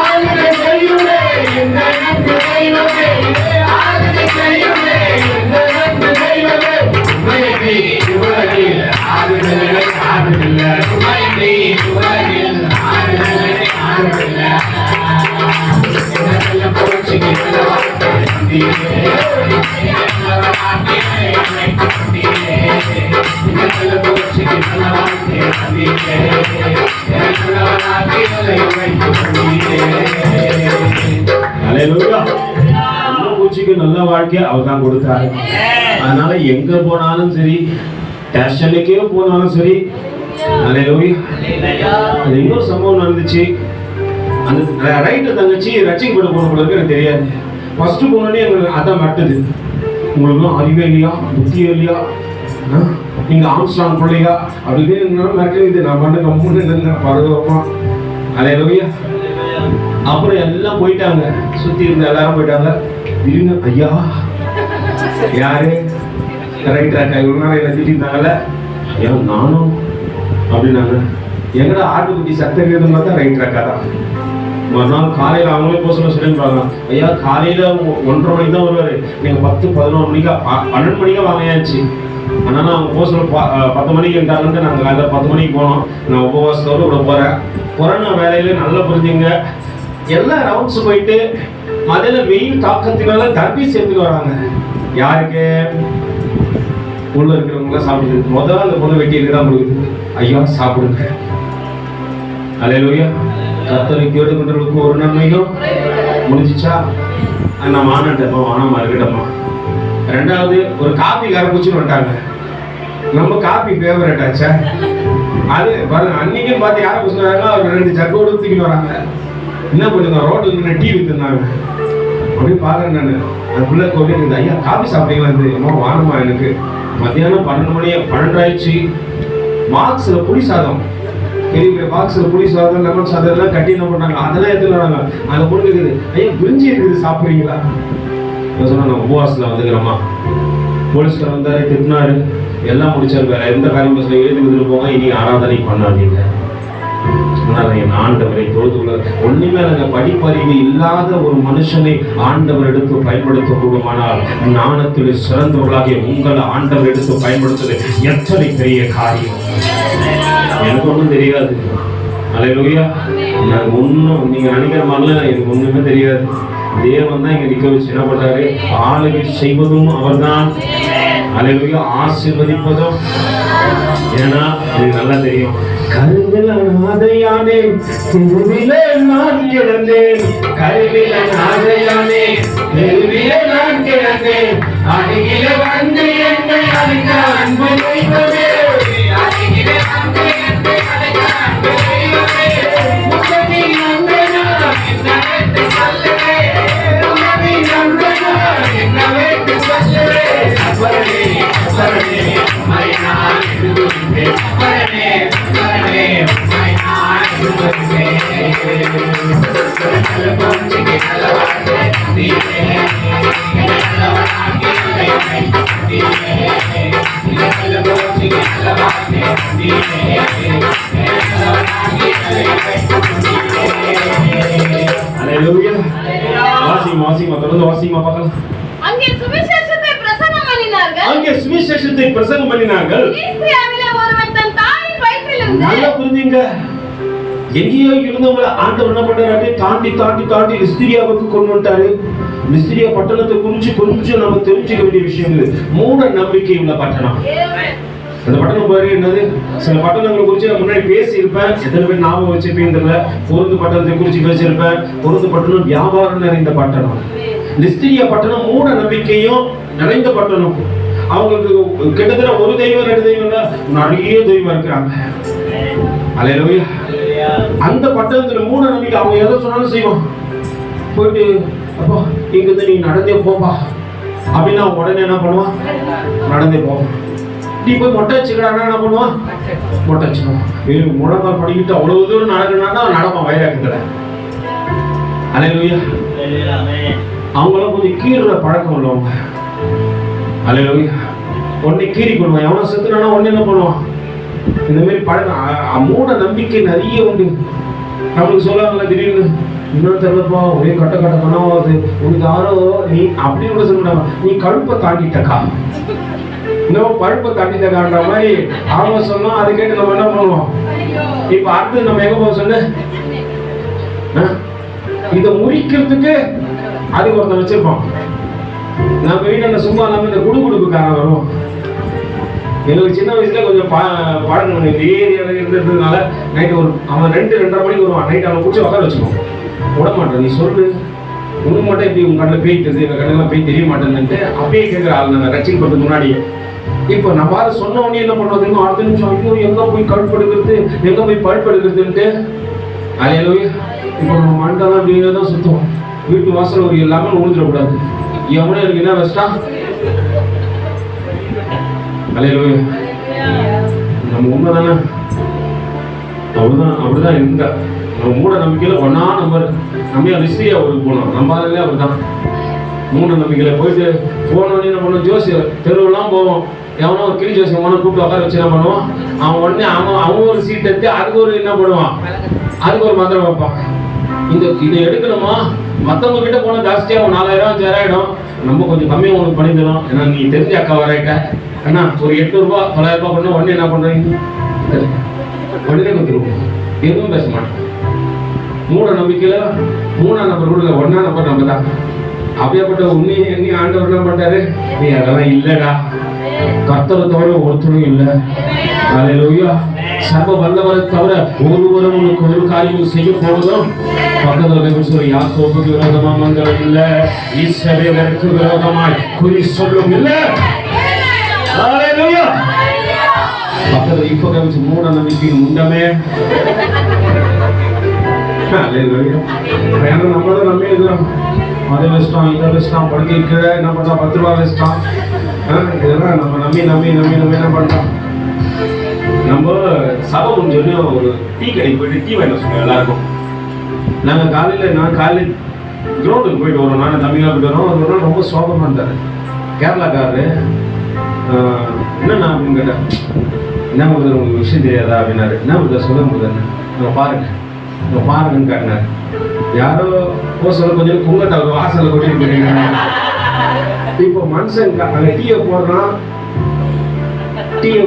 ஆளுகை செய்யுமே இந்த நன்மை தெய்வமே, ஆளுகை செய்யுமே இந்த நன்மை தெய்வமே, உம்மை உலகில் ஆளுகளை ஆளுகில்லை, உம்மை உலகில் ஆளுகளை ஆளுகில்லை, நல்ல பூச்சிக்கு நல்ல வாழ்க்கை தந்தீரே, நல்ல பூச்சிக்கு நல்ல வாழ்க்கை தந்தீரே, நல்ல பூச்சிக்கு நல்ல வாழ்க்கை அவர் தான் கொடுத்தாரு. அதனால எங்க போனாலும் சரி, ஸ்டேஷனுக்கே போனாலும் சரி, இன்னொரு சம்பவம் நடந்துச்சு. அந்த ரைட்டு தங்கச்சி ரச்சிக்கப்பட போன பிள்ளைக்கு எனக்கு தெரியாது. ஃபர்ஸ்ட் போனோடனே எங்களுக்கு அதான் மட்டது, உங்களுக்குலாம் அறிவே இல்லையா, புத்தியே இல்லையா, நீங்க ஆம்ஸ்ட்ராங் பிள்ளையா அப்படின்னு மிரட்டுது. நான் பண்ண கம்முன்னு இருந்தேன் பரவாயில்லமா. அலையலோயா. அப்புறம் எல்லாம் போயிட்டாங்க, சுத்தி இருந்த எல்லாரும் போயிட்டாங்க. திடீர்னு ஐயா யாரு ரைட் ராக்கா இவ்வளவு நேரம் என்ன திட்டிருந்தாங்கல்ல, ஏன் நானும் அப்படின்னாங்க. எங்கடா ஆட்டுக்குட்டி சத்தம் கேட்டு பார்த்தா ரைட் ராக்கா தான். மறுநாள் காலையில் அவங்களே போக சொல்லிருப்பாங்க, ஐயா காலையில 1:30 மணிக்கு தான் வருவாரு, நீங்க 10-11 மணிக்கா 12 மணிக்கா வாங்கியாச்சு. அதனால அவங்க போக சொல்ல 10 மணிக்கு இருந்தாங்கன்ட்டு நாங்கள் காலையில் 10 மணிக்கு போனோம். நான் உபவாசத்தோடு கூட போறேன். கொரோனா வேலையில நல்லா புரிஞ்சுங்க, எல்லா ரவுண்ட்ஸ் போயிட்டு அதில் வெயில் தாக்கத்தினால தர்பீஸ் சேர்த்துட்டு வராங்க. யாருக்கு உள்ள இருக்கிறவங்க சாப்பிடுது. முதல்ல அந்த பொண்ணு வெட்டி இருக்குதான் முடியுது, ஐயா சாப்பிடுங்க. அல்லேலூயா. கர்த்தரை கேட்டுக்கொண்டவர்களுக்கு ஒரு நன்மையும் முடிஞ்சிச்சா? நான் வானட்டப்பா வானமா இருக்கட்டம்மா. ரெண்டாவது ஒரு காப்பி கரப்புச்சுன்னு வந்துட்டாங்க. நம்ம காப்பி ஃபேவரட் ஆச்சா? அது பாருங்க, அன்னைக்கும் பார்த்து யாரை குடிச்சுறாங்க, அவர் 2 ஜக்கோடு தூக்கிட்டு வராங்க. என்ன பண்ணுங்க, ரோட்டுக்கு டீ வித்துருந்தாங்க. அப்படியே பாக்குறேன் நான், அந்த பிள்ளை கோவில் ஐயா காப்பி சாப்பிட்டீங்களா? அம்மா வானமா எனக்கு மத்தியானம் 12 ஆயிடுச்சு. பாக்ஸ்ல புளி சாதம், பெரிய பாக்ஸ்ல புளி சாதம், லெமன் சாதம் எல்லாம் கட்டி என்ன பண்ணாங்க, அதெல்லாம் எடுத்துட்டு வராங்க. அந்த பொண்ணு இருக்குது, ஐயா பிரிஞ்சி இருக்குது சாப்பிட்றீங்களா? சொன்னா நான் உபவாசத்துல வந்துக்கிறோமா. போலீஸ்கார் வந்தாரு, திட்டினாரு, எல்லாம் முடிச்சாரு. வேற எந்த காரியம் பஸ்ல எழுதி போங்க, இனி ஆராதனை பண்ணாதீங்க. என் ஆண்டவரை தொழுதுள்ள ஒண்ணுமே நாங்க படிப்பறிவு இல்லாத ஒரு மனுஷனை ஆண்டவர் எடுத்து பயன்படுத்த கூடுமானால், ஞானத்தில் சிறந்தவர்களாகிய உங்களை ஆண்டவர் எடுத்து பயன்படுத்துவது எத்தனை பெரிய காரியம். எனக்கு ஒன்றும் தெரியாது. அல்லேலூயா. நான் ஒன்றும் நீங்க நினைக்கிற மாதிரிலாம் எனக்கு ஒண்ணுமே தெரியாது. தேவன் தான் இங்க நிக்க வச்சு என்ன பண்றாரு, ஆளுகை செய்வதும் அவர்தான். அல்லேலூயா. ஆசீர்வதிப்பதும். ஏன்னா எனக்கு நல்லா தெரியும், கருவில நாதையானே தெருவிலே நான் கிடந்தேன், கருவில நாதையானே தெருவிலே நான் கிடந்தேன், அருகில வந்து என்னை அழைத்த அன்பு தெய்வமே, அருகில வந்து என்னை அழைத்த அன்பு தெய்வமே, உதவி நந்தனா என்னவென்று சொல்லுவே, உதவி நந்தனா என்னவென்று சொல்லுவே, அவரே அவரே மைனால் இருந்தே, அவரே அவரே மைனால் இருந்தே, நல்ல பூச்சிக்கு நல்ல வாழ்க்கை தந்தீரே, நல்லவனாகி என்னை தந்தீரே, நல்ல பூச்சிக்கு நல்ல வாழ்க்கை தந்தீரே, நல்லவனாகி என்னை தந்தீரே. அல்லேலூயா. வாசிமா தொடர்ந்து வாசிமா பார்க்கலாம். அங்கே சுவிசேஷத்தை பிரசங்கம் பண்ணினார்கள். அங்கே சுவிசேஷத்தை பிரசங்கம் பண்ணினார்கள். இஸ்ரவேலிலே ஒருவன் தன் தாயின் வயிற்றிலிருந்து நல்லா புரிஞ்சுங்க. எங்கேயோ இருந்தவங்களை ஆண்டவர் என்ன பண்றாரு, தாண்டி தாண்டி தாண்டி லிஸ்திரியாவுக்கு கொண்டு வந்துட்டாரு. லிஸ்திரியா பட்டணத்தை குறிச்சு கொஞ்சம் நம்ம தெரிஞ்சுக்க வேண்டிய விஷயம் இது. மூட நம்பிக்கை உள்ள பட்டணம். அந்த பட்டணம் பேரு என்னது? சில பட்டணங்களை குறிச்சு நான் முன்னாடி பேசியிருப்பேன். எத்தனை பேர் ஞாபகம் வச்சிருப்பேன் தெரியல. பொருந்து பட்டணத்தை குறிச்சு பேசியிருப்பேன். பொருந்து பட்டணம் வியாபாரம் நிறைந்த பட்டணம். லிஸ்திரியா பட்டணம் மூட நம்பிக்கையும் நிறைந்த பட்டணம். அவங்களுக்கு கிட்டத்தட்ட ஒரு தெய்வம் ரெண்டு தெய்வம் நிறைய தெய்வம் இருக்கிறாங்க. அல்லேலூயா. அந்த பட்டணத்துல மூட நம்பிக்கை. அவங்க எதை சொன்னாலும் செய்வோம். போயிட்டு அப்போ இங்கிருந்து நீ நடந்தே போப்பா அப்படின்னா உடனே என்ன பண்ணுவான்? நடந்தே போவான். நீ போய் மொட்டை வச்சுக்கிறான்னா என்ன பண்ணுவான்? மொட்டை வச்சுக்குவான். முழங்கால் படிக்கிட்டு அவ்வளவு தூரம் நடக்கணும்னா நடப்பான் வைராக்கத்துல. அல்லேலூயா. அவங்களாம் கொஞ்சம் கீறுற பழக்கம் உள்ளவங்க. அல்லேலூயா. உடனே கீறி கொள்வான். எவனை செத்துனா உடனே என்ன பண்ணுவான்? இந்த மாதிரி பழக்கம் மூட நம்பிக்கை நிறைய உண்டு. நம்மளுக்கு சொல்லுவாங்கல்ல, திடீர்னு இன்னும் தெரியலப்பா ஒரே கட்ட கட்ட கனவாது உனக்கு யாரோ நீ அப்படி கூட சொல்ல, நீ கழுப்பை தாண்டிட்டக்கா, இன்னும் பழுப்பை தாண்டிட்டக்கான்ற மாதிரி அவங்க சொன்னோம். அதை கேட்டு நம்ம என்ன பண்ணுவோம்? இப்ப அடுத்து நம்ம எங்க போக சொன்ன இதை முறிக்கிறதுக்கு அதுக்கு ஒருத்தன் வச்சிருப்போம். நம்ம வீட்டில் சும்மா நம்ம இந்த குடுகுடுப்புக்காரன் வரும். எங்களுக்கு சின்ன வயசுல கொஞ்சம் பழக்கம் இந்த ஏரியாவில் இருந்ததுனால நைட்டு ஒரு அவன் 2-2:30 மணிக்கு வருவான். நைட்டு அவனை பிடிச்சி உட்கார வச்சுக்கோம். விட மாட்டேன். நீ சொல்லு, உனக்கு மட்டும் எப்படி உங்க கண்ணில் பேய் தெரியுது, எங்கள் கண்ணெல்லாம் பேய் தெரிய மாட்டேன்னுட்டு அப்படியே கேட்குற ஆள் நாங்கள் ரசிக்க போகிறதுக்கு முன்னாடி. இப்போ நான் பாரு சொன்ன உடனே என்ன பண்ணுறதுன்னு அடுத்த நிமிஷம் ஐயோ எங்கே போய் கழுப்படுக்கிறது, எங்கே போய் பழுப்படுக்கிறதுன்ட்டு. அல்லேலூயா. இப்போ நம்ம மண்டெல்லாம் அப்படியே தான் சுற்றுவோம். வீட்டு வாசல் ஒரு எல்லாமே விழுந்துடக்கூடாது. எவனே எனக்கு என்ன வச்சிட்டா? அல்லேலூயா. நம்ம உண்மை தானே? அப்படிதான் இருந்தா நம்ம மூட நம்பிக்கையில ஒன்னா நம்பர். நம்ம லிஸ்திரியா ஊருக்கு போனோம். நம்ம ஆளுங்களே அப்படிதான் மூட நம்பிக்கையில போயிட்டு போனோடனே என்ன பண்ணுவோம்? ஜோசியர் தெருவெல்லாம் போவோம். எவனோ ஒரு கிளி ஜோசியமான கூப்பிட்டு உட்கார வச்சு என்ன பண்ணுவான்? அவன் உடனே அவன் ஒரு சீட் எடுத்து அதுக்கு ஒரு என்ன பண்ணுவான்? அதுக்கு ஒரு மந்திரம் வைப்பான். இதை எடுக்கணுமா? மற்றவங்க கிட்ட போனால் ஜாஸ்தியாகும், 4000 5000. நம்ம கொஞ்சம் கம்மியாக உங்களுக்கு பண்ணி தரோம். ஏன்னா நீ தெரிஞ்ச அக்கா வராயிட்ட அண்ணா ஒரு 800 ரூபாய் 900 ரூபாய் பண்ண உடனே என்ன பண்றீங்க? உடனே கொடுத்துருவோம். எதுவும் பேச மாட்டோம். மூட நம்பிக்கையில 3ஆம் நம்பர் கூட இல்லை, 1ஆம் நம்பர் நம்ம தான். அப்படியேப்பட்ட உண்மையை எண்ணி ஆண்டவர் என்ன பண்றாரு? நீ அதெல்லாம் இல்லடா, கர்த்தரை தவிர ஒருத்தரும் இல்லை. அல்லேலூயா. சர்வ வல்லவரை தவிர ஒருவரும் உனக்கு ஒரு காரியம் செய்ய போவதும் பக்கத்தில் யாக்கோபுக்கு விரோதமா மந்திரம் இல்லை, இஸ்ரவேலருக்கு விரோதமாய் குறி சொல்லும் இல்லை. அல்லேலூயா. பக்கத்தில் இப்ப கவிச்சு மூட நம்பிக்கையின் முண்டமே. அல்லேலூயா. நம்மளும் நம்பி இருக்கிறோம். அதை வச்சிட்டோம், இதை வச்சிட்டோம், படுக்கை கீழே என்ன பண்றோம்? 10 ரூபா வச்சிட்டோம். இதெல்லாம் நம்ம நம்பி நம்பி நம்பி நம்பி என்ன பண்றோம்? நம்ம சபை சொல்லி ஒரு டீ கடைக்கு போயிட்டு டீ வாங்கிட்டு சொல்லுவோம் எல்லாருக்கும். நான் காலையில் கிரவுண்டுக்கு போயிட்டு வரோம். நானும் தம்பியாக போயிட்டு வரோம். ஒரு நாள் ரொம்ப சோகமாக இருந்தார் கேரளாக்காரரு. என்னண்ணா அப்படின்னு கேட்டேன். என்ன முதல் உங்களுக்கு விஷயம் தெரியாதா அப்படின்னாரு. என்ன முதல் சொல்ல முதல் நம்ம பாருங்கன்னு காட்டினார். யாரோ சொல்ல கொஞ்சம் குங்கட்ட வாசலில் கொட்டிட்டு போயிட்டீங்க. இப்போ மனுஷன் அங்கே டீயை போடுறான், டீயை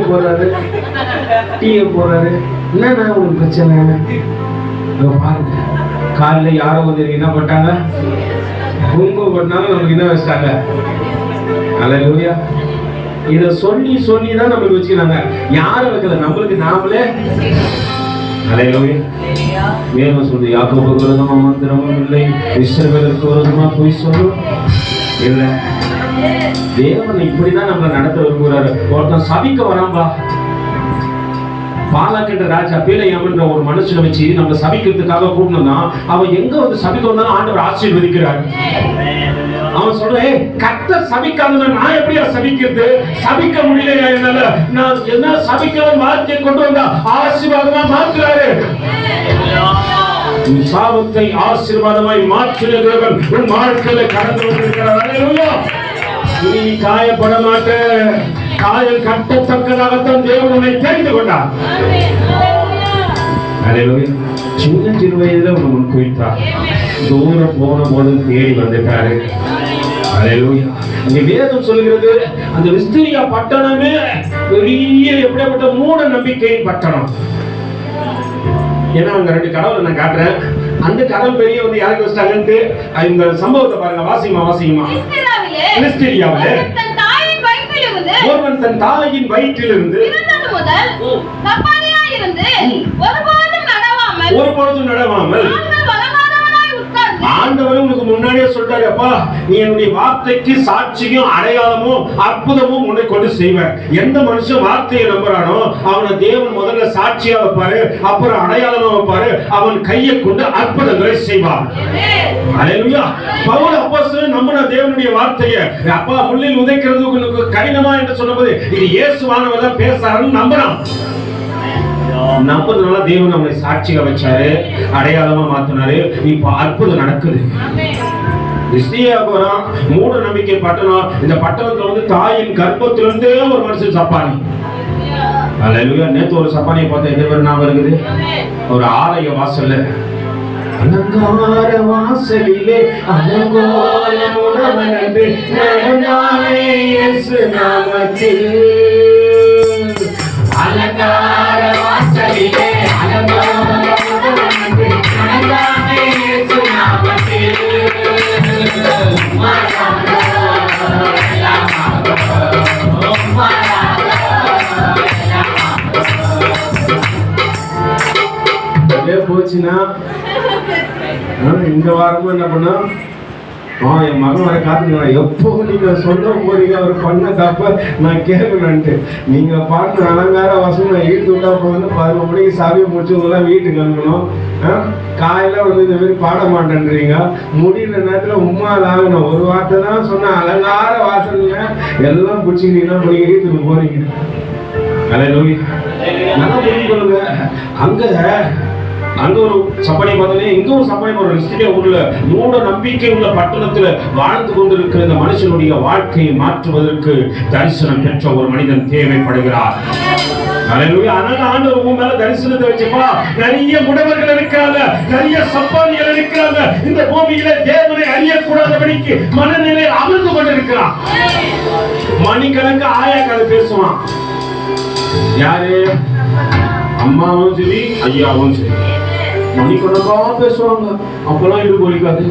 போடுறாரு. என்னன்னா உங்களுக்கு பிரச்சனை? பாருங்க, காலையில் யாரோ வந்து என்ன பண்ணிட்டாங்க? குங்குமம் பண்ணாலும் நமக்கு என்ன வச்சிட்டாங்க? அல்லேலூயா. இதை சொல்லி தான் நம்மளுக்கு வச்சுக்கிறாங்க. யாரும் வைக்கல, நம்மளுக்கு நாமளே. அல்லேலூயா. வேதம் சொல்லுது, யாக்கோபுக்கு விரோதமா மந்திரமும் இல்லை, இஸ்ரவேலுக்கு விரோதமா பொய் சொல்லும் இல்லை. தேவன் இப்படிதான் நம்மளை நடத்த விரும்புகிறாரு. ஒருத்தன் சபிக்க வராம்பா. பாலாக்கின்ற ராஜா பேலையாமன்ற ஒரு மனுஷனை வச்சு நம்ம சபிக்கிறதுக்காக கூப்பிடணும்னா அவன் எங்க வந்து சபிக்க வந்தாலும் ஆண்டவர் ஆசீர்வதிக்கிறார். அவன் சொல்றேன், கர்த்தர் சபிக்காதவன் நான் எப்படியா சபிக்கிறது? சபிக்க முடியலையா என்னால? நான் என்ன சபிக்கிறவன் வார்த்தையை கொண்டு வந்தா ஆசீர்வாதமா மாற்றுறாரு. சாபத்தை ஆசீர்வாதமாய் மாற்றுகிறவன் உன் வாழ்க்கையில கடந்து வந்திருக்கிறார். அல்லேலூயா. நீ காயப்பட மாட்ட. காயம் கட்டத்தக்கதாகத்தான் தேவன் உன்னை தெரிந்து கொண்டார். அல்லேலூயா. சின்ன வயதுல உன்னை முன் குறித்தார். தூரம் போன போது தேடி வந்துட்டாரு. அல்லேலூயா. இங்க வேதம் சொல்கிறது, அந்த லிஸ்திரியா பட்டணமே பெரிய எப்படிப்பட்ட மூட நம்பிக்கையின் பட்டணம். ஏன்னா அங்க 2 கடவுளை நான் காட்டுறேன். அந்த கடவுள் பெரிய வந்து யாருக்கு வச்சிட்டாங்கன்ட்டு இந்த சம்பவத்தை பாருங்க. வாசிங்கம்மா. மினிஸ்டரியாவிலே ஒருவன் தன் தாயின் வயிற்றிலிருந்து ஒருபொழுதும் நடவாமல் ஆண்டவர் உனக்கு முன்னாடியே சொல்றாரு, அப்பா நீ என்னுடைய வார்த்தைக்கு சாட்சியும் அடையாளமும் அற்புதமும் உன்னை கொண்டு செய்வேன். எந்த மனுஷன் வார்த்தையை நம்புறானோ அவனை தேவன் முதல்ல சாட்சியா வைப்பாரு, அப்புறம் அடையாளமா வைப்பாரு, அவன் கையை கொண்டு அற்புதங்களை செய்வான். அல்லேலூயா. பவுல் அப்போஸ்தலன் நம்பின தேவனுடைய வார்த்தையை, அப்பா முள்ளில் உதைக்கிறது உங்களுக்கு கடினமா என்று சொன்னபோது இது இயேசுவானவர் தான் பேசுறாருன்னு நம்புறான். நம்புறதுனால தேவன் நம்மளை சாட்சியா வச்சாரு, அடையாளமா மாத்தினாரு. இப்ப அற்புதம் நடக்குது. மூட நம்பிக்கை பட்டணம். இந்த பட்டணத்துல வந்து தாயின் கர்ப்பத்திலிருந்தே ஒரு மனுஷன் சப்பானி. அல்லேலூயா. நேத்து ஒரு சப்பானியை பார்த்தா எந்த பேர் ஞாபகம் இருக்குது? ஒரு ஆலய வாசல்ல அலங்கார வாசலிலே அலங்கோலம் உணவனது நடந்தானே இயேசு நாமத்தில். அலங்கார வாசலிலே அலங்கோலம் உணவனது நடந்தானே இயேசு நாமத்தில். போச்சுன்னா இந்த வாரமும் என்ன பண்ணா, என் மகன் வர காத்துக்கலாம், எப்போ நீங்க சொல்ல போறீங்க அவர் பண்ண தப்ப நான் கேட்கணும்ட்டு. நீங்க பாட்டு அலங்கார வாசம் நான் ஈட்டு விட்டா போகணும். 11 மணிக்கு சாவியை முடிச்சவங்களாம் வீட்டுக்கு அனுப்பணும். காலையில வந்து இந்த மாதிரி பாட மாட்டேன்றீங்க. முடிகிற நேரத்துல உமா ஆகணும். ஒரு வார்த்தை தான் சொன்ன அலங்கார வாசல்ல எல்லாம் பிடிச்சிக்கிட்டீங்கன்னா போய் ஈட்டுக்கு போறீங்க. அல்லேலூயா. நல்லா புரிஞ்சு கொள்ளுங்க. அங்க ஒரு சப்பானி பார்த்தோன்னே இங்க ஒரு சப்பானி ஒரு ஊர்ல மூட நம்பிக்கை உள்ள பட்டணத்துல வாழ்ந்து கொண்டிருக்கிற இந்த மனுஷனுடைய வாழ்க்கையை மாற்றுவதற்கு தரிசனம் பெற்ற ஒரு மனிதன் தேவைப்படுகிறார். அதனால ஆண்டவர் உன் மேல தரிசனத்தை வச்சுப்பா. நிறைய முடவர்கள் இருக்காங்க, நிறைய சப்பானிகள் இருக்காங்க. இந்த பூமியில தேவனை அறியக்கூடாதபடிக்கு மனநிலை அமர்ந்து கொண்டிருக்கிறான். மணிக்கணக்கு ஆயா கதை பேசுவான். யாரு? அம்மாவும் சரி ஐயாவும் சரி மணிக்கணக்கா பேசுவாங்க. அப்பெல்லாம் இடுப்பு வலிக்காது.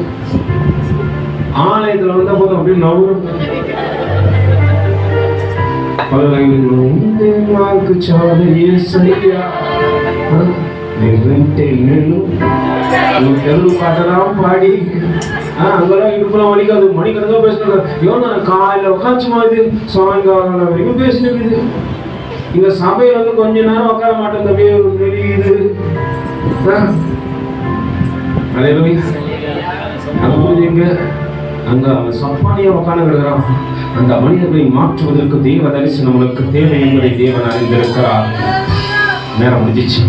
ஆலயத்துல வந்த போதும் அப்படியே நவரும். பாடி அங்கெல்லாம் இடுப்புலாம் வலிக்காது. மணிக்கணக்கா பேசுறாங்க. காலையில உட்காந்துமா இது சாயங்காலம் வரைக்கும் பேசினது. இங்க சபையில வந்து கொஞ்ச நேரம் உட்கார மாட்டேன். அப்படியே நெறியுது. அங்க சப்பானியா உட்கார்ந்து கிடக்கிறான். அந்த மனிதர்களை மாற்றுவதற்கு தேவ தரிசனம் நம்மளுக்கு தேவை என்பதை தேவன் அறிந்திருக்கிறார். நேரம் முடிஞ்சிச்சு.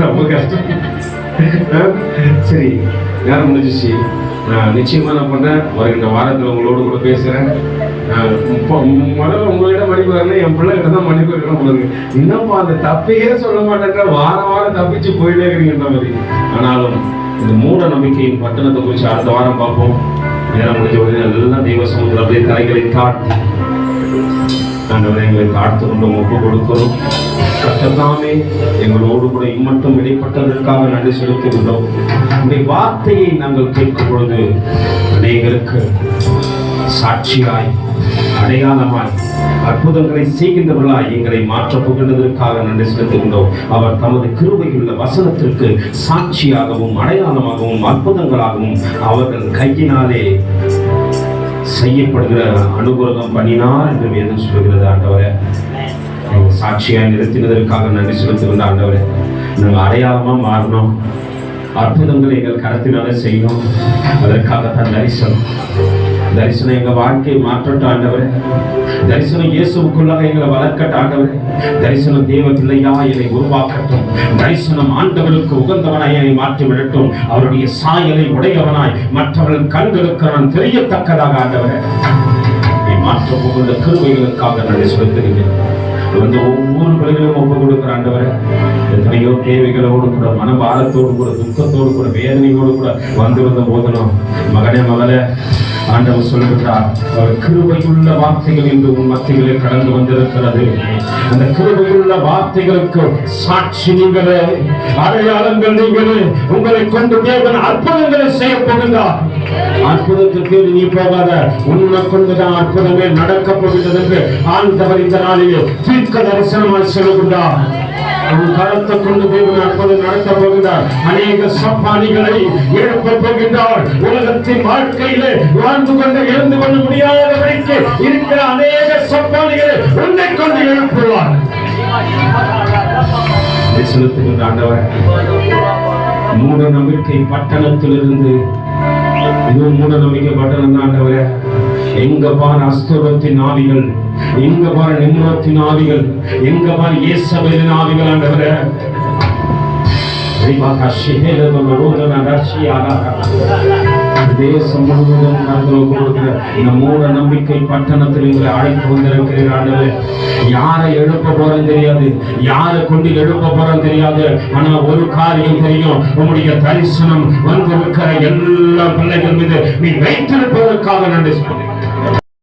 ரொம்ப கஷ்டம். சரி, நேரம் முடிஞ்சிச்சு. நான் நிச்சயமா நான் பண்றேன். வருகின்ற வாரத்தில் உங்களோடு கூட பேசுறேன். முதல்ல உங்ககிட்ட மன்னிப்பு வரல, என் பிள்ளைகிட்ட தான் மன்னிப்பு இருக்கணும் போதுங்க. இன்னும் அந்த தப்பையே சொல்ல மாட்டேன்ற வாரம் தப்பிச்சு போயிட்டே இருக்கிறீங்கன்ற மாதிரி. ஆனாலும் இந்த மூட நம்பிக்கையின் பட்டணத்தை குறித்து அடுத்த வாரம் பார்ப்போம். நேரம் முடிஞ்ச உடனே எல்லாம் தெய்வ சமுதிரம் அப்படியே தலைகளை தாழ்த்தி நாங்கள் எங்களை தாழ்த்து கொண்டு ஒப்பு கொடுக்கிறோம். கர்த்ததாமே எங்களோடு கூட இம்மட்டும் இடைப்பட்டதற்காக நன்றி செலுத்துகின்றோம். உங்களுடைய வார்த்தையை நாங்கள் கேட்கும் பொழுது அநேகருக்கு சாட்சியாய் அடையாளமாய் அற்புதங்களை செய்கின்றவர்களாய் எங்களை மாற்றப் போகின்றதற்காக நன்றி செலுத்துகின்றோம். அவர் தமது கிருபையுள்ள வசனத்திற்கு சாட்சியாகவும் அடையாளமாகவும் அற்புதங்களாகவும் அவர்கள் கையினாலே செய்யப்படுகிற அனுகிரகம் பண்ணினார் என்று வேதம் சொல்கிறது. ஆண்டவரே, எங்கள் சாட்சியாய் நிறுத்தினதற்காக நன்றி செலுத்துகின்ற ஆண்டவரே, நாங்கள் அடையாளமா மாறணும், அற்புதங்களை எங்கள் கரத்தினாலே செய்யணும். அதற்காகத்தான் தரிசனம் எங்க வாழ்க்கையை மாற்றட்டும் ஆண்டவரே. தரிசனம் இயேசுவுக்குள்ளாக எங்களை வளர்க்கட்டும் ஆண்டவரே. தரிசனம் தேவ பிள்ளையா என்னை உருவாக்கட்டும். தரிசனம் ஆண்டவருக்கு உகந்தவனாய் என்னை மாற்றி விடட்டும். அவருடைய சாயலை உடையவனாய் மற்றவர்கள் கண்களுக்கு நான் தெரியத்தக்கதாக ஆண்டவரே நீ மாற்ற போகின்ற கிருபைகளுக்காக நன்றி செலுத்துகிறேன். வந்து ஒவ்வொரு பிள்ளைகளும் ஒப்பு கொடுக்கிற ஆண்டவரே, எத்தனையோ தேவைகளோடு கூட மனபாரத்தோடு கூட துக்கத்தோடு கூட வேதனையோடு கூட வந்திருந்த போதனும் மகனே மகளே ஆண்டவர் சொல்லுகிறார், அவர் கிருபையுள்ள வார்த்தைகள் என்று உன் மத்தியிலே கடந்து வந்திருக்கிறது. அந்த கிருபையுள்ள வார்த்தைகளுக்கு சாட்சி நீங்களே, அடையாளங்கள் நீங்களே. உங்களை கொண்டு தேவன் அற்புதங்களை செய்ய போகின்றார். அற்புதத்துக்கு நீ போகாத, உன்னை கொண்டுதான் அற்புதமே நடக்க போகின்றது என்று ஆண்டவர் இந்த நாளிலே தீர்க்க தரிசனமாய் சொல்லுகின்றார். உன் கரத்தை கொண்டு தேவன் அற்புதம் நடத்த போகிறார். அநேக சப்பானிகளை எழுப்ப போகின்றார். உலகத்தின் வாழ்க்கையிலே வாழ்ந்து கொண்டு எழுந்து கொள்ள முடியாத வரைக்கு இருக்கிற அநேக சப்பானிகளை உன்னை கொண்டு எழுப்புவார். செலுத்துகின்ற ஆண்டவர், மூட நம்பிக்கை பட்டணத்திலிருந்து இதுவும் மூட நம்பிக்கை பட்டணம் தான் ஆண்டவரே. எங்க பார் அஸ்தோரத்தின் ஆவிகள், எங்க பார் நிம்ரோத்தின் ஆவிகள், எங்க பார் இயேசபேலின் ஆவிகள் ஆண்டவரே. தேசம் முழுவதும் இந்த மூட நம்பிக்கை பட்டணத்தில் எங்களை அழைத்து வந்திருக்கிறீர் ஆண்டவரே. யாரை எழுப்ப போறோம் தெரியாது, யாரை கொண்டு எழுப்ப போறோம் தெரியாது. ஆனா ஒரு காரியம் தெரியும், உங்களுடைய தரிசனம் வந்திருக்கிற எல்லா பிள்ளைகள் மீது நீ வைத்திருப்பதற்காக நன்றி சொல்கிறேன்.